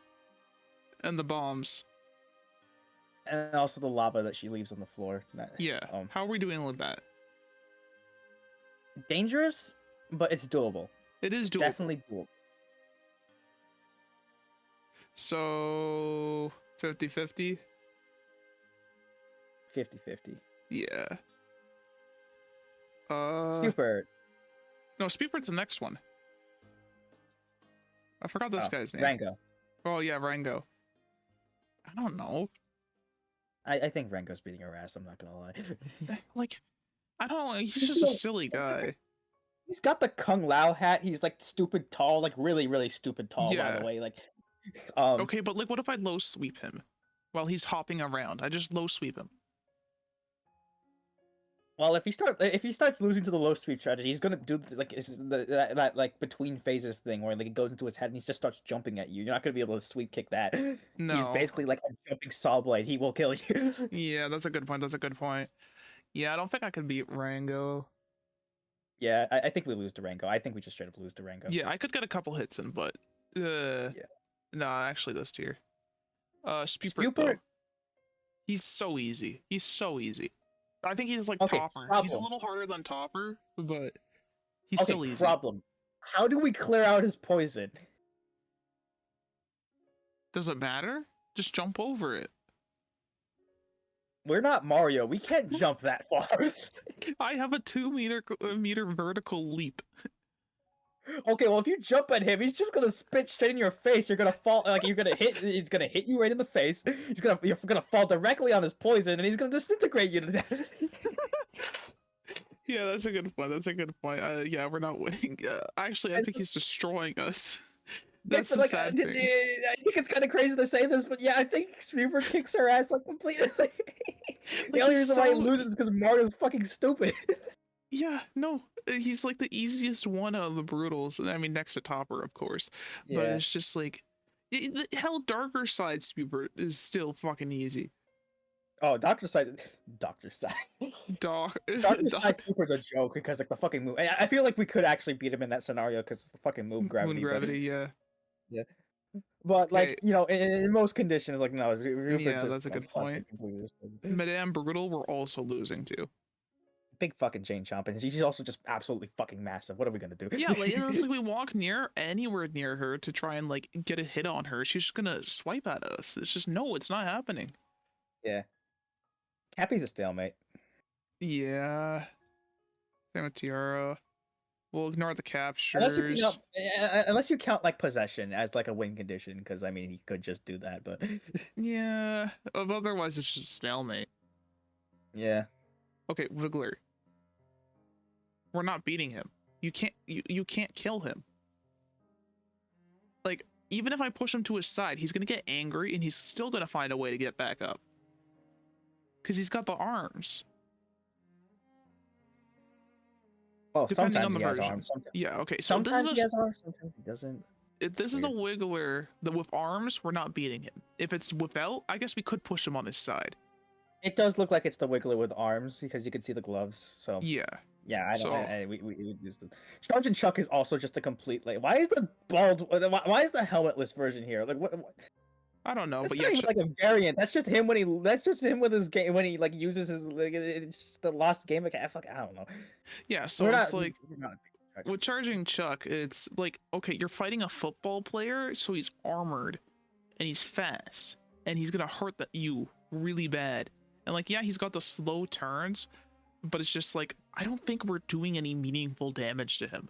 and the bombs? And also the lava that she leaves on the floor. Yeah. How are we doing with that? Dangerous, but it's doable. It is doable. Definitely doable. So 50-50? 50-50. Yeah. Spewbird. No, Spewbird's the next one. I forgot this guy's name. Rango. Oh yeah, Rango. I don't know. I think Rango's beating her ass, I'm not gonna lie. Like, I don't know, he's just a silly guy. He's got the Kung Lao hat. He's like stupid tall, like really, really stupid tall, by the Yeah. way. Like, Okay, but like, what if I low sweep him while he's hopping around? I just low sweep him. well, if he starts losing to the low sweep strategy, he's gonna do like that like between phases thing where like it goes into his head and he just starts jumping at you. You're not gonna be able to sweep kick that. He's No. basically like a jumping saw blade. He will kill you. Yeah, that's a good point. That's a good point. Yeah, I don't think I could beat Rango. Yeah, I think we lose to Rango. I think we just straight up lose to Rango. Yeah, I could get a couple hits in, but Yeah. no, actually this tier. Spupert Spupert? though. He's so easy. He's so easy. I think he's like Okay, Topper. He's a problem. little harder than Topper, but he's Okay, still easy. problem. How do we clear out his poison? Does it matter? Just jump over it. We're not Mario. We can't jump that far. I have a 2 meter vertical leap. Okay, well if you jump at him, he's just gonna spit straight in your face. You're gonna fall like you're gonna hit. He's gonna hit you right in the face. You're gonna fall directly on his poison, and he's gonna disintegrate you to death. Yeah, that's a good point. That's a good point. Yeah, we're not winning. Actually, I think he's destroying us. That's the like, sad I thing. think it's kind of crazy to say this, but yeah, I think Spupert kicks her ass like completely. The only he's reason why he so- loses is because Mario's fucking stupid. Yeah, no, he's like the easiest one out of the brutals. I mean, next to Topper, of course. But it's just like, hell, darker side Spupert is still fucking easy. Oh, Doctor Side. Doctor Side Super's a joke because like the fucking move. I feel like we could actually beat him in that scenario because the fucking move gravity. Moon gravity, yeah. Yeah. But like Okay. you know, in most conditions, like no, Yeah, that's a good point. Madame Brutal, we're also losing to. Big fucking chain chomp, and she's also just absolutely fucking massive. What are we gonna do? Yeah, like it's like we walk anywhere near her to try and like get a hit on her. She's just gonna swipe at us. It's just no, it's not happening. Yeah. Cappy's a stalemate. Yeah. Same with Tiara. We'll ignore the captures. Unless you count like possession as like a win condition, because I mean he could just do that, but Yeah. Otherwise, it's just a stalemate. yeah. Okay, Wiggler. We're not beating him. You can't kill him. Like, even if I push him to his side, he's gonna get angry and he's still gonna find a way to get back up. Because he's got the arms. Oh, Depending sometimes on the he has version. arms. Yeah, okay. So Sometimes he has arms, sometimes he doesn't. this is the Wiggler that with arms, we're not beating him. If it's without, I guess we could push him on his side. It does look like it's the Wiggler with arms because you can see the gloves. So Yeah. yeah, So- we use the Charge and Chuck is also just a complete like. Why is the bald? Why is the helmetless version here? Like what? I don't know, That's but not yeah. even like a variant. That's just him when he. That's just him with his game when he like uses his. Like, it's just the lost game. Like I don't know. Yeah, so We're it's not- like we're not- with charging Chuck, it's like, okay, you're fighting a football player, so he's armored and he's fast and he's gonna hurt you really bad. And like, yeah, he's got the slow turns, but it's just like, I don't think we're doing any meaningful damage to him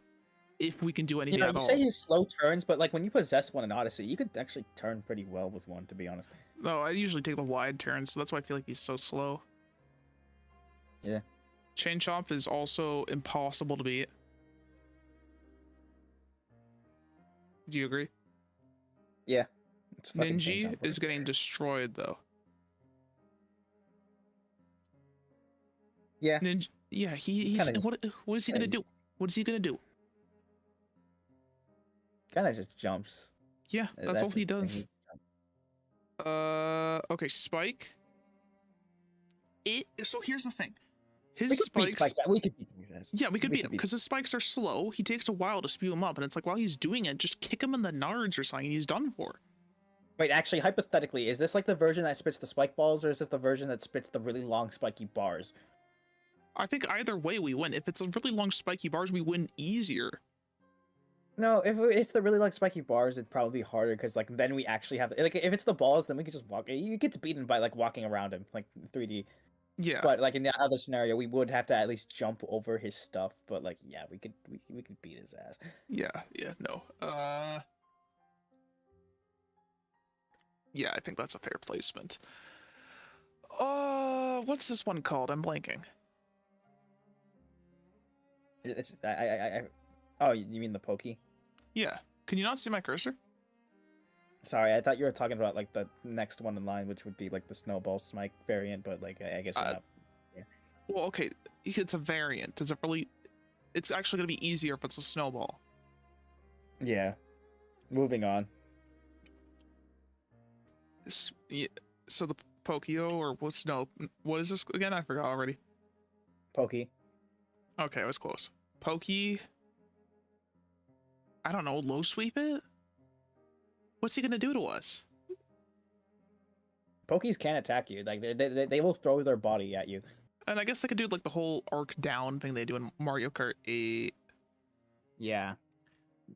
if we can do anything at you all. say he's slow turns, but like when you possess one in Odyssey, you could actually turn pretty well with one, to be honest. No, I usually take the wide turns, so that's why I feel like he's so slow. Yeah. Chain Chomp is also impossible to beat. Do you agree? Yeah. It's fucking Chain Ninja Chomp. is getting destroyed though. Yeah. Ninja, yeah, he's Kinda what is he gonna do? What is he gonna do? Kind of just jumps. Yeah, that's all he his thing, does. he jumps. Okay, Spike. So here's the thing. We His could beat spikes. Spikes. We could beat him. Guys. Yeah, we could beat him beat because his spikes are slow. He takes a while to spew him up, and it's like while he's doing it, just kick him in the nards or something. He's done for. Wait, actually, hypothetically, is this like the version that spits the spike balls, or is this the version that spits the really long spiky bars? I think either way we win. If it's a really long spiky bars, we win easier. No, if it's the really like spiky bars, it'd probably be harder because like then we actually have like if it's the balls, then we could just walk. You get beaten by like walking around him like 3D. Yeah. But like in the other scenario, we would have to at least jump over his stuff. But like yeah, we could beat his ass. Yeah. No. Yeah, I think that's a fair placement. What's this one called? I'm blanking. Oh, you mean the pokey? Yeah. Can you not see my cursor? Sorry, I thought you were talking about like the next one in line, which would be like the snowball smite variant, but like I guess we're Uh, not. Yeah. well, okay. It's a variant. Is it really? It's actually gonna be easier if it's a snowball. Yeah. Moving on. Yeah, so the Pokio or what's no? What is this again? I forgot already. Pokey. Okay, I was close. Pokey. I don't know. Low sweep it. What's he gonna do to us? Pokies can attack you. Like they will throw their body at you. And I guess they could do like the whole arc down thing they do in Mario Kart 8. Yeah.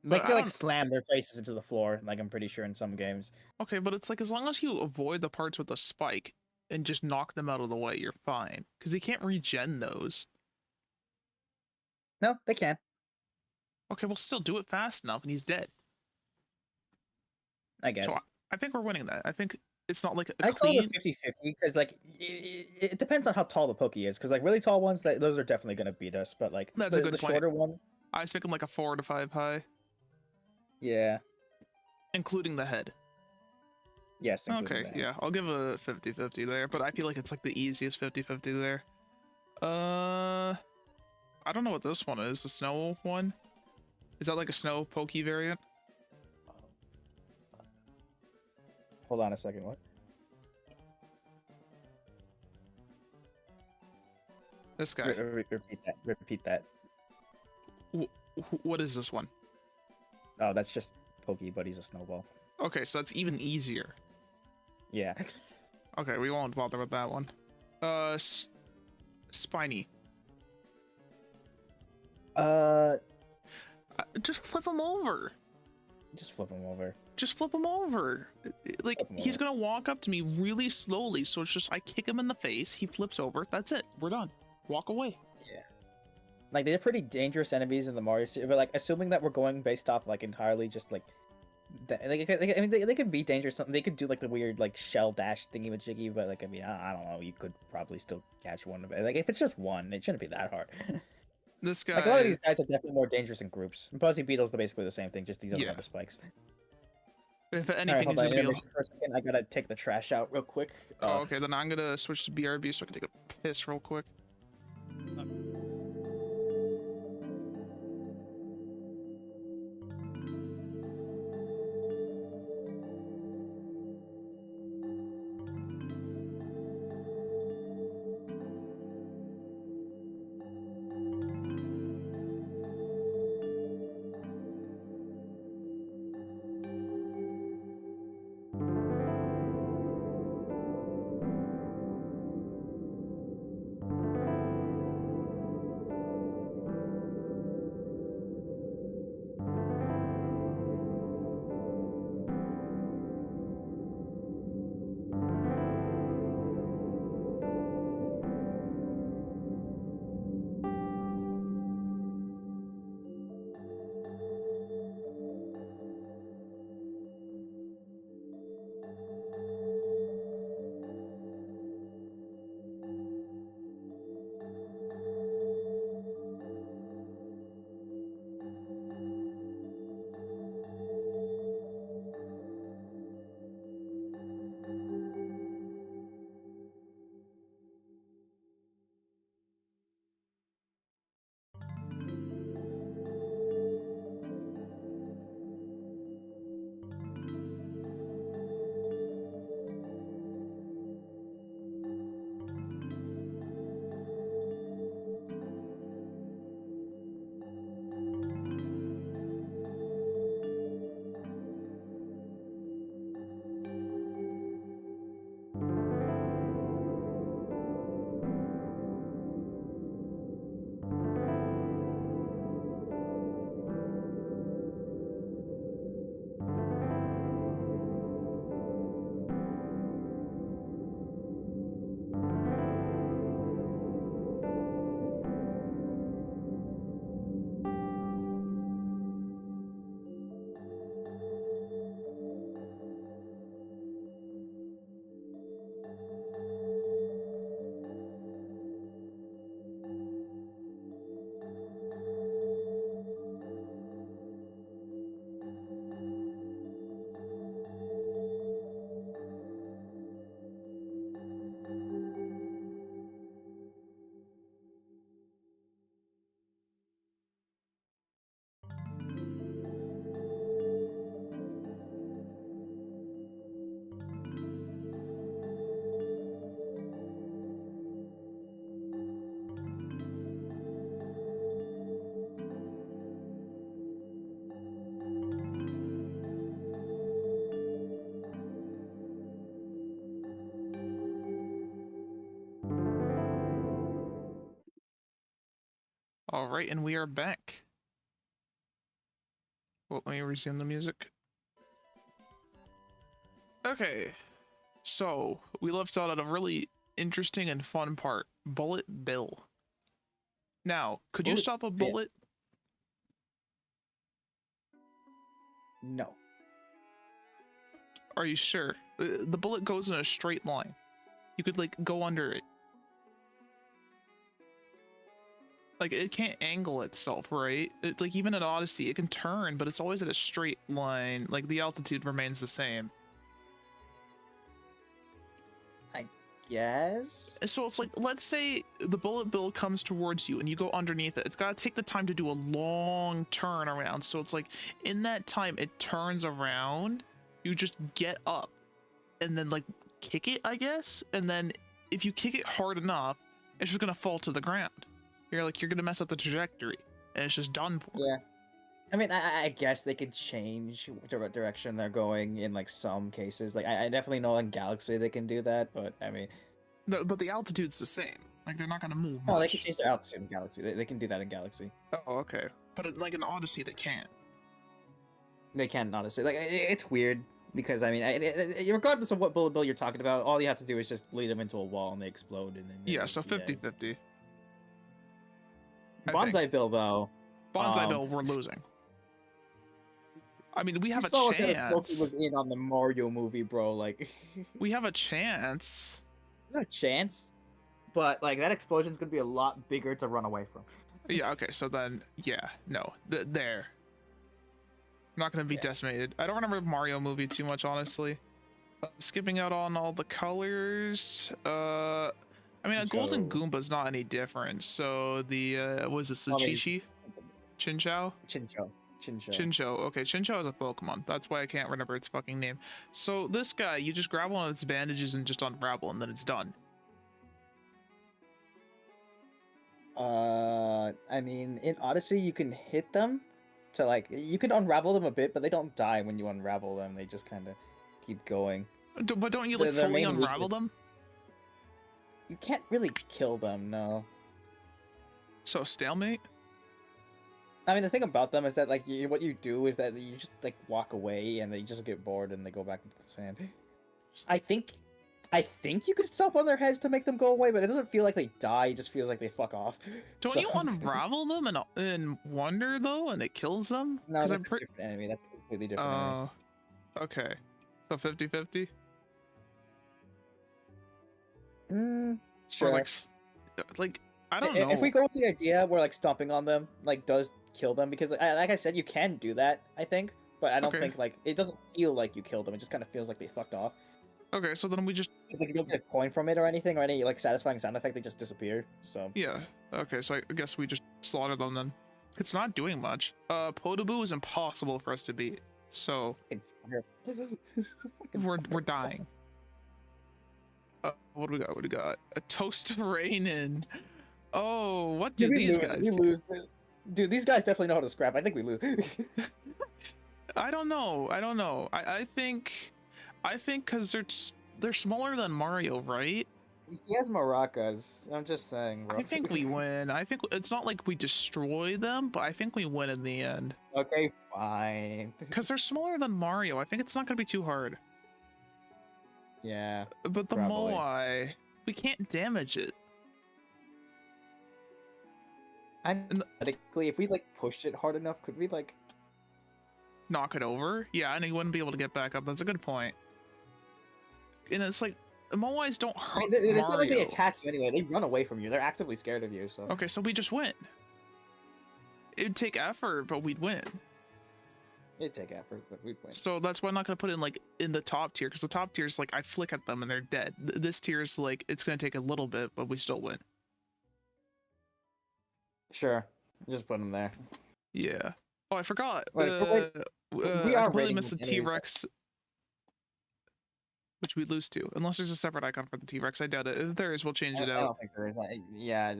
But Like I they like don't. slam their faces into the floor. Like I'm pretty sure in some games. Okay, but it's like as long as you avoid the parts with the spike and just knock them out of the way, you're fine. Because he can't regen those. No, they can. Okay, we'll still do it fast enough, and he's dead. I So guess. I think we're winning that. I think it's not like a I call clean. it a 50-50 because like it depends on how tall the pokey is. Because like really tall ones, those are definitely gonna beat us. But like That's a the good point. shorter one, I was thinking like a 4 to 5 high, yeah, including the head. yes. Okay, yeah, I'll give a 50-50 there, but I feel like it's like the easiest 50-50 there. I don't know what this one is. The snow one? Is that like a snow pokey variant? Hold on a second. What? This guy. Repeat that. Repeat that. What is this one? Oh, that's just pokey, but he's a snowball. Okay, so that's even easier. Yeah. Okay, we won't bother with that one. Spiny. Just flip him over. Just flip him over. Just flip him over. Like, Flip him he's over. gonna walk up to me really slowly, so it's just I kick him in the face, he flips over, that's it. We're done. Walk away. Yeah. Like they're pretty dangerous enemies in the Mario series, but like assuming that we're going based off like entirely just like, I mean they could be dangerous. They could do like the weird like shell dash thingy with Jiggy, but like I mean I don't know. You could probably still catch one of it. Like if it's just one, it shouldn't be that hard. This guy. Like a lot of these guys are definitely more dangerous in groups. Buzzy Beetle's basically the same thing, just he doesn't Yeah. have the spikes. If All right, anything, hold he's on. gonna be. Intermission for a second. I gotta take the trash out real quick. Oh, okay, then I'm gonna switch to BRB so I can take a piss real quick. All right, and we are back. Well, let me resume the music. Okay, so we left out at a really interesting and fun part. Bullet Bill. Now, could you Bullet stop a Bill. bullet? No. Are you sure? The bullet goes in a straight line. You could like go under it. Like it can't angle itself, right? It's like even in Odyssey, it can turn, but it's always at a straight line. Like the altitude remains the same. Yes. So it's like, let's say the bullet bill comes towards you and you go underneath it. It's got to take the time to do a long turn around. So it's like in that time it turns around, you just get up and then like kick it, I guess. And then if you kick it hard enough, it's just going to fall to the ground. You're going to mess up the trajectory and it's just done for. Yeah. I mean, I guess they could change what direction they're going in like some cases. Like I definitely know in Galaxy they can do that, but I mean, No, but the altitude's the same. Like they're not going to move oh, they much. can change their altitude in Galaxy. They can do that in Galaxy. Oh, okay. But like in Odyssey, they can't. They can honestly. Like it's weird because I mean, regardless of what bullet bill you're talking about, all you have to do is just lead them into a wall and they explode. And then Yeah, so 50-50. Bonsai bill though. Bonsai bill, we're losing. I mean, we have a saw what kind of smoke chance. he was in on the Mario movie, bro. Like, We have a chance. not a chance, but like that explosion's gonna be a lot bigger to run away from. Yeah, okay, so then, yeah, no, there. I'm not gonna be decimated. I don't remember the Mario movie too much, honestly. Skipping out on all the colors. I mean, a golden Goomba's not any different. So the was this the Chi-Chi? Chinchou? Chinchou. Okay, Chinchou is a Pokemon. That's why I can't remember its fucking name. So this guy, you just grab one of its bandages and just unravel, and then it's done. I mean, in Odyssey, you can hit them to like you can unravel them a bit, but they don't die when you unravel them. They just kind of keep going. But don't you like fully unravel them? You can't really kill them, no. So stalemate? I mean, the thing about them is that like what you do is that you just like walk away and they just get bored and they go back into the sand. I think you could stomp on their heads to make them go away, but it doesn't feel like they die. It just feels like they fuck off. Don't you unravel them in Wonder though, and it kills them? No, that's a different enemy. That's a completely different enemy. Okay. So 50-50? Sure. Or like I don't know. If we go with the idea where like stomping on them like does kill them, because like I said, you can do that, I think, but I don't think like it doesn't feel like you killed them. It just kind of feels like they fucked off. Okay, so then we just... It's like you don't get a coin from it or anything, or any like satisfying sound effect. They just disappear. So yeah. Okay, so I guess we just slaughter them then. It's not doing much. Podoboo is impossible for us to beat. So we're dying. What do we got? What do we got? A toast of rain in. Oh, what do these guys do? Dude, these guys definitely know how to scrap. I think we lose. I don't know. I think because they're smaller than Mario, right? He has maracas. I'm just saying, bro. I think we win. I think it's not like we destroy them, but I think we win in the end. Okay, fine. Because they're smaller than Mario. I think it's not going to be too hard. Yeah. But the Moai, we can't damage it. Hypothetically, if we like pushed it hard enough, could we like knock it over? Yeah, and he wouldn't be able to get back up. That's a good point. And it's like the Moais don't hurt. It's not like they attack you anyway. They run away from you. They're actively scared of you. So okay, so we just win. It'd take effort, but we'd win. It'd take effort, but we'd win. So that's why I'm not gonna put in like in the top tier, because the top tier is like I flick at them and they're dead. This tier is like it's gonna take a little bit, but we still win. Sure, just put them there. Yeah. Oh, I forgot. We I completely missed the T-Rex, which we lose to, unless there's a separate icon for the T-Rex. I doubt it. If there is, we'll change it out. I don't think there is. Yeah,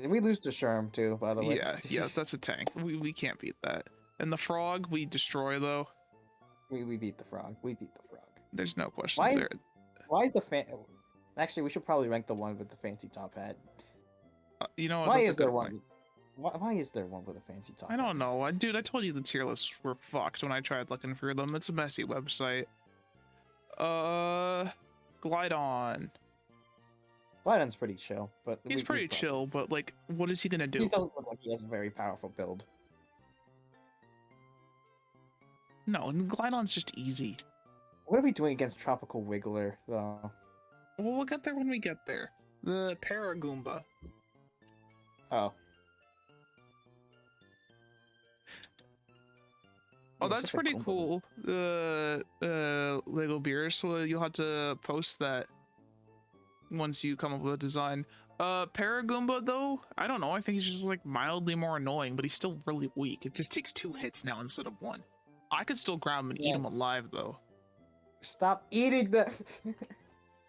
we lose to Sherm too, by the way. Yeah, that's a tank. We can't beat that. And the frog, we destroy though. We beat the frog. We beat the frog. There's no questions there. Why is the Actually, we should probably rank the one with the fancy top hat. You know what? Why That's is there one? Why is there one with a fancy top? I don't know. Dude, I told you the tier lists were fucked when I tried looking for them. It's a messy website. Glide on. Glidon's pretty chill, but He's pretty chill, but like, what is he gonna do? He doesn't look like he has a very powerful build. No, Glidon's just easy. What are we doing against Tropical Wiggler, though? Well, we'll get there when we get there. The Paragoomba. Oh. Oh, that's pretty cool. Lego beer. So you'll have to post that once you come up with a design. Paragoomba though, I don't know. I think he's just like mildly more annoying, but he's still really weak. It just takes 2 hits now instead of 1. I could still grab him and eat him alive though. Stop eating them.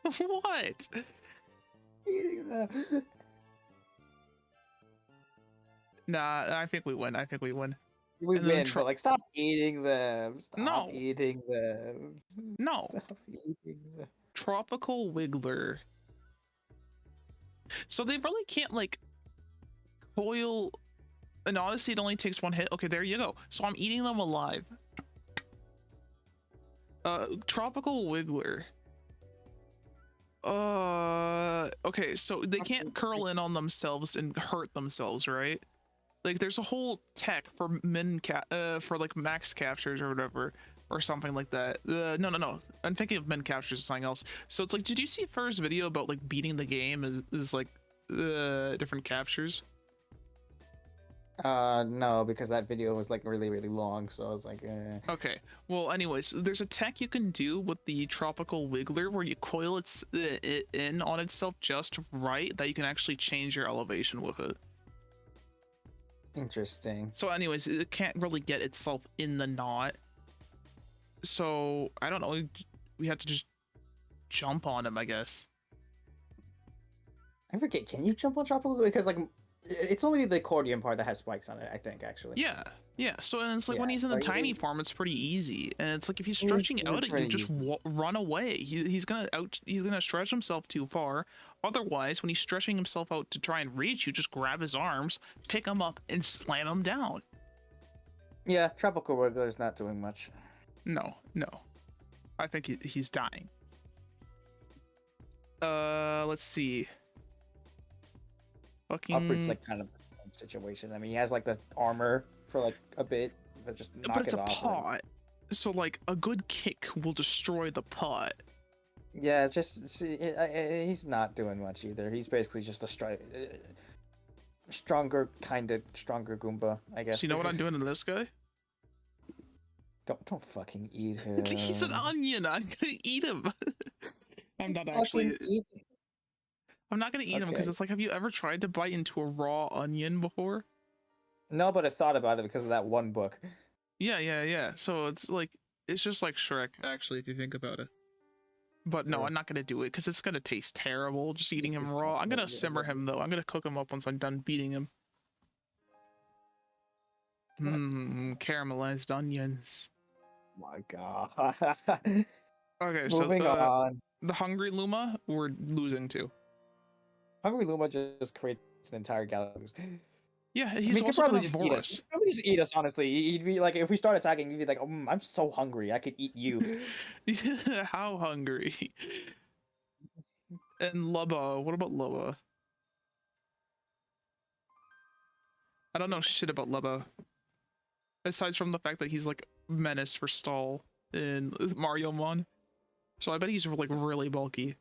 What? Eating them. Nah, I think we win. I think we win. We win, but like, stop eating them. Stop No. eating them. No. Stop eating them. Tropical Wiggler. So they really can't like coil. And honestly, it only takes 1 hit. Okay, there you go. So I'm eating them alive. Tropical Wiggler. Okay, so they can't curl in on themselves and hurt themselves, right? Like there's a whole tech for for like max captures or whatever, or something like that. No. I'm thinking of min captures or something else. So it's like, did you see Fur's video about like beating the game is like different captures? No, because that video was like really, really long, so I was like, Okay, well anyways, there's a tech you can do with the Tropical Wiggler where you coil it in on itself just right that you can actually change your elevation with it. Interesting. So anyways, it can't really get itself in the knot. So, I don't know, we had to just jump on him, I guess. I forget, can you jump on Tropical? Because like, it's only the accordion part that has spikes on it, I think, actually. Yeah. So and it's like when he's in the tiny form, it's pretty easy. And it's like if he's stretching out, you just run away. He's gonna stretch himself too far. Otherwise, when he's stretching himself out to try and reach you, just grab his arms, pick him up, and slam him down. Yeah, Tropical Wiggler's not doing much. No. I think he's dying. Let's see. Fucking... Upward's like kind of the same situation. I mean, he has like the armor for like a bit, but just knock but it's it a off. pot, so like a good kick will destroy the pot. Yeah, just see, he's not doing much either. He's basically just a stronger Goomba, I guess. So you know what I'm doing to this guy? Don't fucking eat him. He's an onion. I'm gonna eat him. I'm not actually. I'm not gonna eat him because it's like, have you ever tried to bite into a raw onion before? No, but I've thought about it because of that one book. Yeah. So it's like, it's just like Shrek, actually, if you think about it. But no, I'm not gonna do it because it's gonna taste terrible just eating him raw. I'm gonna simmer him though. I'm gonna cook him up once I'm done beating him. Caramelized onions. My God. Okay, Moving on. The Hungry Luma, we're losing to. Hungry Luma just creates an entire galaxy. Yeah, he's also gonna divorce us. He'd probably just eat us, honestly. He'd be like, if we start attacking, he'd be like, I'm so hungry, I could eat you. How hungry? And Lubba, what about Lubba? I don't know shit about Lubba. Aside from the fact that he's like menace for stall in Mario Mon. So I bet he's like really bulky.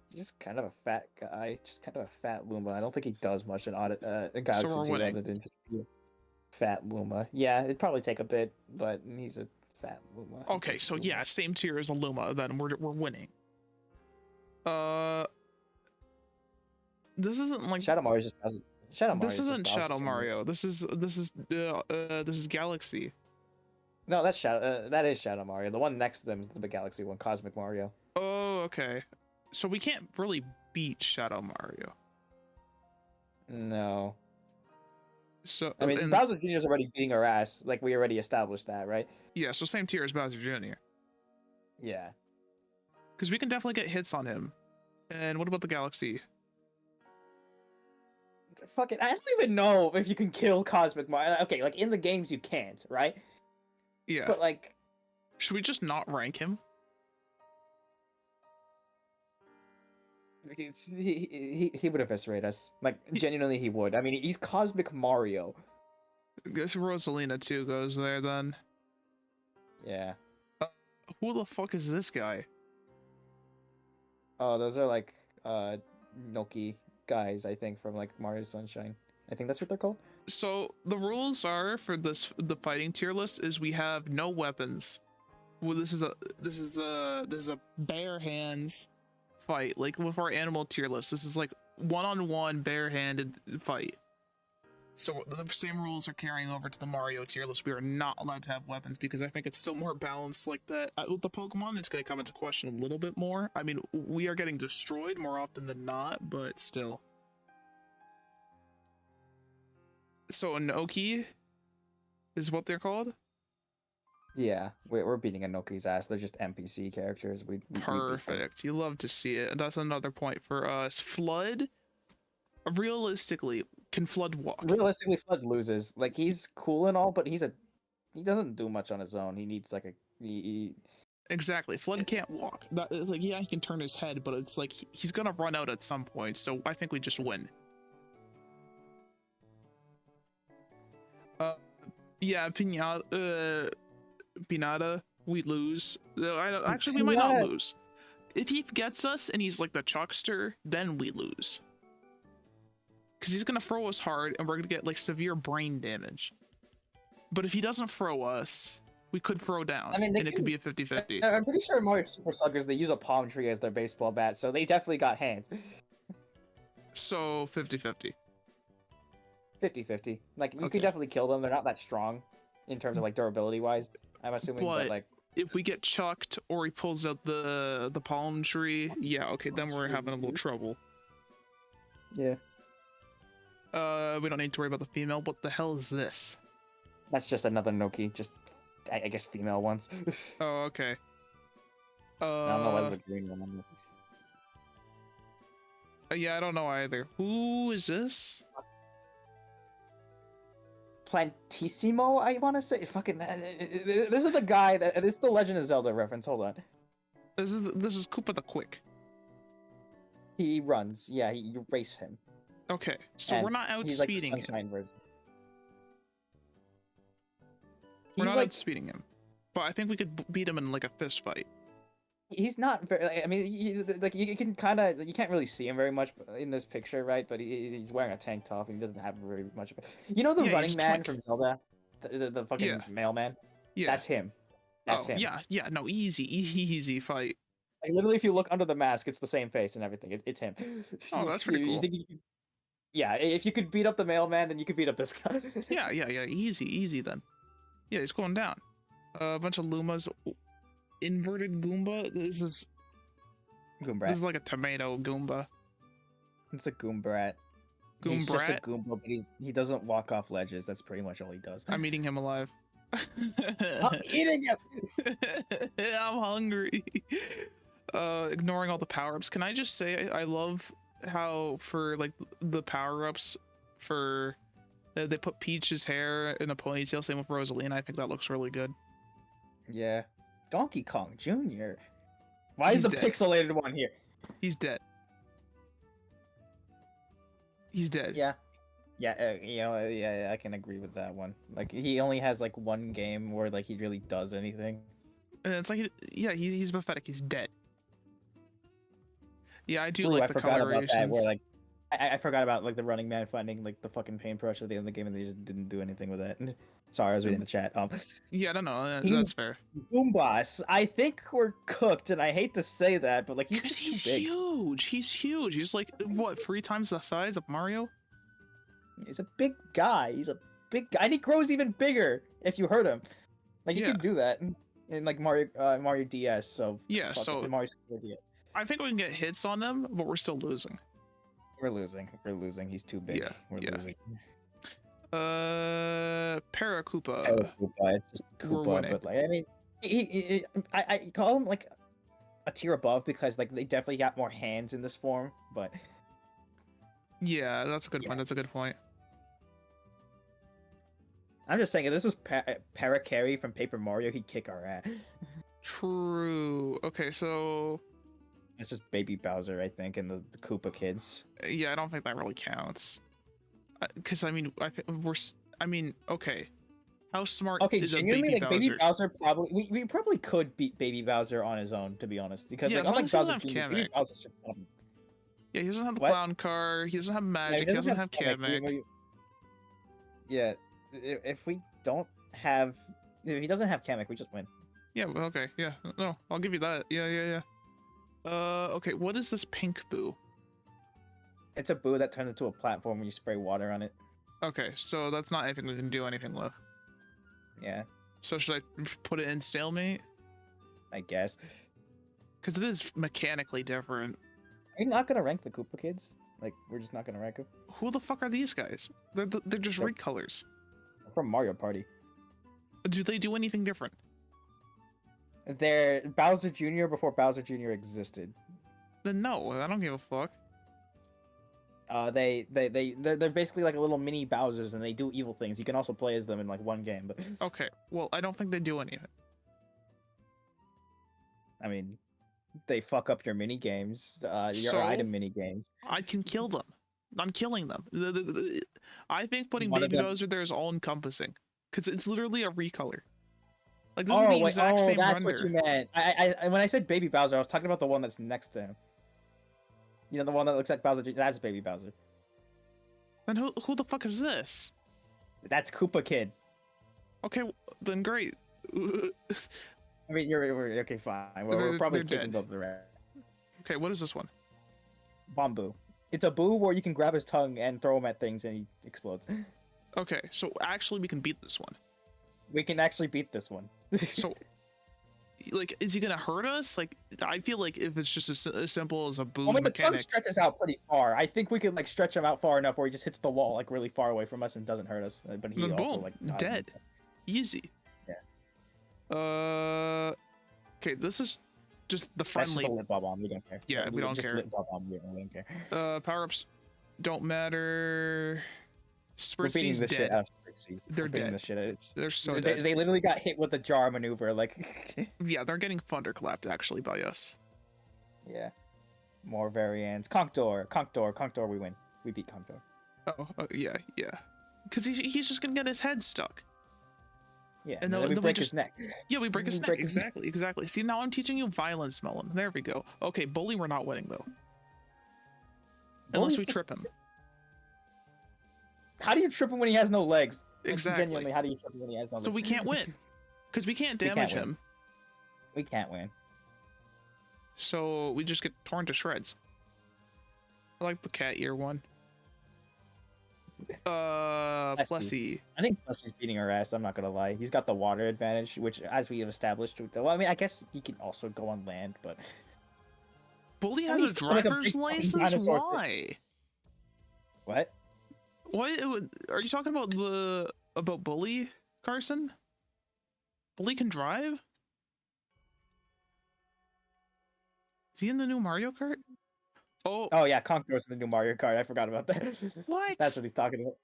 He's just kind of a fat guy, just kind of a fat Luma. I don't think he does much in Galaxy So we're 2 winning. other than just be a fat Luma. Yeah, it'd probably take a bit, but he's a fat Luma. Okay, so yeah, same tier as a Luma, then we're winning. This isn't like Shadow Mario just doesn't. This isn't Shadow Mario. This is Galaxy. No, that's Shadow. That is Shadow Mario. The one next to them is the big Galaxy one, Cosmic Mario. Oh, okay. So we can't really beat Shadow Mario. No. So I mean, Bowser Jr. is already beating our ass. Like we already established that, right? Yeah. So same tier as Bowser Jr. Yeah. Because we can definitely get hits on him. And what about the Galaxy? fucking, I don't even know if you can kill Cosmic Mario. Okay, like in the games you can't, right? Yeah. But like, Should we just not rank him? he would eviscerate us. Like genuinely, he would. I mean, he's Cosmic Mario. I guess Rosalina too goes there then. Yeah. Who the fuck is this guy? Oh, those are like Noki guys, I think, from like Mario Sunshine. I think that's what they're called. So the rules are for the fighting tier list is we have no weapons. Well, this is a bare hands fight, like with our animal tier list. This is like one-on-one bare-handed fight. So the same rules are carrying over to the Mario tier list. We are not allowed to have weapons because I think it's still more balanced like that. With the Pokemon, it's going to come into question a little bit more. I mean, we are getting destroyed more often than not, but still. So Inoki is what they're called? Yeah, we're beating a Noki's ass. They're just NPC characters. We beat them. Perfect. You love to see it. And that's another point for us. Flood, realistically, can Flood walk? Realistically, Flood loses. Like he's cool and all, but he doesn't do much on his own. He needs like Exactly. Flood can't walk. Like, yeah, he can turn his head, but it's like he's gonna run out at some point. So I think we just win. Yeah, Pinata, we lose. Actually, we might not lose. If he gets us and he's like the Chuckster, then we lose. Because he's gonna throw us hard and we're gonna get like severe brain damage. But if he doesn't throw us, we could throw down, and it could be a 50-50. I'm pretty sure Mario Super Sluggers, they use a palm tree as their baseball bat, so they definitely got hands. So 50-50. 50-50. Like, you could definitely kill them. They're not that strong in terms of like durability wise, I'm assuming. But like, if we get chucked or he pulls out the palm tree, yeah, okay, then we're having a little trouble. Yeah. We don't need to worry about the female. What the hell is this? That's just another Noki, just I guess female ones. Oh, okay. I don't know why there's a green one. Yeah, I don't know either. Who is this? Plantissimo, I want to say. Fucking, this is the guy that. This is the Legend of Zelda reference. Hold on. This is Koopa the Quick. He runs. Yeah, you race him. Okay, so we're not outspeeding him. We're not outspeeding him, but I think we could beat him in like a fist fight. He's not very. I mean, like you can kind of, you can't really see him very much in this picture, right? But he's wearing a tank top and he doesn't have very much of it. You know the running man from Zelda, the fucking mailman. Yeah, that's him. That's him. Yeah. No, easy fight. Like literally, if you look under the mask, it's the same face and everything. It's him. Oh, that's pretty cool. Yeah, if you could beat up the mailman, then you could beat up this guy. Yeah. Easy then. Yeah, he's going down. A bunch of Lumas. Inverted Goomba? This is Goombrat. This is like a tomato Goomba. It's a Goombrat. Goombrat? He's just a Goomba, but he doesn't walk off ledges. That's pretty much all he does. I'm eating him alive. I'm eating him! I'm hungry. Ignoring all the power-ups. Can I just say I love how for like the power-ups for they put Peach's hair in a ponytail, same with Rosalina. I think that looks really good. Yeah. Donkey Kong Jr. Why is the pixelated one here? He's dead. He's dead. Yeah. Yeah, I can agree with that one. Like, he only has like one game where like he really does anything. And it's like, he's pathetic. He's dead. Yeah, I do like the colorations. About that, where, like, I forgot about like the running man finding like the fucking paintbrush at the end of the game and they just didn't do anything with it. Sorry, I was reading the chat. Yeah, I don't know. That's fair. Boomboss, I think we're cooked, and I hate to say that, but like he's huge. He's huge. He's like what, 3 times the size of Mario? He's a big guy. He's a big guy, and he grows even bigger if you hurt him. Like you can do that in like Mario DS. So yeah, so Mario 64 DS. I think we can get hits on them, but we're still losing. We're losing. He's too big. We're losing. Paracoopa. It's just Koopa, but like I mean, I call him like a tier above because like they definitely got more hands in this form, but Yeah, that's a good point. That's a good point. I'm just saying, if this was Parakarry from Paper Mario, he'd kick our ass. True. Okay, so It's just Baby Bowser, I think, and the Koopa kids. yeah, I don't think that really counts. Because I mean, I mean, okay. How smart Okay, is a genuinely, baby like Baby Bowser? Bowser probably we probably could beat Baby Bowser on his own, to be honest, because Yeah, like as long unlike as he Bowser doesn't Jr., have Baby Kamek. Bowser's just Yeah, he doesn't have the what? clown car. He doesn't have Yeah, magic. He doesn't have Kamek. Kamek. Yeah, if we don't have, if he doesn't have Kamek, we just win. Yeah, well, okay, yeah. No, I'll give you that. Yeah. Okay, what is this pink boo? It's a boo that turns into a platform when you spray water on it. Okay, so that's not anything we can do anything with. Yeah, So should I put it in stalemate? I guess. Because it is mechanically different. Are you not gonna rank the Koopa kids? Like, we're just not gonna rank them? Who the fuck are these guys? They're just They're- recolors. From Mario Party. Do they do anything different? They're Bowser Jr. before Bowser Jr. existed. Then no, I don't give a fuck. They're basically like a little mini Bowsers, and they do evil things. You can also play as them in like one game, but Okay, well, I don't think they do anything. I mean, they fuck up your mini games, your So? item mini games. I can kill them. I'm killing them. I think putting One of Baby them- Bowser there is all encompassing. Because it's literally a recolor. Like, this is the exact same that's render. what you meant. I when I said Baby Bowser, I was talking about the one that's next to him. You know, the one that looks like Bowser. That's Baby Bowser. Then who the fuck is this? That's Koopa Kid. Okay, then great. I mean, you're okay, fine. We're They're probably dead. kicking up the rest. Okay, what is this one? Bamboo. It's a boo where you can grab his tongue and throw him at things and he explodes. Okay, so actually we can beat this one. We can actually beat this one. So, like, is he gonna hurt us? Like, I feel like if it's just as simple as a booze I mean, the tongue mechanic. stretches out pretty far. I think we could like stretch him out far enough where he just hits the wall like really far away from us and doesn't hurt us. But he Then also boom, like dead. Easy. Yeah. Okay, this is just the That's friendly. just a lip bomb. We don't care. Yeah, we don't just care. Lip bomb. We don't care. Power-ups don't matter. We're beating Spritzie's the shit dead. out of Sprixies. They're We're beating dead. The shit out. They're so they, dead. they literally got hit with the jar maneuver. Like, Yeah, they're getting thunderclapped actually by us. yeah. More variants. Contour. We win. We beat Contour. Oh, yeah. Because he's just gonna get his head stuck. Yeah. And And then then we we break just- his neck. Yeah, we break his We neck. break his neck. Exactly. See, now I'm teaching you violence, Melon. There we go. Okay, bully, we're not winning though. Unless we trip him. How do you trip him when he has no legs? Like, Exactly. Genuinely, how do you trip him when he has no legs? So we can't win. Because we can't We can't damage win. him. We can't win. So we just get torn to shreds. I like the cat ear one. Plessy. I think Plushie's beating our ass. I'm not gonna lie. He's got the water advantage, which, as we have established, well, I mean, I guess he can also go on land, but Bully At has a least like a driver's big fucking license? dinosaur thing. Why? what? What are you talking about Bully, Carson? Bully can drive? Is he in the new Mario Kart? Oh, Oh yeah, Contour's in the new Mario Kart. I forgot about that. what? That's what he's talking about.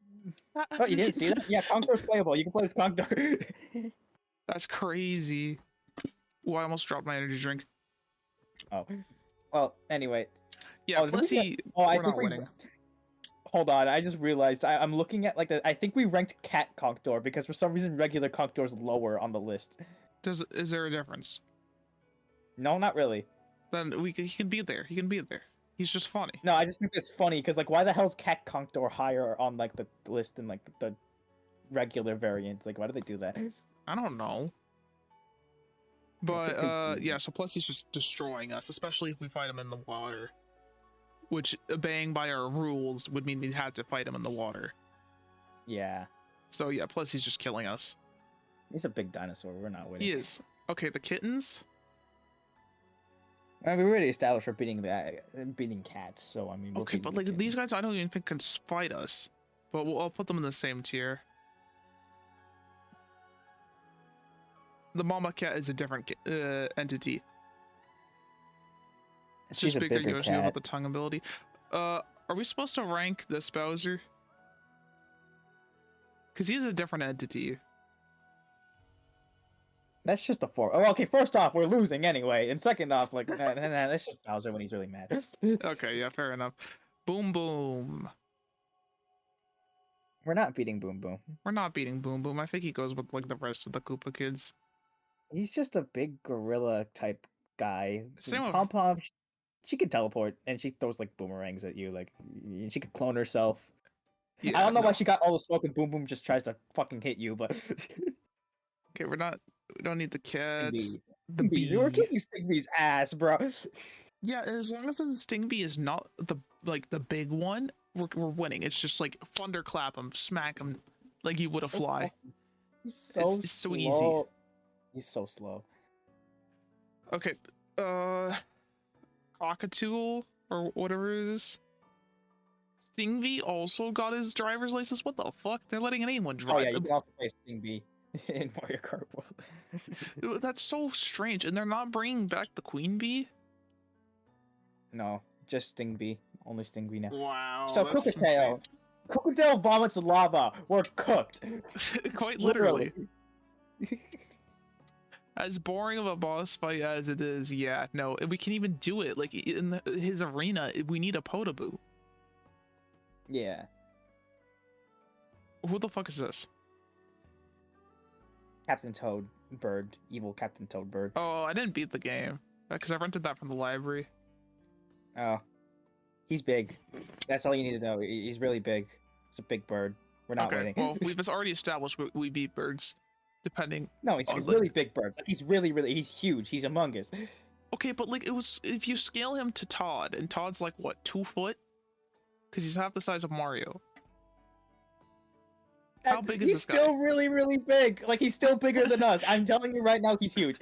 Uh, Oh, you didn't see that? Yeah, Contour's playable. You can play as Contour. That's crazy. Oh, I almost dropped my energy drink. Oh. Well, anyway. Yeah, Oh, did we Plessy, Oh, I we're think not we. winning. Hold on, I just realized I'm looking at like I think we ranked Cat Contour because for some reason regular Contour's lower on the list. Is there a difference? No, not really. Then he can be there. He can be there. He's just funny. No, I just think it's funny because like why the hell's Cat Contour higher on like the list than like the regular variant? Like why do they do that? I don't know. But yeah, so Plessy's just destroying us, especially if we fight him in the water. Which, obeying by our rules, would mean we had to fight him in the water. Yeah, So yeah, Plessy's just killing us. he's a big dinosaur. We're not winning. He is. Okay, the kittens? I mean, we already established we're beating cats, so I mean. we're Okay, beating but the like kittens. these guys I don't even think can fight us. But I'll put them in the same tier. The mama cat is a different entity. It's She's just a bigger bigger Yoshi without cat. the tongue ability. Are we supposed to rank this Bowser? Because he's a different entity. That's just a 4. Oh, okay, first off, we're losing anyway. And second off, like, that's just Bowser when he's really mad. Okay, yeah, fair enough. Boom Boom. We're not beating Boom Boom. We're not beating Boom Boom. I think he goes with like the rest of the Koopa kids. He's just a big gorilla type guy. Same with- Pom Pom, she can teleport and she throws like boomerangs at you. Like she can clone herself. Yeah, I don't know why she got all the smoke and Boom Boom just tries to fucking hit you, but Okay, we don't need the cats. The Sting bee. We're kicking Stingbee's ass, bro. Yeah, as long as the Stingbee is not the big one, we're winning. It's just like thunderclap him, smack him like you would a fly. He's so It's so slow. easy. He's so slow. Okay, Cockatool or whatever it is. Stingbee also got his driver's license. What the fuck? They're letting anyone drive. Oh yeah, you can also play Stingbee in Mario Kart World. That's so strange, and they're not bringing back the Queen Bee. No, just Stingbee. Only Stingbee now. Wow. So Cookatail. Cookatail vomits lava. We're cooked. Quite literally. As boring of a boss fight as it is, yeah, no, we can even do it. Like in his arena, we need a Podoboo. Yeah. Who the fuck is this? Captain Toad Bird. Evil Captain Toad Bird. Oh, I didn't beat the game because I rented that from the library. Oh. He's big. That's all you need to know. He's really big. It's a big bird. We're not Okay, waiting. well, we've already established we beat birds, depending. No, he's a really big bird. Like, he's really, he's huge. He's humongous. Okay, but like it was, if you scale him to Todd, and Todd's like what, 2 foot? Because he's half the size of Mario. How big is this guy? He's still really big. Like, he's still bigger than us. I'm telling you right now, he's huge.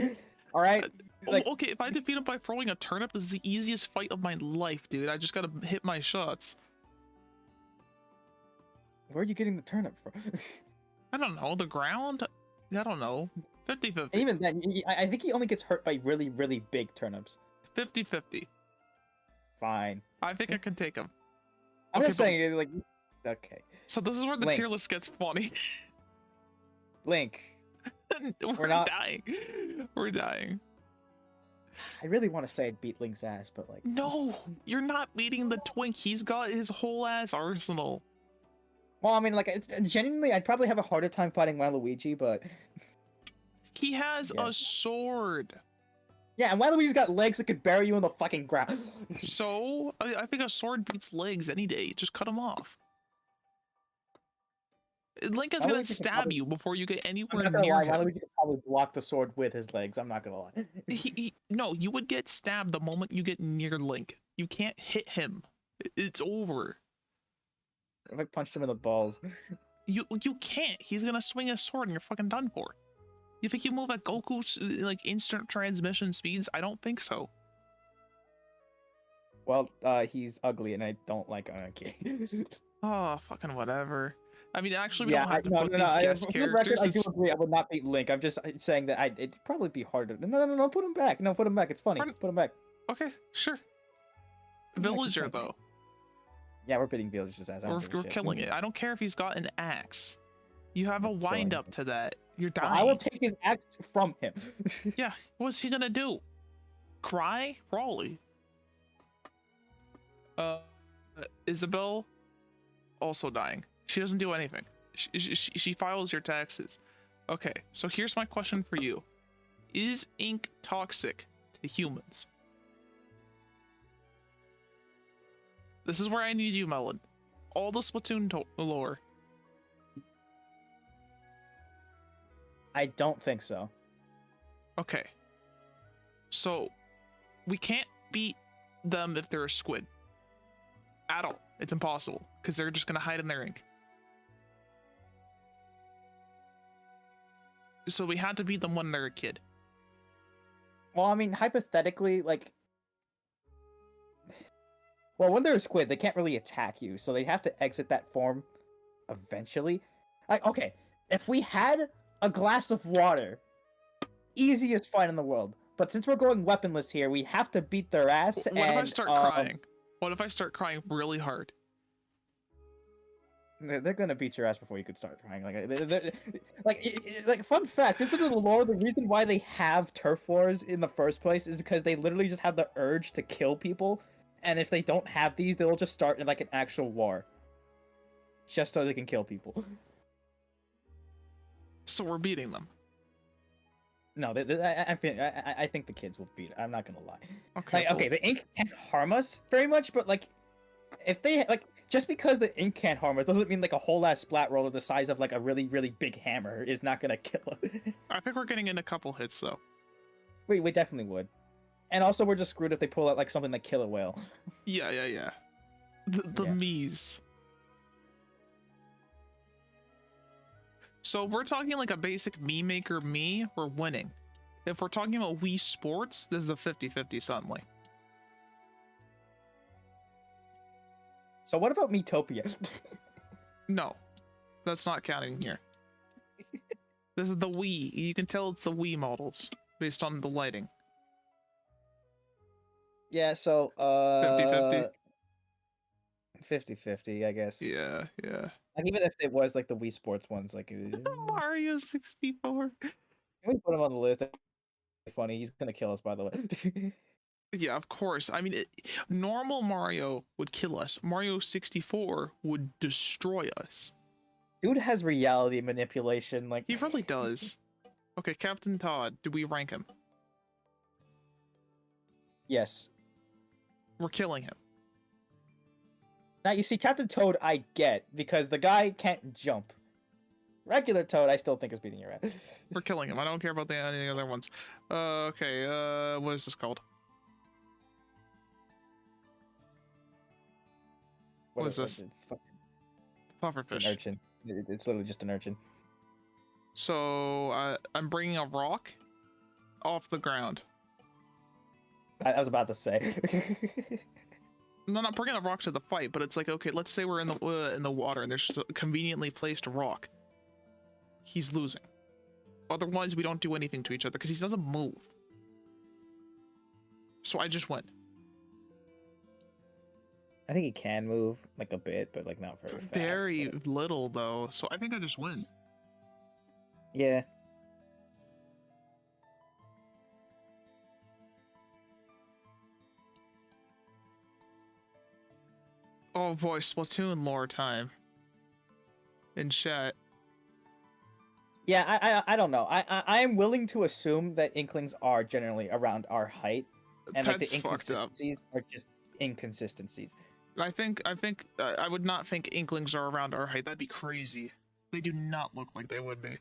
All right? Like, okay, if I defeat him by throwing a turnip, this is the easiest fight of my life, dude. I just gotta hit my shots. where are you getting the turnip from? I don't know, the ground? I don't know. 50-50. Even then, I think he only gets hurt by really big turnips. 50-50. Fine. I think I can take him. I'm Okay, just saying, like, okay. So this is where the Link. tier list gets funny. Link. We're not- dying. We're dying. I really want to say I'd beat Link's ass, but like... No, you're not beating the twink. He's got his whole ass arsenal. Well, I mean, like, genuinely, I'd probably have a harder time fighting Waluigi, but... He has Yeah. a sword. Yeah, and Waluigi's got legs that could bury you in the fucking ground. So, I think a sword beats legs any day. Just cut him off. Link is gonna Waluigi can stab probably- you before you get I'm anywhere not gonna near lie, him. Waluigi could probably block the sword with his legs, I'm not gonna lie. No, you would get stabbed the moment you get near Link. You can't hit him. It's over. If I punched him in the balls. You can't. He's gonna swing a sword and you're fucking done for. You think you move at Goku's like instant transmission speeds? I don't think so. Well, he's ugly and I don't like Anarchy. Oh, fucking whatever. I mean, actually, we Yeah, don't have to no, put no, these no, guest for the characters. record, I do It's- agree I would not beat Link. I'm just saying that it'd probably be harder. No, put him back. No, put him back. It's funny. Pardon? Put him back. Okay, sure. back, Villager it's fine. though, Yeah, we're beating Villager's ass. I don't give a we're shit. killing it. I don't care if he's got an axe. You have a killing wind him. up to that. You're I dying. will take his axe from him. Yeah, what's he gonna do? Cry? Probably. Isabel, also dying. She doesn't do anything. She files your taxes. Okay, so here's my question for you. Is ink toxic to humans? This is where I need you, Melon. All the Splatoon lore. I don't think so. Okay. So, we can't beat them if they're a squid. At all. It's impossible. Because they're just going to hide in their ink. So we had to beat them when they're a kid. Well, I mean, hypothetically, like... Well, when they're a squid, they can't really attack you, so they have to exit that form eventually. Like, okay, if we had a glass of water, easiest fight in the world. But since we're going weaponless here, we have to beat their ass. What if I and, start crying? What if I start crying really hard? They're gonna beat your ass before you could start trying. Like fun fact, into the lore, the reason why they have turf wars in the first place is because they literally just have the urge to kill people, and if they don't have these, they'll just start in like an actual war, just so they can kill people. So we're beating them. No, I think the kids will beat it. I'm not gonna lie. Okay. Like, okay, the ink can't harm us very much, but like, if they like, just because the ink can't harm us doesn't mean like a whole ass splat roller the size of like a really really big hammer is not gonna kill us. I think we're getting in a couple hits though. We definitely would, and also we're just screwed if they pull out like something like Killer Whale. Yeah. The Yeah. Mies. So if we're talking like a basic me maker me, we're winning. If we're talking about Wii Sports, this is a 50-50 suddenly. So what about Metopia? No, that's not counting here. This is the Wii. You can tell it's the Wii models based on the lighting. Yeah, so 50-50. 50-50, I guess. Yeah. And even if it was like the Wii Sports ones, like Mario 64. can we put him on the list? Funny, he's gonna kill us, by the way. Yeah, of course. I mean, normal Mario would kill us. Mario 64 would destroy us. Dude has reality manipulation, like He really does. Okay, Captain Todd, do we rank him? yes. We're killing him. Now you see, Captain Toad, I get because the guy can't jump. Regular Toad, I still think is beating your ass. We're killing him. I don't care about any other ones. Okay, what is this called? What is this? Pufferfish. It's an urchin. It's literally just an urchin. So, I'm bringing a rock off the ground. I was about to say. No, not bringing a rock to the fight, but it's like, okay, let's say we're in the water and there's just a conveniently placed rock. He's losing. Otherwise, we don't do anything to each other because he doesn't move. So I just win. I think he can move like a bit, but like not very fast. Very little though, so I think I just win. Yeah. Oh boy, Splatoon lore time. In chat. Yeah, I don't know. I am willing to assume that Inklings are generally around our height, and like That's the fucked up. inconsistencies are just inconsistencies. I think I would not think Inklings are around our height. That'd be crazy. They do not look like they would be.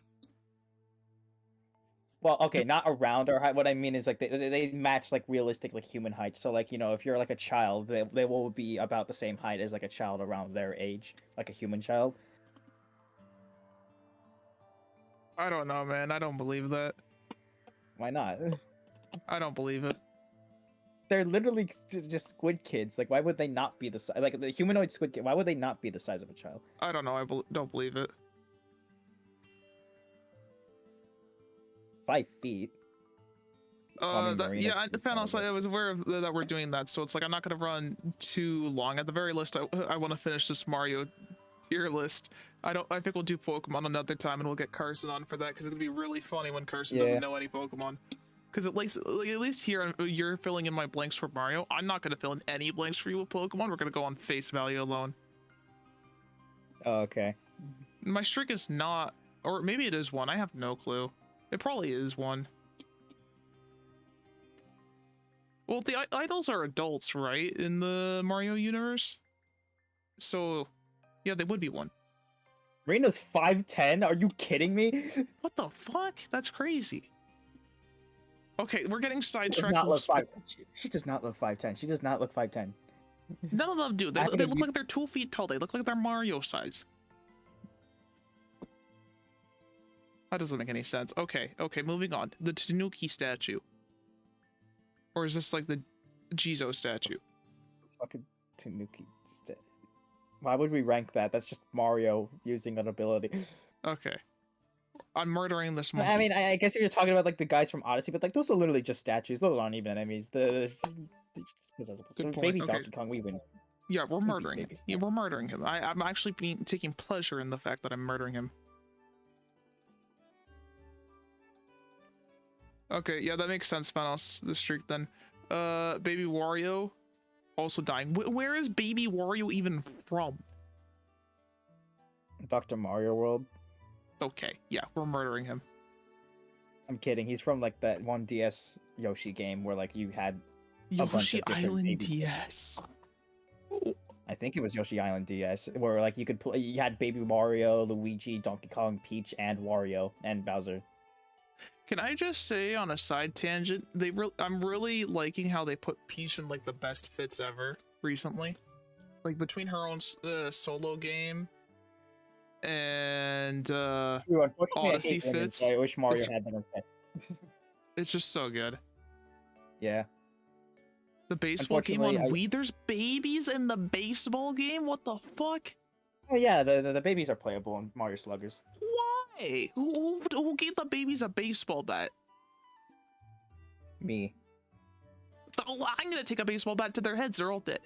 Well, okay, not around our height. What I mean is like they match like realistic like human height. So like, you know, if you're like a child, they will be about the same height as like a child around their age, like a human child. I don't know, man. I don't believe that. Why not? I don't believe it. They're literally just squid kids. Like, why would they not be the size? Like the humanoid squid kid. Why would they not be the size of a child? I don't know. I don't believe it. 5 feet. Yeah, I was aware of that we're doing that, so it's like I'm not gonna run too long. At the very least, I want to finish this Mario tier list. I think we'll do Pokemon another time, and we'll get Carson on for that because it'll be really funny when Carson doesn't know any Pokemon. Because at least here you're filling in my blanks for Mario. I'm not gonna fill in any blanks for you with Pokemon. We're gonna go on face value alone. Oh, okay. My streak is not, or maybe it is one. I have no clue. It probably is one. Well, the idols are adults, right? In the Mario universe? So, yeah, they would be one. Rina's 5'10"? Are you kidding me? What the fuck? That's crazy. Okay, we're getting She sidetracked. does not look 5'10". She does not look 5'10". None of them do. They look like they're 2 feet tall. They look like they're Mario size. That doesn't make any sense. Okay, moving on. The Tanuki statue. Or is this like the Jizo statue? Fucking Tanuki. Why would we rank that? That's just Mario using an ability. Okay. I'm murdering this monkey. I mean, I guess you're talking about like the guys from Odyssey, but like those are literally just statues. Those aren't even enemies. Good point. Baby Okay. Donkey Kong, we win. Yeah, we're murdering him. Yeah, we're murdering him. I'm actually taking pleasure in the fact that I'm murdering him. Okay, yeah, that makes sense, Thanos. The streak then. Baby Wario also dying. Where is Baby Wario even from? Dr. Mario World. Okay, yeah, we're murdering him. I'm kidding. He's from like that one DS Yoshi game where like you had a bunch Yoshi of different Island baby DS. I think it was Yoshi Island DS, where like you could play. You had Baby Mario, Luigi, Donkey Kong, Peach, and Wario, and Bowser. Can I just say on a side tangent, I'm really liking how they put Peach in like the best fits ever recently, like between her own solo game and Ooh, Odyssey fits. I wish Mario had them instead. It's just so good. Yeah. The baseball game on Wii. There's babies in the baseball game. What the fuck? Oh yeah, the babies are playable in Mario Sluggers. Why? Who gave the babies a baseball bat? Me. Oh, I'm gonna take a baseball bat to their heads. They're all dead.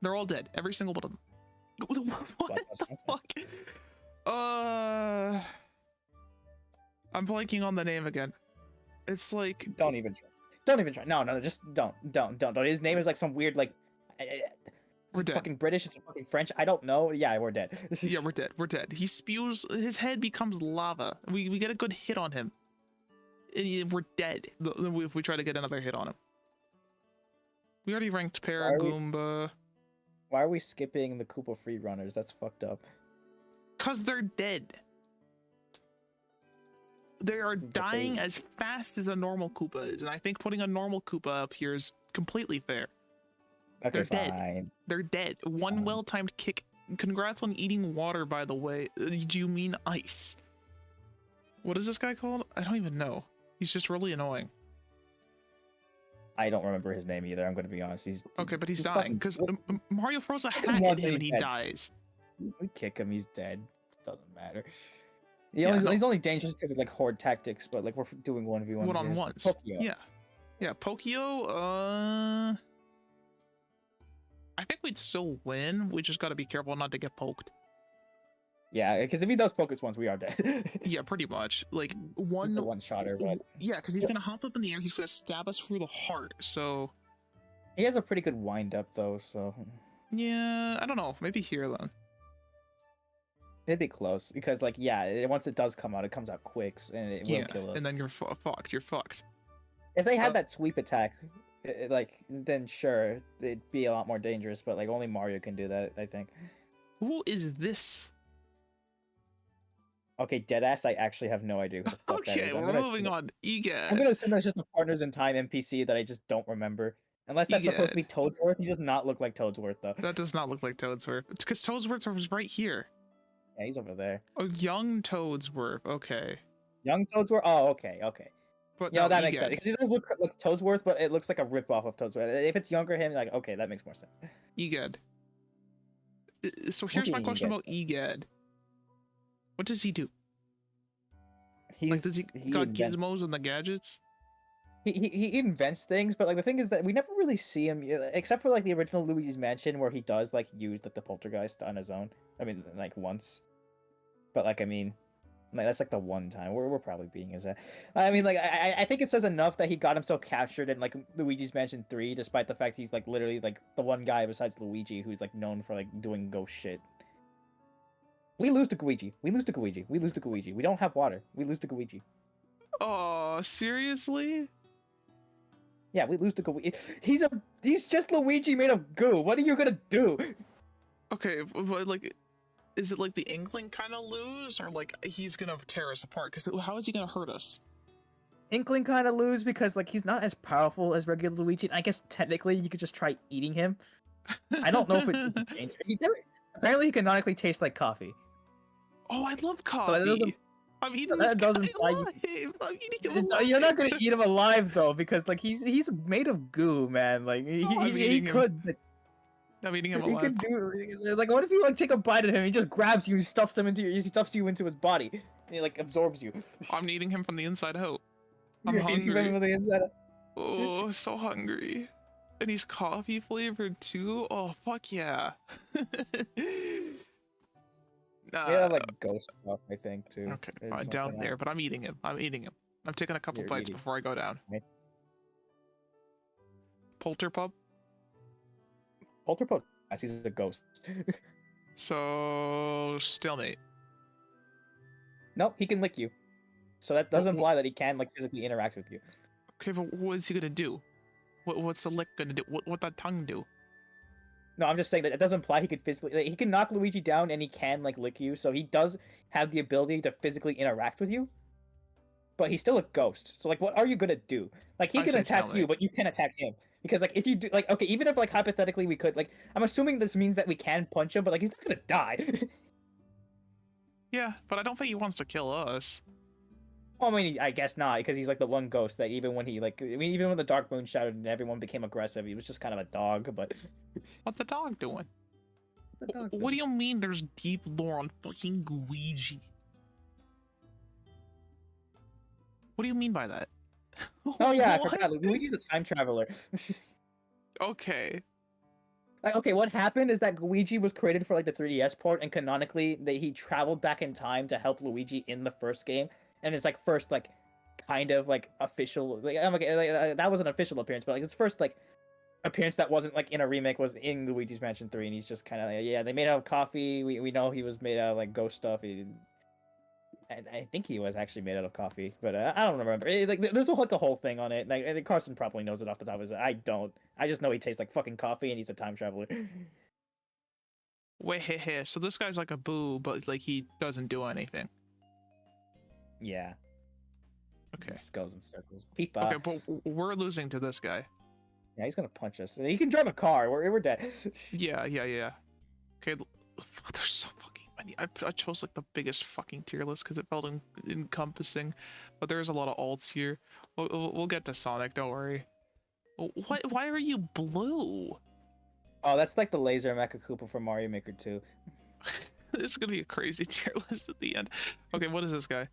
They're all dead. Every single one of them. What the fuck? I'm blanking on the name again. It's like Don't even try. Don't even try. No, just don't. His name is like some weird like. We're dead. Fucking British. It's fucking French. I don't know. Yeah, we're dead. Yeah, we're dead. We're dead. He spews. His head becomes lava. We get a good hit on him. We're dead if we try to get another hit on him. We already ranked Paragoomba. Why are we skipping the Koopa free runners? That's fucked up. Cause they're dead. They are dying as fast as a normal Koopa is, and I think putting a normal Koopa up here is completely fair. Okay, they're fine. Dead. They're dead. One well-timed kick. Congrats on eating water, by the way. Do you mean ice? What is this guy called? I don't even know. He's just really annoying. I don't remember his name either. I'm going to be honest. He's okay, but he's dying because Mario throws a hat at him and he dies. We kick him. He's dead. Doesn't matter. He's only dangerous because of like horde tactics, but like we're doing 1v1. One-on-ones. Yeah. Pokio. I think we'd still win. We just got to be careful not to get poked. Yeah, because if he does poke us once, we are dead. Yeah, pretty much. Like one-shotter, but yeah, because he's gonna hop up in the air. He's gonna stab us through the heart. So he has a pretty good wind-up though. So yeah, I don't know. Maybe here then. It'd be close because, like, yeah, once it does come out, it comes out quick, and it will kill us. And then you're fucked. You're fucked. If they had that sweep attack, like, then sure, it'd be a lot more dangerous. But like, only Mario can do that, I think. Who is this? Okay, deadass. I actually have no idea who the fuck that is. We're moving on. Egad. I'm gonna assume that's just a Partners in Time NPC that I just don't remember. Unless that's supposed to be Toadsworth. He does not look like Toadsworth, though. That does not look like Toadsworth. It's because Toadsworth was right here. Yeah, he's over there. Oh, young Toadsworth. Okay. Young Toadsworth? Oh, okay. But no, that makes sense. Because he does look like Toadsworth, but it looks like a ripoff of Toadsworth. If it's younger him, like, okay, that makes more sense. Egad. So here's my question about Egad. What does he do? Does he got gizmos and the gadgets? He invents things, but like the thing is that we never really see him, except for like the original Luigi's Mansion, where he does like use like the poltergeist on his own. I mean, like once, but like I mean, like that's like the one time. We're probably being as that. I mean, like I think it says enough that he got himself captured in like Luigi's Mansion 3, despite the fact he's like literally like the one guy besides Luigi who's like known for like doing ghost shit. We lose to Luigi. We don't have water. We lose to Luigi. Oh, seriously? Yeah, we lose to Luigi. He's just Luigi made of goo. What are you gonna do? Okay, but like, is it like the Inkling kind of lose, or like he's gonna tear us apart? Because how is he gonna hurt us? Inkling kind of lose because like he's not as powerful as regular Luigi. I guess technically you could just try eating him. I don't know if it's dangerous. Apparently he canonically tastes like coffee. Oh, I love coffee. So I'm eating this guy alive. I'm eating him alive. You're not gonna eat him alive though, because like he's made of goo, man. Like he could. I'm eating him alive. He could do like what if you like take a bite of him? He just grabs you, and stuffs you into his body, and he like absorbs you. I'm eating him from the inside out. I'm You're hungry. eating him from the inside out. Oh, so hungry. And he's coffee flavored too? Oh, fuck yeah. We have uh, like ghost stuff, I think, too. okay, Or fine, something down like there, but I'm eating him. I'm eating him. I'm taking a couple You're bites eating. before I go down. Right? Polterpup? Polterpup. He's a ghost. So, stalemate. Nope, he can lick you. So that does imply that he can like physically interact with you. Okay, but what is he gonna do? What's the lick gonna do? What that tongue do? No, I'm just saying that it does imply he could physically like, he can knock Luigi down and he can like lick you. So he does have the ability to physically interact with you. But he's still a ghost. So like what are you gonna do? Like he I can say attack you, stalemate. but you can attack him. Because like if you do like okay, even if like hypothetically we could like I'm assuming this means that we can punch him, but like he's not gonna die. Yeah, but I don't think he wants to kill us. Well, I mean, I guess not, because he's like the one ghost that even when he like, I mean, even when the Dark Moon shouted and everyone became aggressive, he was just kind of a dog. But What the dog doing? the dog What do you mean there's deep lore on fucking Luigi? What do you mean by that? Oh yeah, I What? forgot. Luigi's a time traveler. Okay. Like, okay, what happened is that Luigi was created for like the 3DS port, and canonically, he traveled back in time to help Luigi in the first game, and it's like first like kind of like official like, that was an official appearance, but like his first like appearance that wasn't like in a remake was in Luigi's Mansion 3, and he's just kind of like, yeah, they made out of coffee. We know he was made out of like ghost stuff. I think he was actually made out of coffee, but I don't remember. Like, there's like a whole thing on it. Like, and Carson probably knows it off the top of his head. I don't. I just know he tastes like fucking coffee, and he's a time traveler. Wait, hey, so this guy's like a boo, but like he doesn't do anything. Yeah. Okay. Just goes in circles. Peep. Okay, but we're losing to this guy. Yeah, he's gonna punch us. He can drive a car. We're dead. Yeah. Okay, there's so fucking many. I chose like the biggest fucking tier list because it felt encompassing, but there's a lot of alts here. We'll get to Sonic, don't worry. What? Why are you blue? Oh, that's like the laser Mecha Koopa from Mario Maker 2. This is gonna be a crazy tier list at the end. Okay, what is this guy?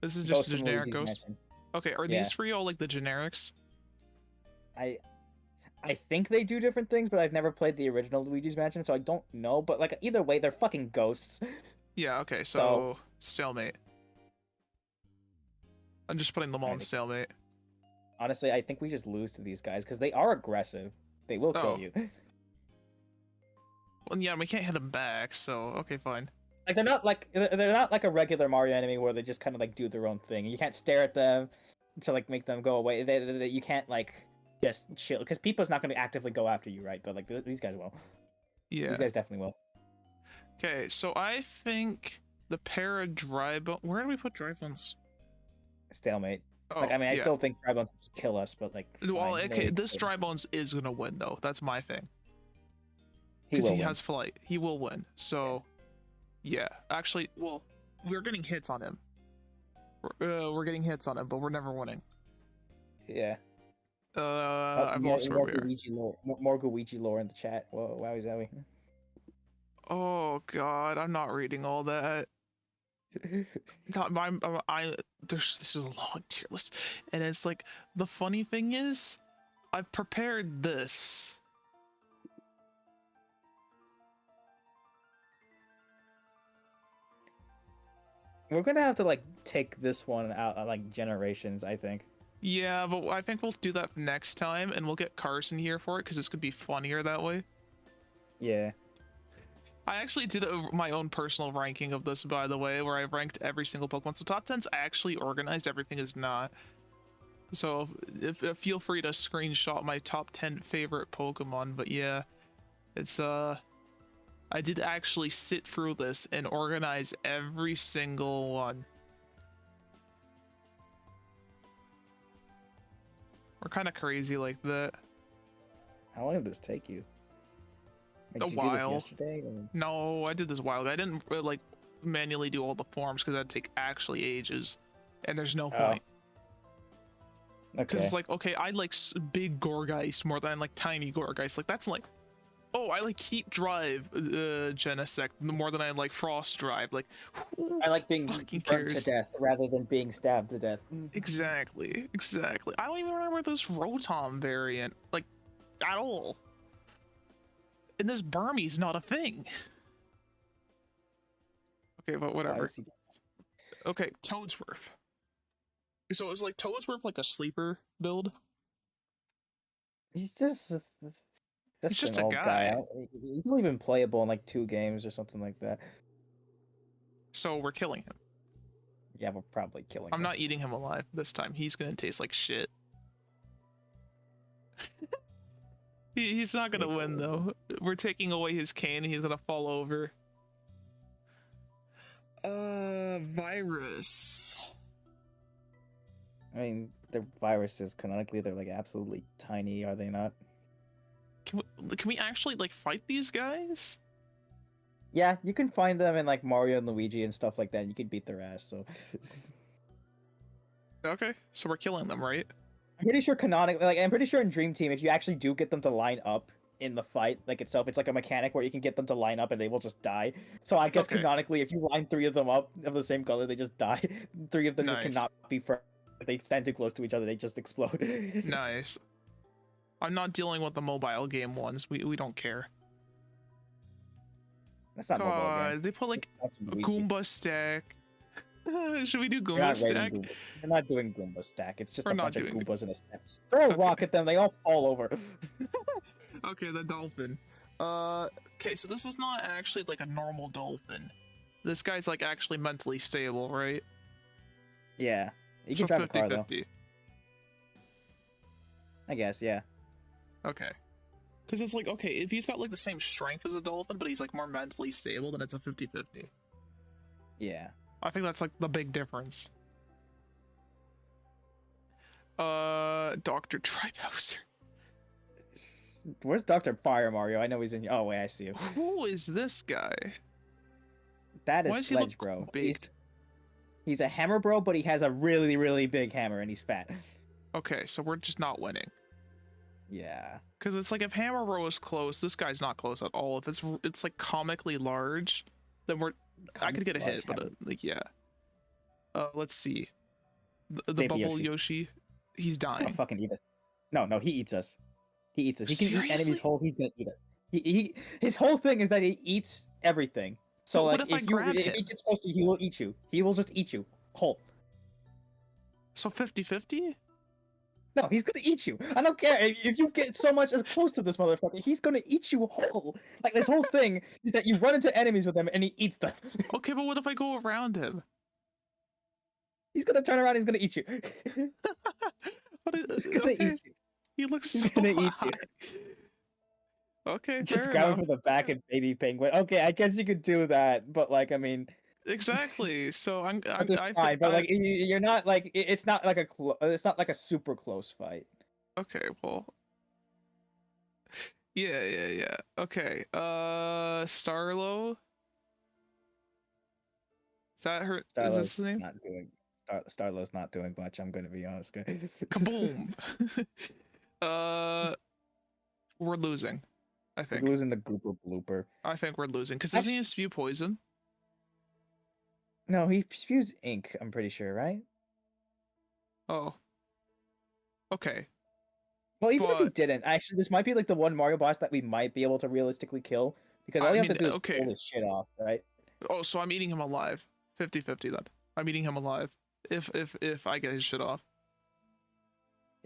This is just Ghost a from generic Luigi's ghost. Mansion. Okay, are Yeah. these three all like the generics? I think they do different things, but I've never played the original Luigi's Mansion, so I don't know. But like either way, they're fucking ghosts. Yeah. Okay, so So- stalemate. I'm just putting them all in Alrighty. stalemate. Honestly, I think we just lose to these guys because they are aggressive. They will kill Oh. you. Well, yeah, we can't hit them back, so okay, fine. Like they're not like a regular Mario enemy where they just kind of like do their own thing. You can't stare at them to like make them go away. You can't like just chill because people's not going to actively go after you, right? But like these guys will. Yeah. These guys definitely will. Okay, so I think the pair of dry bones. Where do we put dry bones? Stalemate. Oh, Like I mean, I yeah. still think Dry Bones will just kill us, but like. Well, fine, okay, they- this dry bones is gonna win though. That's my thing. He Because will he win. has flight. He will win. So, yeah. Actually, well, we're getting hits on him. We're getting hits on him, but we're never winning. Yeah. I've lost where more we are. Luigi lore. More Luigi lore in the chat. Whoa, wowie zowie. Oh God, I'm not reading all that. This is a long tier list, and it's like the funny thing is, I've prepared this. We're gonna have to like take this one out like generations, I think. Yeah, but I think we'll do that next time, and we'll get Carson here for it because this could be funnier that way. Yeah. I actually did my own personal ranking of this, by the way, where I ranked every single Pokemon. So top 10's actually organized, everything is not. So if feel free to screenshot my top 10 favorite Pokemon, but yeah, it's I did actually sit through this and organize every single one. We're kind of crazy like that. How long did this take you? Like, A did you do this while. yesterday? Or... No, I did this a while ago. I didn't like manually do all the forms because that'd take actually ages, and there's no point. Because Okay. it's like, okay, I like big Gorgeist more than I like tiny Gorgeist. Like that's like, oh, I like Heat Drive Genesect more than I like Frost Drive. Like, who I like being fucking burnt cares? to death rather than being stabbed to death. Exactly. I don't even remember this Rotom variant. Like, at all. And this Burmese not a thing. Okay, but Why whatever. is he... Okay, Toadsworth. So is like Toadsworth like a sleeper build? He's just He's just an a old guy. guy. He's only been playable in like 2 games or something like that. So we're killing him. Yeah, we're probably killing I'm him. not eating him alive this time. He's gonna taste like shit. He's not gonna win though. We're taking away his cane and he's gonna fall over. Virus. I mean, they're viruses. Canonically, they're like absolutely tiny, are they not? Can we actually like fight these guys? Yeah, you can find them in like Mario and Luigi and stuff like that. You can beat their ass. So Okay, so we're killing them, right? I'm pretty sure canonically, like I'm pretty sure in Dream Team, if you actually do get them to line up in the fight, like itself, it's like a mechanic where you can get them to line up and they will just die. So I guess Okay. canonically, if you line 3 of them up of the same color, they just die. 3 of them just Nice. cannot be friends. If they stand too close to each other, they just explode. Nice. I'm not dealing with the mobile game ones. We don't care. That's not mobile God, game. they put like That's a Luigi. Goomba stack. Should we do You're Goomba not raiding stack? Goomba. You're not doing Goomba stack. It's just We're a not bunch of doing Goombas in a stack. Throw a Okay. rock at them, they all fall over. Okay, the dolphin. Okay, so this is not actually like a normal dolphin. This guy's like actually mentally stable, right? Yeah. You So can drive a car, though. 50-50. I guess, yeah. Okay. Because it's like, okay, if he's got like the same strength as a dolphin, but he's like more mentally stable, then it's a 50-50. Yeah. I think that's like the big difference. Dr. Tribowser. Where's Dr. Fire Mario? I know he's in here. Oh, wait, I see him. Who is this guy? That Why is does he Sledge look Bro. baked? He's a hammer bro, but he has a really, really big hammer and he's fat. Okay, so we're just not winning. Yeah. Because it's like if Hammer Bro is close, this guy's not close at all. If it's like comically large, then I could get a hit, but like yeah. Let's see. The Baby bubble Yoshi. Yoshi, he's I'll dying. fucking eat us. No, he eats us. He eats us. He can eat Seriously? enemies whole. He's gonna eat us. His whole thing is that he eats everything. So But like, what if I if grab he him? gets close to you, he will eat you. He will just eat you whole. So 50-50? No, he's gonna eat you. I don't care if you get so much as close to this motherfucker. He's gonna eat you whole. Like this whole thing is that you run into enemies with him and he eats them. Okay, but what if I go around him? He's gonna turn around. And he's gonna eat you. He's He's gonna eat you. He looks He's so gonna eat high. Okay, Just fair grab him enough. from the back and baby penguin. Okay, I guess you could do that, but like, I mean, Exactly. So it's fine. But like, you're not like it's not like it's not like a super close fight. Okay, well. Yeah. Okay. Starlo. Is that her? Is this the name? Not doing. Starlow's not doing much. I'm gonna be honest. Kaboom. We're losing. I think. Losing the Gooper blooper. I think we're losing because doesn't he spew poison? No, he spews ink. I'm pretty sure, right? Oh. Okay. Well, even if he But- didn't, actually, this might be like the one Mario boss that we might be able to realistically kill because all I you have mean, to do is okay. pull his shit off, right? Oh, so I'm eating him alive. 50-50 then. I'm eating him alive. If I get his shit off.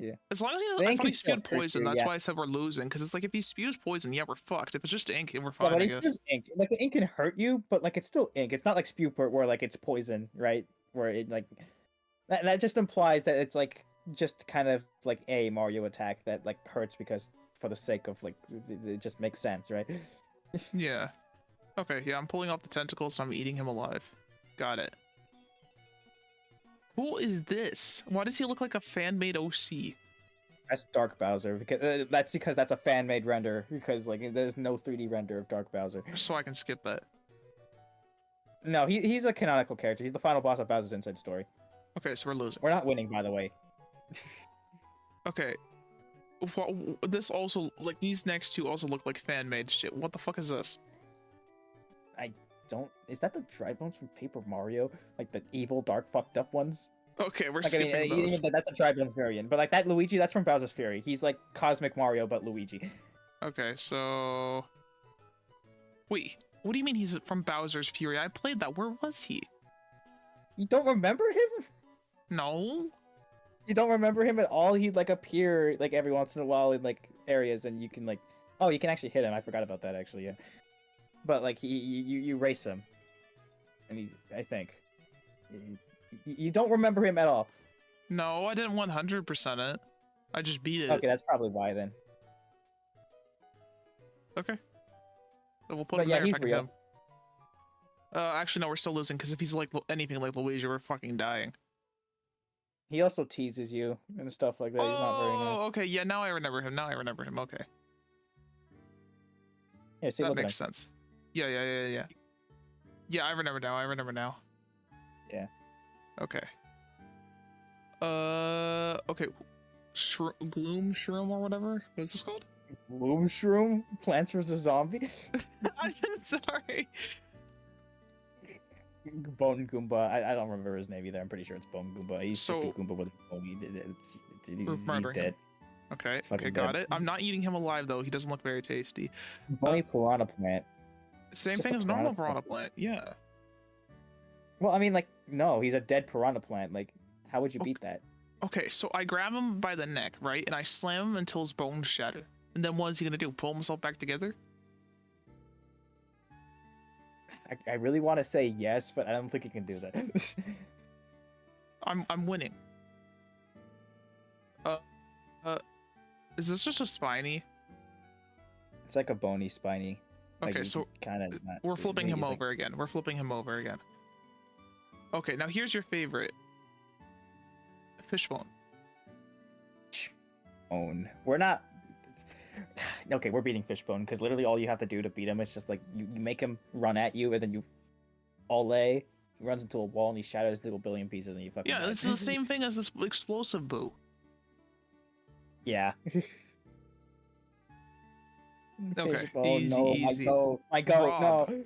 Yeah. As long as The he, ink if he is still spewed poison, tricky, that's yeah. why I said we're losing. Because it's like if he spews poison, yeah, we're fucked. If it's just ink, we're Yeah, fine, but I it's guess. just ink. Like the ink can hurt you, but like it's still ink. It's not like Spewpert where like it's poison, right? Where it like that just implies that it's like just kind of like a Mario attack that like hurts because for the sake of like it just makes sense, right? Yeah. Okay, yeah, I'm pulling off the tentacles and I'm eating him alive. Got it. Who is this? Why does he look like a fan-made OC? That's Dark Bowser because that's a fan-made render because like there's no 3D render of Dark Bowser. So I can skip that. No, he's a canonical character. He's the final boss of Bowser's Inside Story. Okay, so we're losing. We're not winning, by the way. Okay. This also, like, these next two also look like fan-made shit. What the fuck is this? Is that the dry bones from Paper Mario? Like the evil, dark, fucked up ones? Okay, we're Like, I mean, skipping those. even that's a tribal variant, but like that Luigi, that's from Bowser's Fury. He's like Cosmic Mario, but Luigi. Okay, so wait, what do you mean he's from Bowser's Fury? I played that. Where was he? You don't remember him? No. You don't remember him at all? He'd like appear like every once in a while in like areas, and you can like, oh, you can actually hit him. I forgot about that actually. Yeah, but like you race him, and I think you don't remember him at all. No, I didn't 100% it. I just beat it. Okay, that's probably why then. Okay. So we'll put But him yeah, there if he's I can real. hit him. Actually, no, we're still losing because if he's like anything like Luigi, we're fucking dying. He also teases you and stuff like that. He's not very nice. Oh, okay. Yeah, now I remember him. Now I remember him. Okay. Yeah, see, That look at him. makes sense. Yeah. Yeah, I remember now. I remember now. Yeah. Okay. Okay. Gloom Shroom or whatever. What's this called? Bloom Shroom? Plants vs. Zombie? I'm sorry. Bone Goomba. I don't remember his name either. I'm pretty sure it's Bone Goomba. He's just a So- Goomba with a bone. He's Murdering him. dead. Okay. Fucking Okay, got dead. it. I'm not eating him alive though. He doesn't look very tasty. Bunny Piranha Plant. Same Just thing a as normal piranha piranha plant. Yeah. Well, I mean, like, no, he's a dead piranha plant. Like, how would you Okay. beat that? Okay, so I grab him by the neck, right? And I slam him until his bones shatter. And then what is he gonna do? Pull himself back together? I really want to say yes, but I don't think he can do that. I'm winning. Is this just a spiny? It's like a bony spiny. Like, Okay, so kind of. we're flipping him over again. We're flipping him over again. Okay, now here's your favorite. Fishbone. Fishbone. We're not. Okay, we're beating Fishbone because literally all you have to do to beat him is just like you make him run at you and then you ole. He runs into a wall and he shatters into a billion pieces and you fucking. Yeah, die. it's the same thing as this explosive boo. Yeah. Okay, Fishbone, easy, no, easy. My go, Rob. no.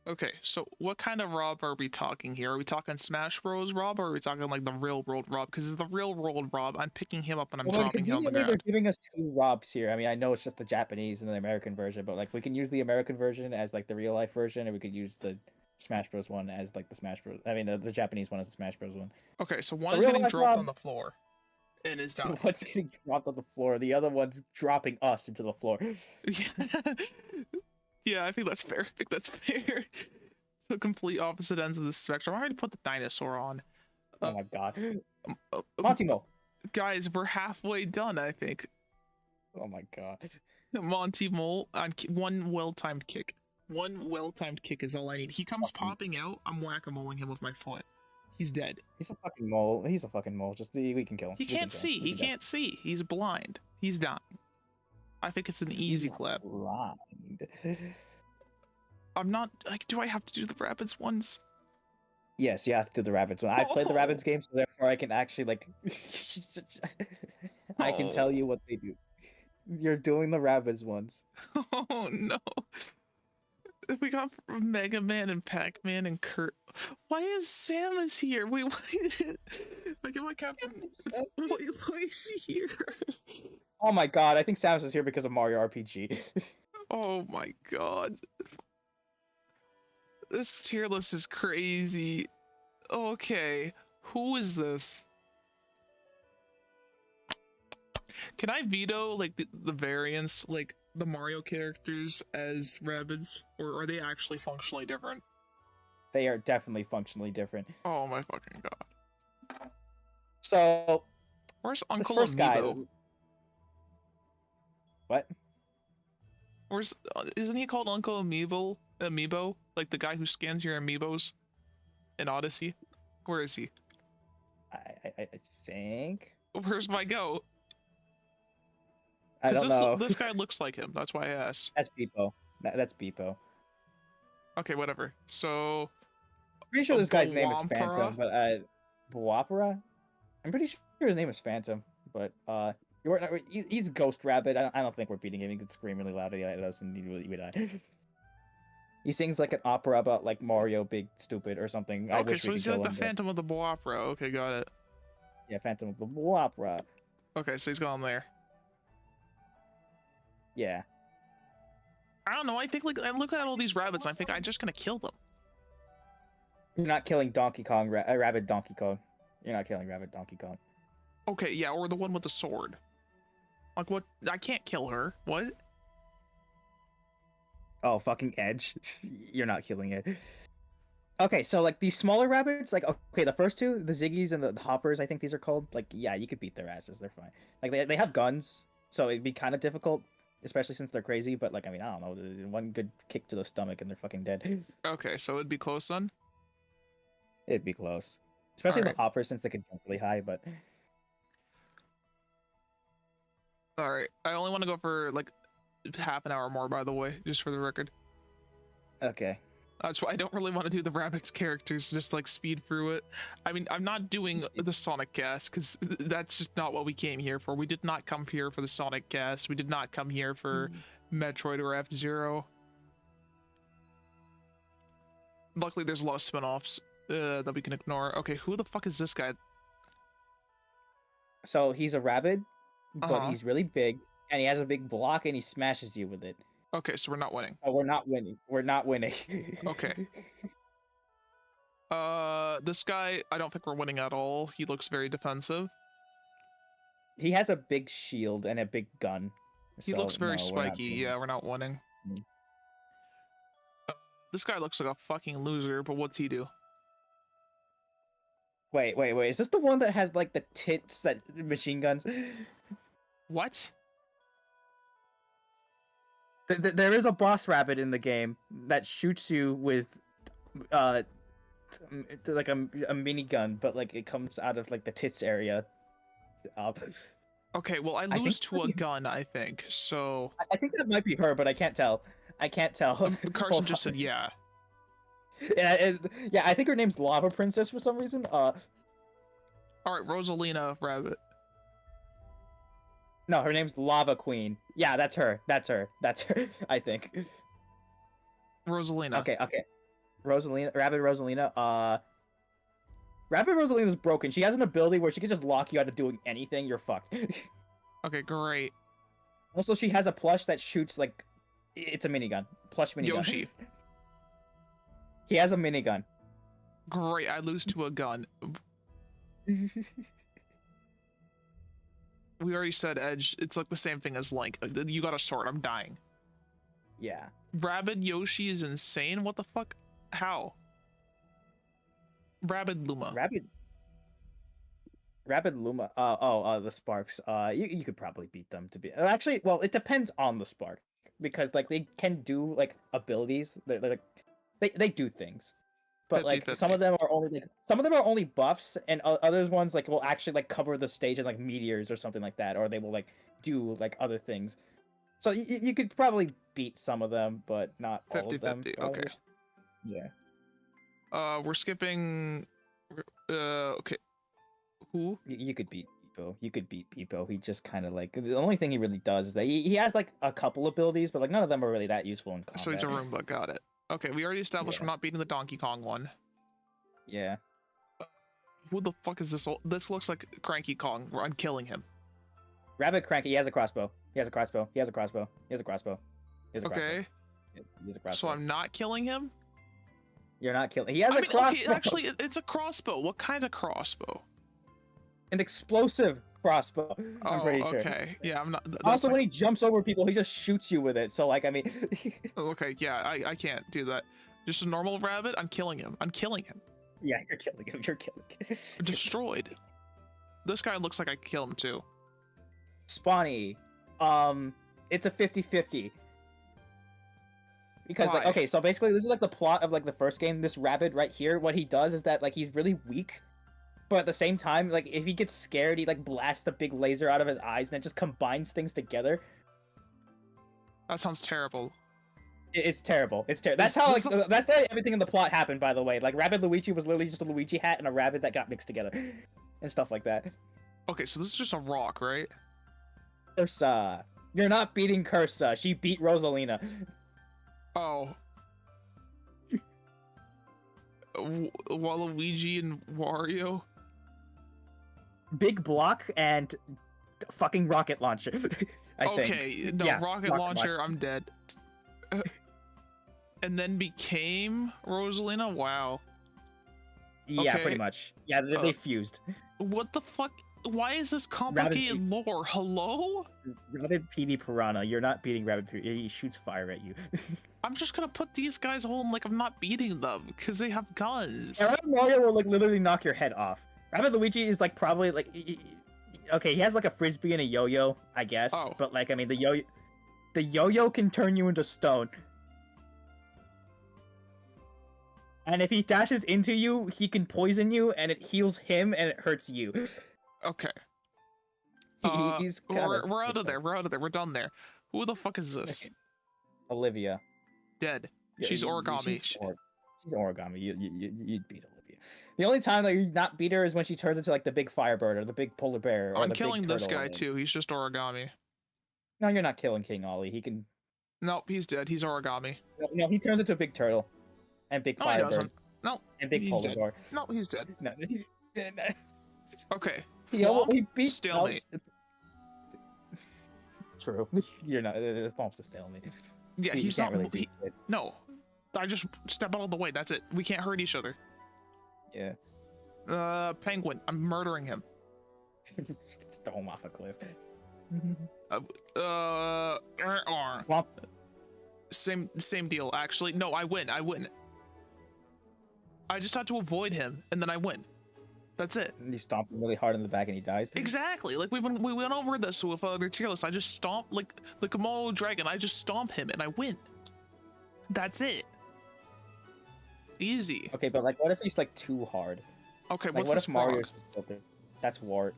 Okay, so what kind of Rob are we talking here? Are we talking Smash Bros. Rob, or are we talking like the real world Rob? Because the real world Rob, I'm picking him up and I'm Well, dropping him on the conveniently, they're ground. giving us two Robs here. I mean, I know it's just the Japanese and the American version, but like we can use the American version as like the real life version, and we could use the Smash Bros. One as like the Smash Bros. I mean, the Japanese one as the Smash Bros. One. Okay, so one So is real getting life dropped Rob- on the floor and is down. One's getting dropped on the floor. The other one's dropping us into the floor. Yeah, I think that's fair. I think that's fair. So complete opposite ends of the spectrum. I already put the dinosaur on. Oh my god, Uh, Montimo. guys, we're halfway done, I think. Oh my god. Monty Mole on one well-timed kick. One well-timed kick is all I need. He comes popping out. I'm whack-a-moling him with my foot. He's dead. He's a fucking mole. He's a fucking mole. Just we can kill him. He can't see. He can't see. He's blind. He's dying. I think it's an easy clap. Blind. I'm not like. Do I have to do the rapids ones? Yes, you have to do the rabbits one. I played the rabbits game, so therefore I can actually like I can tell you what they do. You're doing the rabbits ones. Oh no. We got Mega Man and Pac-Man and Kurt. Why is Samus here? Wait, why is it? Like, am I Captain? Why is he here? Oh my god, I think Samus is here because of Mario RPG. Oh my god. This tier list is crazy. Okay, who is this? Can I veto like the variants, like the Mario characters as rabbits, or are they actually functionally different? They are definitely functionally different. Oh my fucking god. So, Where's this Uncle first guy. Amiibo? What? Where's isn't he called Uncle Amiibo? Amiibo, like the guy who scans your amiibos in Odyssey. Where is he? I think. Where's my goat? I don't know. This guy looks like him. That's why I asked. That's Beepo. That's Beepo. Okay, whatever. So Pretty sure this guy's name is Boampara? Phantom, but Boapara? I'm pretty sure his name is Phantom, but he's Ghost Rabbit. I don't think we're beating him. He could scream really loudly at us and he would die. He sings like an opera about like Mario, big stupid or something. I okay, wish so we he's could like kill the him, but- Phantom of the Boapra. Okay, got it. Yeah, Phantom of the Opera. Okay, so he's gone there. Yeah. I don't know. I think like I look at all these rabbits. And I think I'm just gonna kill them. You're not killing Donkey Kong, Rabbit Donkey Kong. You're not killing Rabbit Donkey Kong. Okay, yeah, or the one with the sword. Like what? I can't kill her. What? Oh, fucking Edge. You're not killing it. Okay, so like these smaller rabbits, like okay, the first two, the Ziggies and the Hoppers, I think these are called. Like, yeah, you could beat their asses. They're fine. Like they have guns, so it'd be kind of difficult, especially since they're crazy. But like, I mean, I don't know, one good kick to the stomach and they're fucking dead. Okay, so it'd be close then. It'd be close, especially Alright. the Hoppers since they could jump really high. But All right, I only want to go for like half an hour more, by the way, just for the record. okay, That's why I don't really want to do the rabbits characters, just like speed through it. I mean, I'm not doing the Sonic cast because that's just not what we came here for. We did not come here for the Sonic cast. We did not come here for Metroid or F-Zero. Luckily, there's a lot of spin-offs that we can ignore. Okay, who the fuck is this guy? so he's a rabbit, but Uh-huh. he's really big and he has a big block and he smashes you with it. Okay, so we're not winning. Oh, we're not winning. We're not winning. Okay. This guy, I don't think we're winning at all. He looks very defensive. He has a big shield and a big gun. He So, looks very no, we're not spiky. doing Yeah, it. we're not winning. Mm. This guy looks like a fucking loser, but what's he do? Wait. Is this the one that has like the tits that machine guns? What? There is a boss rabbit in the game that shoots you with, like a minigun, but like it comes out of like the tits area. Up. Okay, well, I think lose to a that- gun, I think. So I think that might be her, but I can't tell. I can't tell. Carson Hold just on. said yeah. Yeah, I think her name's Lava Princess for some reason. All right, Rosalina Rabbit. No, her name's Lava Queen. Yeah, that's her. That's her. I think. Rosalina. Okay. Rosalina, Rabbit Rosalina. Rabbit Rosalina's broken. She has an ability where she can just lock you out of doing anything. You're fucked. Okay, great. Also, she has a plush that shoots like it's a minigun. Plush minigun. Yoshi. He has a minigun. Great, I lose to a gun. We already said Edge. It's like the same thing as Link. You got a sword. I'm dying. Yeah. Rabid Yoshi is insane. What the fuck? How? Rabid Luma. Rabid Luma. The Sparks. You could probably beat them to be. Actually, well, it depends on the Spark because like they can do like abilities. They do things, but 50, like some of them are only buffs, and others ones like will actually like cover the stage in like meteors or something like that, or they will like do like other things. So you could probably beat some of them, but not all 50, of them. 50. Probably. Okay. Yeah. We're skipping. Okay. Who? You could beat Peepo. You could beat Peepo. He just kind of like the only thing he really does is that he has like a couple abilities, but like none of them are really that useful in combat. So he's a Roomba. Got it. Okay, we already established Yeah. we're not beating the Donkey Kong one. Yeah. Who the fuck is this? This looks like Cranky Kong. I'm killing him. Rabbit Cranky. He has a crossbow. He has a crossbow. Okay. So I'm not killing him? You're not killing. He has I a mean, crossbow. okay, actually, it's a crossbow. What kind of crossbow? An explosive crossbow. I'm pretty sure. Okay. Yeah, I'm not. Also, Like, when he jumps over people, he just shoots you with it. So, like, I mean, okay, yeah, I can't do that. Just a normal rabbit. I'm killing him. yeah, you're killing him. Destroyed. This guy looks like I could kill him too. Spawny. It's a 50-50. Because like, Why? okay, so basically this is like the plot of like the first game. This rabbit right here, what he does is that like he's really weak, but at the same time, like if he gets scared, he like blasts a big laser out of his eyes and it just combines things together. That sounds terrible. It's terrible. It's terrible. That's how like that's how everything in the plot happened. By the way, like Rabbid Luigi was literally just a Luigi hat and a rabbit that got mixed together, and stuff like that. Okay, so this is just a rock, right? Cursa, you're not beating Cursa. She beat Rosalina. Oh. Waluigi and Wario? big block and fucking rocket launcher. I think. Okay, no, Yeah, rocket launcher, I'm dead. And then became Rosalina? Wow. Yeah, Okay. pretty much. Yeah, they fused. What the fuck? Why is this complicated lore? Hello? Rabid PD Piranha, you're not beating Rabid PD. He shoots fire at you. I'm just gonna put these guys home like I'm not beating them because they have guns. Rabid Mario will like literally knock your head off. Rabid Luigi is like probably like okay, he has like a frisbee and a yo-yo, I guess. Oh. But like I mean the yo-yo can turn you into stone. And if he dashes into you, he can poison you, and it heals him, and it hurts you. Okay. He's we're out of there. We're out of there. We're done there. Who the fuck is this? Okay. Olivia. Dead. Yeah, She's origami. She's origami. You'd beat Olivia. The only time that you not beat her is when she turns into like the big firebird or the big polar bear. Or I'm the killing big this turtle guy too. He's just origami. No, you're not killing King Ollie. He can. Nope, he's dead. He's origami. No, he turns into a big turtle, and big No, he firebird, doesn't. No, and big he's polar dead. bear. No, he's dead. No, Okay. he beat stalemate. True. You're not. It's almost a stalemate. Yeah, You he's can't not. really beat it. No, I just step out of the way. That's it. We can't hurt each other. Yeah. Penguin. I'm murdering him. Just throw him off a cliff. Well, same deal. Actually, no, I win. I just had to avoid him, and then I win. That's it. And you stomp him really hard in the back, and he dies. Exactly. Like we went over this with the tier list. I just stomp like the Komodo dragon. I just stomp him, and I win. That's it. Easy. Okay, but like, what if he's like too hard? Okay, Like, what's what this if Mario's frog? just tilted? That's Wart.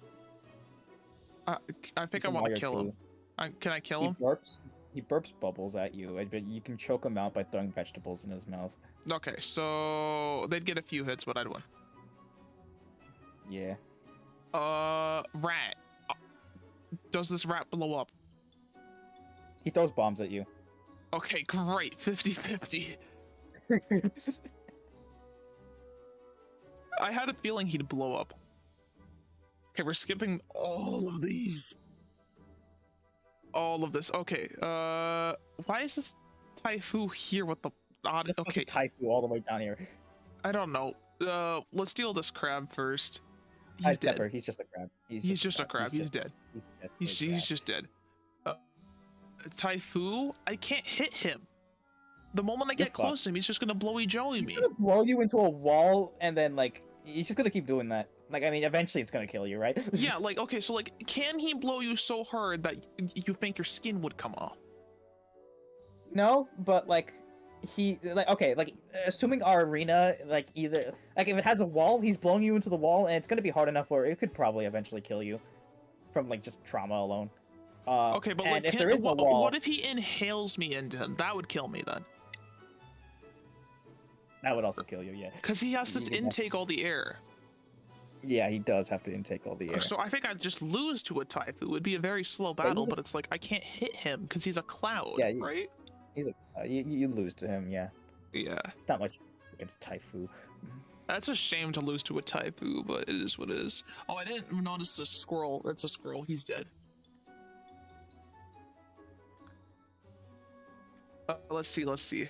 I think He's I from want to Mario kill him. 2. Can I kill He him? burps bubbles at you, but you can choke him out by throwing vegetables in his mouth. Okay, so they'd get a few hits, but I'd win. Yeah. Rat. Does this rat blow up? He throws bombs at you. Okay, great. 50-50. I had a feeling he'd blow up. Okay, we're skipping all of these. All of this. Okay, why is this Taifu here with the odd... Okay, Taifu all the way down here. I don't know. Let's deal with this crab first. He's He's dead. He's just a crab. He's just a crab. He's dead. He's just dead. Taifu, I can't hit him. The moment I get close to him, he's just gonna blowy joey me. He's gonna blow you into a wall, and then like he's just gonna keep doing that. Like, I mean, eventually it's gonna kill you, right? Yeah, like, okay, so like, can he blow you so hard that you think your skin would come off? No, but like okay, like assuming our arena, like either like if it has a wall, he's blowing you into the wall, and it's gonna be hard enough where it could probably eventually kill you from like just trauma alone. Okay, but like, if there is no wall, what if he inhales me into him? That would kill me then. That would also kill you, yeah. Because he has to intake all the air. Yeah, he does have to intake all the air. So I think I'd just lose to a Taifu. It would be a very slow battle, but it's like I can't hit him because he's a cloud, right? You lose to him, yeah. Yeah. It's not much against Taifu. That's a shame to lose to a Taifu, but it is what it is. Oh, I didn't notice a squirrel. That's a squirrel. He's dead. Let's see. A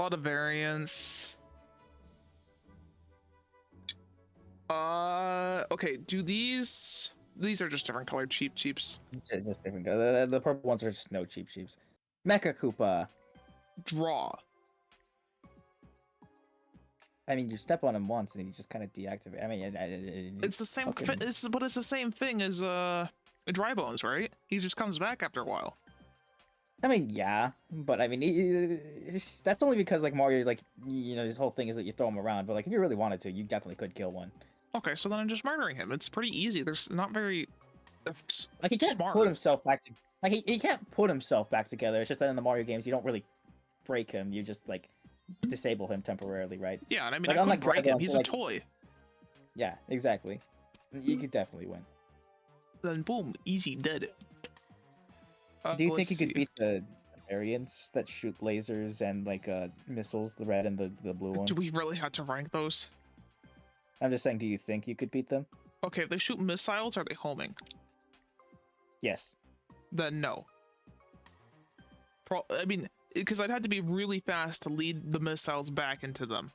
lot of variants. Okay, do these are just different colored cheeps. Just different. The purple ones are just no cheeps. Mecha Koopa. Draw. I mean, you step on him once and he just kind of deactivate. I mean, it's the same. But it's the same thing as Dry Bones, right? He just comes back after a while. I mean, yeah, but I mean, that's only because like Mario, like his whole thing is that you throw him around. But like, if you really wanted to, you definitely could kill one. Okay, so then I'm just murdering him. It's pretty easy. There's not very like he can't put himself back to he can't put himself back together. It's just that in the Mario games, you don't really break him. You just like disable him temporarily, right? Yeah, and I mean, like, I couldn't break him. He's a toy. Yeah, exactly. You could definitely win. Then boom, easy, dead. Do you think you could beat the variants that shoot lasers and like missiles, the red and the blue one? Do we really have to rank those? I'm just saying, do you think you could beat them? Okay, if they shoot missiles, are they homing? Yes. Then no. I mean, because I'd have to be really fast to lead the missiles back into them.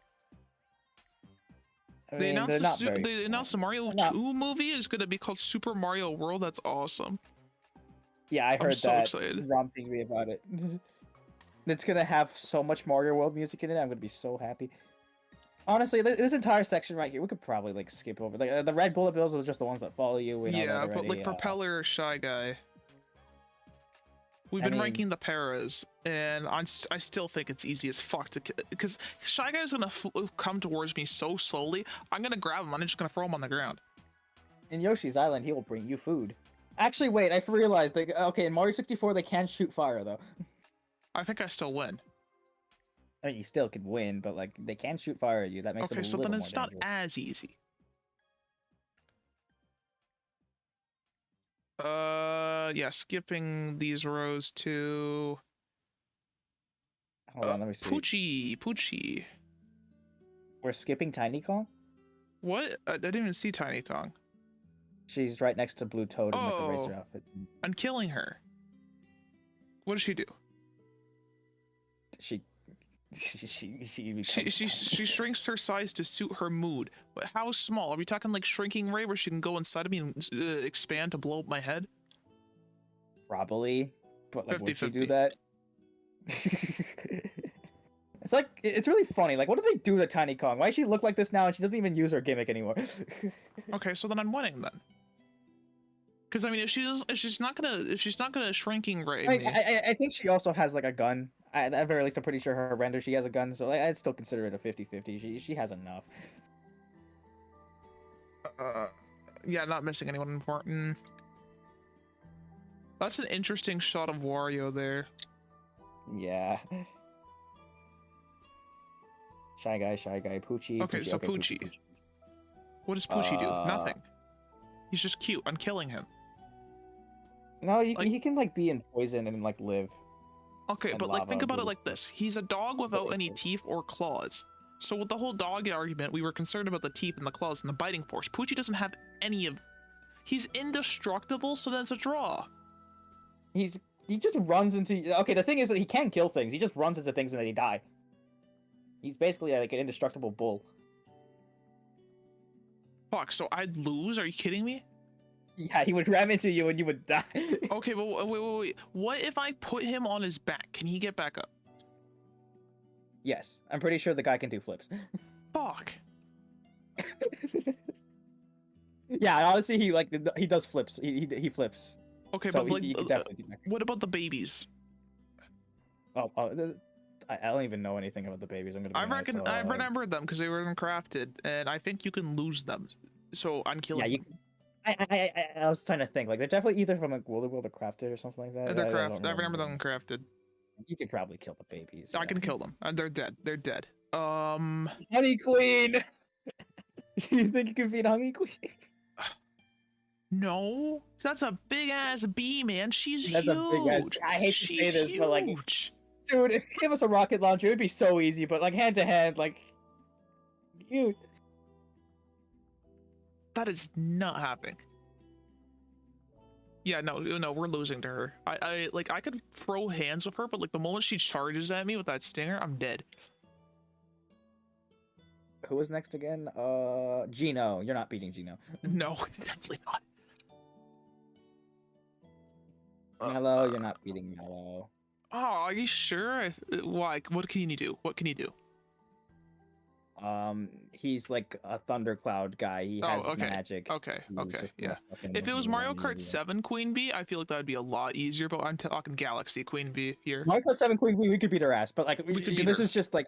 I They mean, announced they're not very they announced the Mario They're not- 2 movie is gonna be called Super Mario World. That's awesome. Yeah, I heard so that. excited. Romping me about it. It's gonna have so much Mario World music in it. I'm gonna be so happy. Honestly, this entire section right here, we could probably like skip over. Like the red bullet bills are just the ones that follow you. We know that Yeah, already. but like Propeller, Shy Guy. We've I been mean- ranking the paras, and I still think it's easy as fuck to, because Shy Guy's gonna come towards me so slowly. I'm gonna grab him. I'm just gonna throw him on the ground. In Yoshi's Island, he will bring you food. Actually, wait, I realized that. Okay, in Mario 64, they can shoot fire though. I think I still win. I mean, you still could win, but like they can shoot fire at you. That makes it Okay, a so little then more it's not dangerous. as easy. Yeah, skipping these rows to Hold on, let me see. Poochie. We're skipping Tiny Kong. What? I didn't even see Tiny Kong. She's right next to Blue Toad in like the racer Oh. outfit. I'm killing her. What does she do? She becomes She shrinks her size to suit her mood. But how small? Are we talking like Shrinking Ray, where she can go inside of me and expand to blow up my head? probably, but like would she 50-50. do that? It's like it's really funny. Like, what do they do to Tiny Kong? Why does she look like this now and she doesn't even use her gimmick anymore? Okay, so then I'm winning then. Because I mean, if she's not gonna Shrinking Ray me. I think she also has like a gun. At the very least, I'm pretty sure her render she has a gun, so I'd still consider it a 50-50. She has enough. Yeah, not missing anyone important. That's an interesting shot of Wario there. Yeah. Shy Guy, Poochie. Okay, so Poochie. What does Poochie do? Nothing. He's just cute. I'm killing him. No, Like- he can like be in poison and like live. Okay, And but like lava think about it blue. like this. He's a dog without any teeth or claws. So with the whole dog argument, we were concerned about the teeth and the claws and the biting force. Poochie doesn't have any of... He's indestructible, so that's a draw. He just runs into. Okay, the thing is that he can kill things. He just runs into things and then he die. He's basically like an indestructible bull. Fuck, so I'd lose? Are you kidding me? Yeah, he would ram into you and you would die. Okay, but wait. What if I put him on his back? Can he get back up? Yes, I'm pretty sure the guy can do flips. Fuck. Yeah, honestly, he does flips. He flips. Okay, So but like, he can definitely do that. what about the babies? I don't even know anything about the babies. I'm gonna. I remembered them because they were crafted, and I think you can lose them. So I'm killing Yeah, them. I was trying to think. Like they're definitely either from like World or Crafted or something like that. They're I don't crafted. I remember them crafted. You could probably kill the babies. I can kill them. They're dead. They're dead. Honey Queen. You think you can beat Honey Queen? No, that's a big ass bee, man. She's That's huge. a big ass. I hate to She's say this, huge. but like, dude, if you give us a rocket launcher, it'd be so easy. But like hand to hand, like, huge. That is not happening. Yeah, no, we're losing to her. I could throw hands with her, but like the moment she charges at me with that stinger, I'm dead. Who was next again? Gino. You're not beating Gino. No, definitely not. Mello, you're not beating Mello. Oh, are you sure? Why? What can you do? What can you do? He's like a thundercloud guy. He has okay. magic. Okay, He's okay, just yeah. fucking If it was run Mario around Kart you. 7 Queen Bee, I feel like that would be a lot easier, but I'm talking Galaxy Queen Bee here. Mario Kart 7 Queen, we could beat her ass, but like We could beat this her. is just like,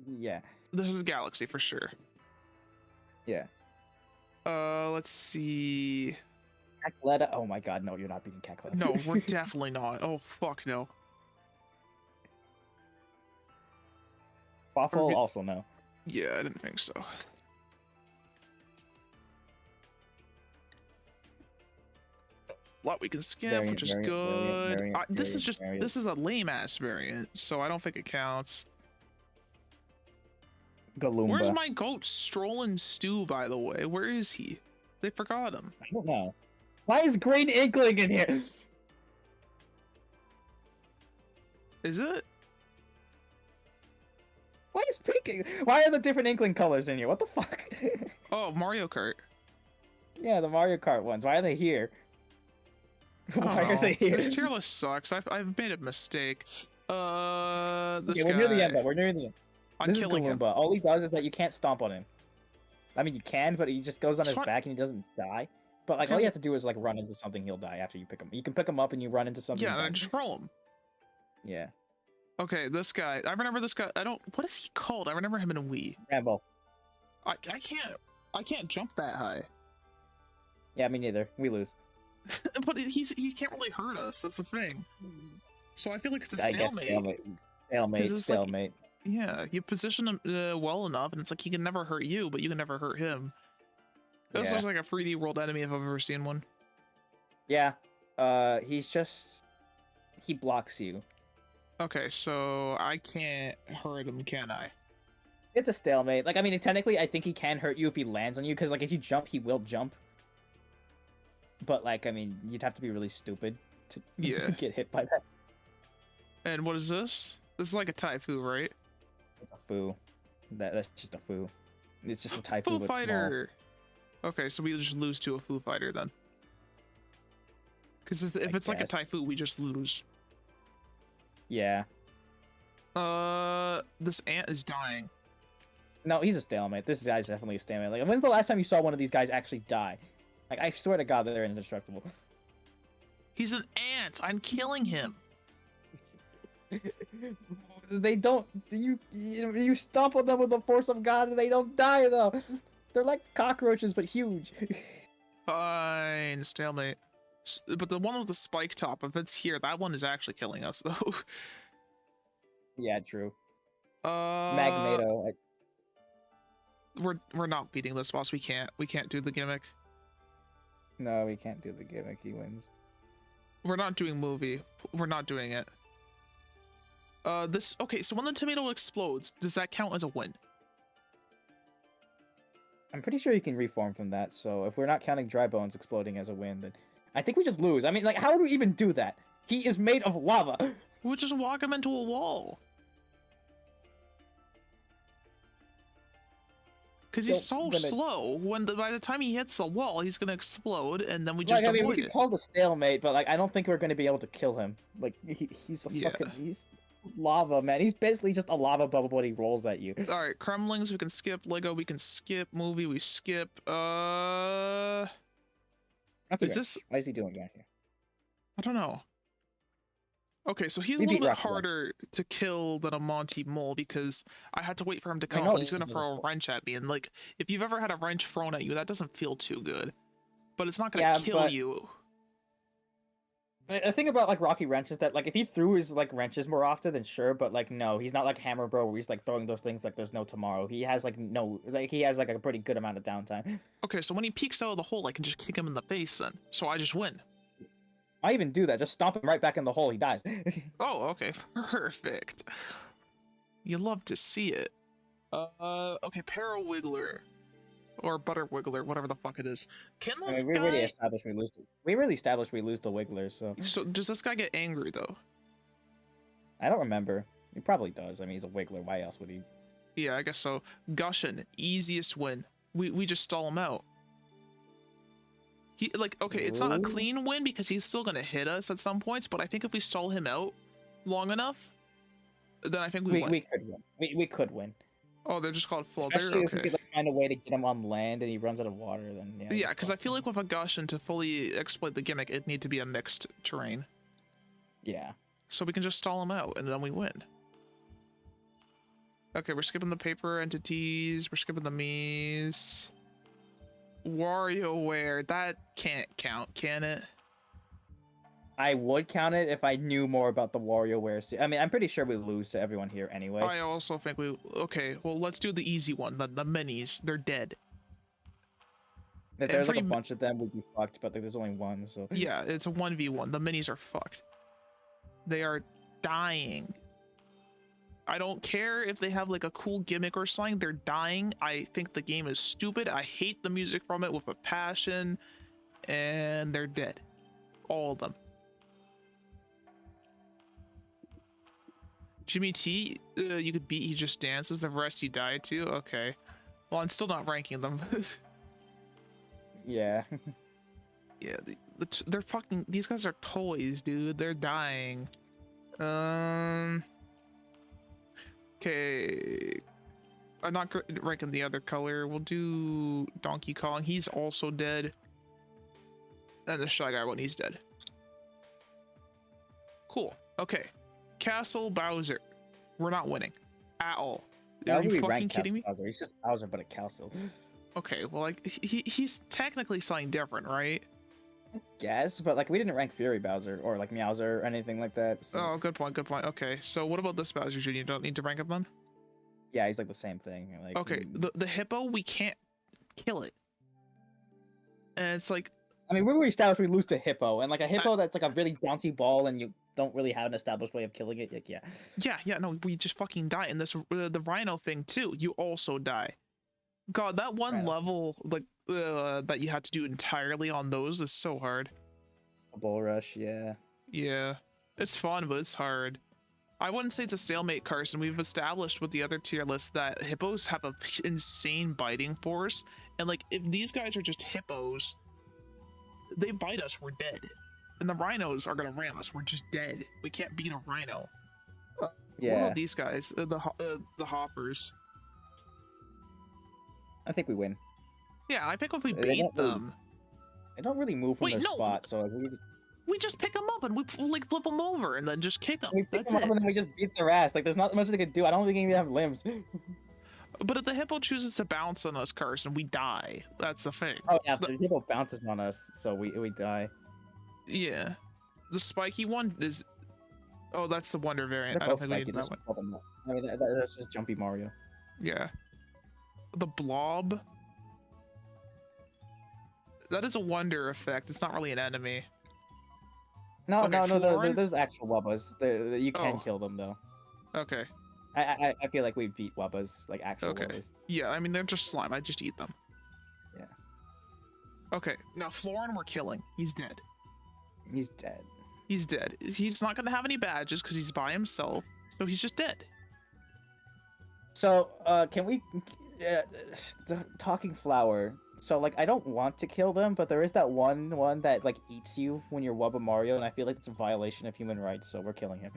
yeah, This is Galaxy for sure. yeah. Let's see. Cackletta. Oh my god, no, you're not beating Cackletta. No, we're definitely not. Oh, fuck no. Waffle also no. Yeah, I didn't think so. Lot we can skip, Variant, which is variant, good. variant, This is just variant. this is a lame ass variant, so I don't think it counts. Where's Galumba. my goat Strolling Stew, by the way? Where is he? They forgot him. I don't know. Why is Green Inkling in here? Is it? Why is pink? Why are the different Inkling colors in here? What the fuck? Oh, Mario Kart. Yeah, the Mario Kart ones. Why are they here? Why are they here? This tier list sucks. I've made a mistake. This Okay, guy. we're near the end though. We're near the end. I'm This is killing him. Galumba. All he does is that you can't stomp on him. I mean, you can, but he just goes on his Swan- back and he doesn't die. But like, all you have to do is like run into something, he'll die after you pick him. You can pick him up and you run into something. Yeah, he and I dies. just roll him. Yeah. Okay, this guy. I remember this guy. I don't. What is he called? I remember him in a Wii. Rambo. I can't jump that high. Yeah, me neither. We lose. But he can't really hurt us. That's the thing. So I feel like it's a I guess stalemate. stalemate. Like- Stalemate. Yeah, you position him well enough, and it's like he can never hurt you, but you can never hurt him. This Yeah. looks like a 3D world enemy if I've ever seen one. Yeah. He blocks you. Okay, so I can't hurt him, can I? It's a stalemate. Like, I mean, technically, I think he can hurt you if he lands on you, because, like, if you jump, he will jump. But, like, I mean, you'd have to be really stupid to Yeah. get hit by that. And what is this? This is like a Taifu, right? It's a foo. That's just a foo. It's just a type Foo of small. Fighter! Okay, so we just lose to a Foo Fighter then. Because if it's like a guess. Taifu, we just lose. Yeah. This ant is dying. No, he's a stalemate. This guy's definitely a stalemate. Like, when's the last time you saw one of these guys actually die? Like, I swear to God, they're indestructible. He's an ant! I'm killing him! They don't. You stomp on them with the force of God, and they don't die though. They're like cockroaches, but huge. Fine, stalemate. But the one with the spike top, if it's here, that one is actually killing us, though. Yeah, true. Uh, Magneto. we're not beating this boss. We can't do the gimmick. No, we can't do the gimmick. He wins. We're not doing movie. We're not doing it. Okay, so when the tomato explodes, does that count as a win? I'm pretty sure you can reform from that. So if we're not counting dry bones exploding as a win, then I think we just lose. I mean, like, how do we even do that? He is made of lava. We'll just walk him into a wall. Because he's so slow. By the time he hits the wall, he's gonna explode, and then we just Like, I mean, avoid we it. can call the stalemate, but like, I don't think we're going to be able to kill him. Like, he's a Yeah. he's lava, man. He's basically just a lava bubble when he rolls at you. All right, Kremlings we can skip. Lego we can skip. Movie we skip. Okay, Is this? why is he doing that here? I don't know. Okay, so he's a We little beat bit Rocky Road. harder to kill than a Monty Mole because I had to wait for him to come know, up. He's this gonna is throw a cool. wrench at me, and like, if you've ever had a wrench thrown at you, that doesn't feel too good. But it's not gonna Yeah, kill but- you. The thing about like Rocky Wrench is that like if he threw his like wrenches more often, then sure, but like no, he's not like Hammer Bro where he's like throwing those things like there's no tomorrow. He has like he has like a pretty good amount of downtime. Okay, so when he peeks out of the hole, I can just kick him in the face then. So I just win. I even do that, just stomp him right back in the hole, he dies. Oh, okay, perfect. You love to see it. Okay, Parawiggler. Or Butter Wiggler, whatever the fuck it is. Can I this mean, we guy... really established we lose. We really established we lose the Wiggler, so So does this guy get angry, though? I don't remember. He probably does. I mean, he's a Wiggler. Why else would he? Yeah, I guess so. Gushin, easiest win. We just stall him out. He like okay, it's not a Ooh. clean win because he's still gonna hit us at some points, but I think if we stall him out long enough, then I think we win. We could win. We could win. Oh, they're just called floater? Especially if we Okay. could like, find a way to get him on land and he runs out of water, then yeah. Yeah, it's because I fucked. feel like with a Gushin to fully exploit the gimmick, it'd need to be a mixed terrain. Yeah. So we can just stall him out and then we win. Okay, we're skipping the paper entities, we're skipping the Mii's. WarioWare, that can't count, can it? I would count it if I knew more about the WarioWare. I mean, I'm pretty sure we lose to everyone here anyway. I also think we... Okay, well, let's do the easy one. The minis, they're dead. If there's like a every- bunch of them, we'd be fucked. But like, there's only one, so Yeah, it's a 1v1. The minis are fucked. They are dying. I don't care if they have like a cool gimmick or something. They're dying. I think the game is stupid. I hate the music from it with a passion, and they're dead. All of them. Jimmy T, you could beat. He just dances. The rest he died to. Okay. Well, I'm still not ranking them. Yeah. Yeah, they're fucking. These guys are toys, dude. They're dying. Okay. I'm not ranking the other color. We'll do Donkey Kong. He's also dead. And the Shy Guy one, he's dead. Cool. Okay. Castle Bowser. We're not winning at all. Are you fucking kidding me? Bowser? He's just Bowser, but a castle. Okay, well, like he's technically something different, right? Yes, but like we didn't rank Fury Bowser or like Meowser or anything like that. So. Oh, good point. Good point. Okay, so what about this Bowser Jr.? You don't need to rank him then? Yeah, he's like the same thing. Like okay, the hippo, we can't kill it, and it's like. I mean, we established we lose to hippo, and like a hippo that's like a really bouncy ball, and you don't really have an established way of killing it. Like, yeah, no, we just fucking die. And this the rhino thing too. You also die. God, that one level like that you had to do entirely on those is so hard. A bull rush, yeah. Yeah, it's fun, but it's hard. I wouldn't say it's a stalemate, Carson. We've established with the other tier list that hippos have an insane biting force, and like if these guys are just hippos. They bite us, we're dead. And the rhinos are gonna ram us, we're just dead. We can't beat a rhino. Yeah. What about these guys? The hoppers. I think we win. Yeah, I think if we beat them... They don't really move from their spot, so we just pick them up and we like flip them over and then just kick them. We pick them up and then we just beat their ass. Like, there's not much they can do. I don't think they even have limbs. But if the hippo chooses to bounce on us, Carson, we die. That's the thing. Oh yeah, the hippo bounces on us, so we die. Yeah. The spiky one is... Oh, that's the Wonder variant. I don't think we need that one. I mean, that's just Jumpy Mario. Yeah. The blob... That is a Wonder effect. It's not really an enemy. No, okay, there's actual Wubbas. You can kill them, though. Okay. I feel like we beat Wubbas, like actual Wubbas. Yeah, I mean, they're just slime. I just eat them. Yeah. Okay, now Florin we're killing. He's dead. He's dead. He's dead. He's not going to have any badges because he's by himself, so he's just dead. So, can we... the talking flower. So, like, I don't want to kill them, but there is that one that, like, eats you when you're Wubba Mario, and I feel like it's a violation of human rights, so we're killing him.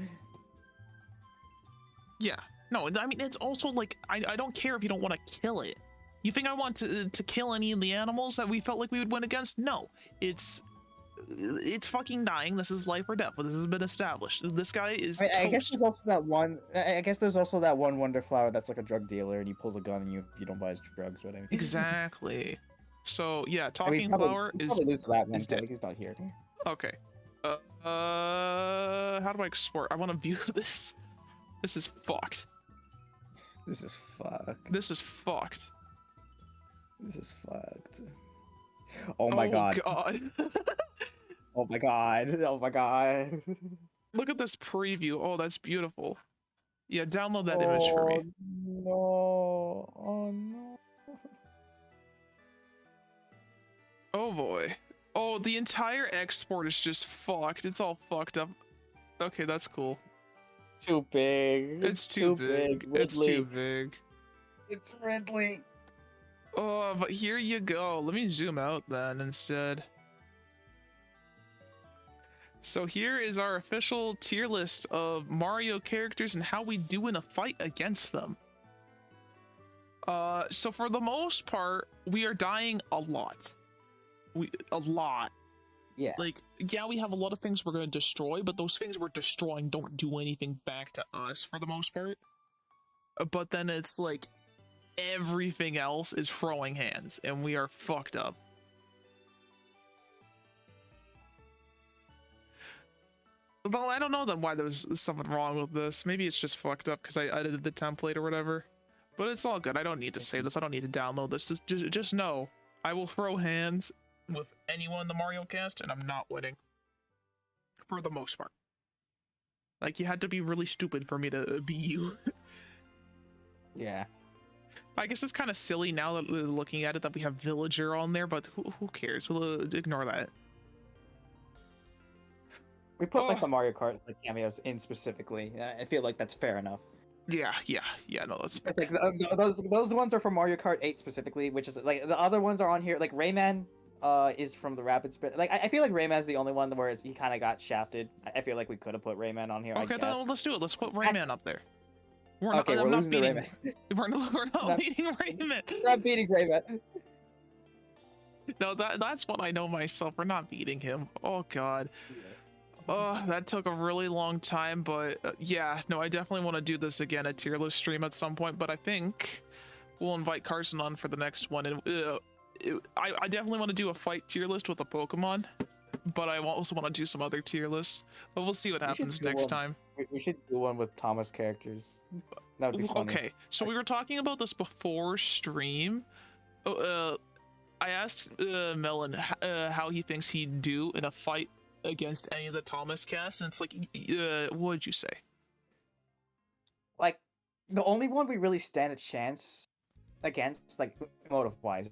Yeah. No, I mean, it's also, like, I don't care if you don't want to kill it. You think I want to kill any of the animals that we felt like we would win against? No. It's fucking dying. This is life or death. This has been established. This guy is I guess there's also that one... I guess there's also that one Wonder Flower that's, like, a drug dealer, and he pulls a gun, and you don't buy his drugs, whatever. Exactly. So yeah, talking flower is dead. He's not here. Okay. How do I export? I want to view this. This is fucked. This is fucked. This is fucked. This is fucked. Oh my god. God. Oh my god. Oh my god. Look at this preview. Oh, that's beautiful. Yeah, download that image for me. No. Oh no. Oh boy. Oh, the entire export is just fucked. It's all fucked up. Okay, that's cool. Too big. It's too big. It's too big. It's Ridley. Oh, but here you go. Let me zoom out then instead. So here is our official tier list of Mario characters and how we do in a fight against them. So for the most part, we are dying a lot. A lot. Yeah. Like, yeah, we have a lot of things we're going to destroy, but those things we're destroying don't do anything back to us for the most part. But then it's like everything else is throwing hands, and we are fucked up. Well, I don't know then why there was something wrong with this. Maybe it's just fucked up because I edited the template or whatever. But it's all good. I don't need to save this. I don't need to download this. Just know I will throw hands with anyone in the Mario cast, and I'm not winning. For the most part. Like, you had to be really stupid for me to beat you. Yeah. I guess it's kind of silly now that looking at it that we have Villager on there, but who cares? We'll ignore that. We put like Oh. the Mario Kart like cameos in specifically. I feel like that's fair enough. Yeah. No, that's It's like those ones are from Mario Kart 8 specifically, which is like the other ones are on here. Like Rayman, is from the Rapid Spin. Like I feel like Rayman's the only one where he kind of got shafted. I feel like we could have put Rayman on here. okay. I Then guess. let's do it. Let's put Rayman up there. We're Okay, not, we're I'm not losing to beating. Rayman. We're not Not- beating Rayman. We're not beating Rayman. No, that's what I know myself. We're not beating him. Oh God. Oh, that took a really long time, but yeah, no, I definitely want to do this again, a tier list stream at some point, but I think we'll invite Carson on for the next one, and I definitely want to do a fight tier list with a Pokemon, but I also want to do some other tier lists, but we'll see what happens next time. We should do one with Thomas characters. That would be funny. Okay, so we were talking about this before stream. I asked Melon how he thinks he'd do in a fight against any of the Thomas cast, and it's like, what did you say? Like, the only one we really stand a chance against, like, motive-wise,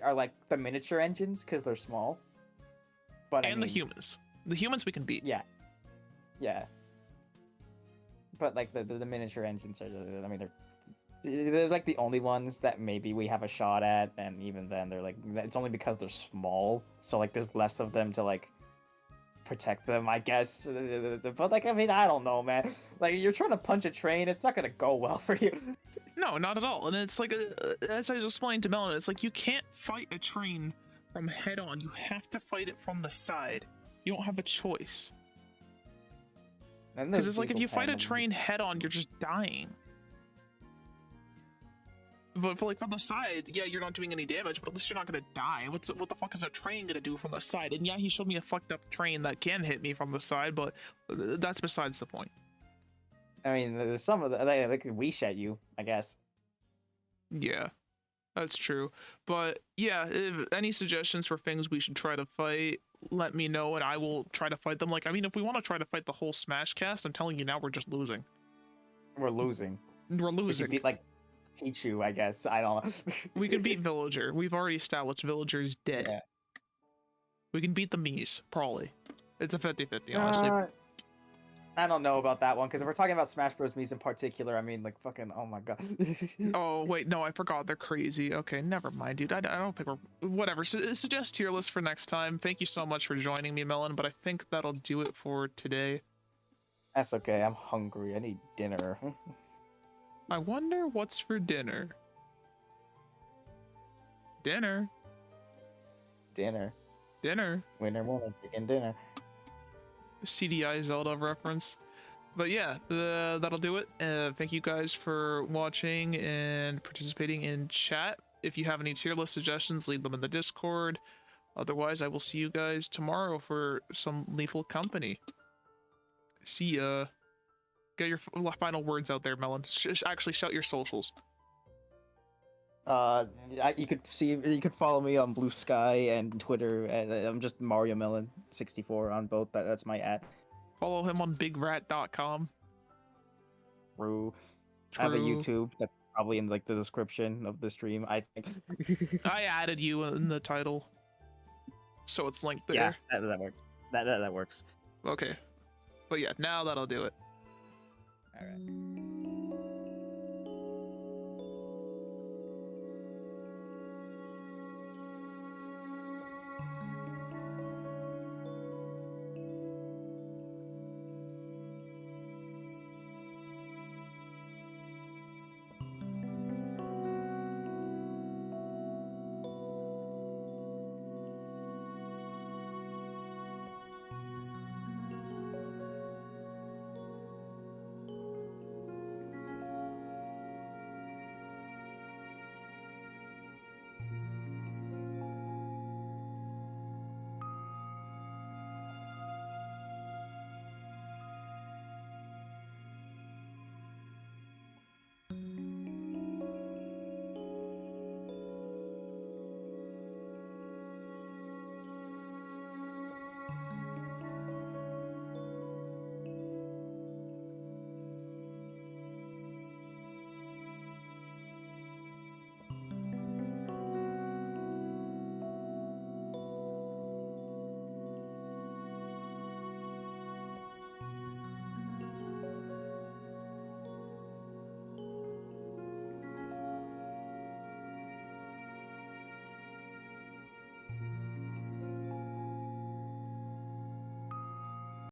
are like the miniature engines, because they're small. But And the humans. The humans we can beat. Yeah. But, like, the miniature engines are, I mean, they're like the only ones that maybe we have a shot at, and even then, they're like, it's only because they're small, so, like, there's less of them to, like, protect them, I guess. But like, I mean, I don't know, man. Like, you're trying to punch a train, it's not gonna go well for you. No, not at all. And it's like, as I was explaining to Melon, it's like you can't fight a train from head on. You have to fight it from the side. You don't have a choice. Because it's like if you fight a train head on, you're just dying. But like from the side, yeah, you're not doing any damage, but at least you're not gonna die. What the fuck is a train gonna do from the side? And yeah, he showed me a fucked up train that can hit me from the side, but that's besides the point. I mean, there's some of they could wish at you, I guess. Yeah, that's true. But yeah, if any suggestions for things we should try to fight, let me know and I will try to fight them. Like, I mean, if we want to try to fight the whole Smash cast, I'm telling you now, we're just losing. We're losing. We're We losing. could beat like Pichu, I guess. I don't know. We can beat Villager. We've already established Villager's dead. Yeah. We can beat the Miis, probably. It's a 50-50, honestly. I don't know about that one, because if we're talking about Smash Bros. Mii's in particular, I mean, like, fucking, oh my god. Oh, wait, no, I forgot. They're crazy. Okay, never mind, dude. I don't think we're... Whatever. Suggest tier list for next time. Thank you so much for joining me, Melon, but I think that'll do it for today. That's okay, I'm hungry. I need dinner. I wonder what's for dinner. Dinner. Dinner. Dinner. Winner, winner, chicken dinner. CDI Zelda reference. But yeah, that'll do it. Thank you guys for watching and participating in chat. If you have any tier list suggestions, leave them in the Discord. Otherwise, I will see you guys tomorrow for some lethal company. See ya. Get your final words out there, Melon. Actually, shout your socials. You could follow me on Blue Sky and Twitter. I'm just Mario Melon 64 on both. That's my @. Follow him on bigrat.com. True. I have a YouTube that's probably in like the description of the stream, I think. I added you in the title, so it's linked there. Yeah, that works. That works. Okay, but yeah, now that'll do it.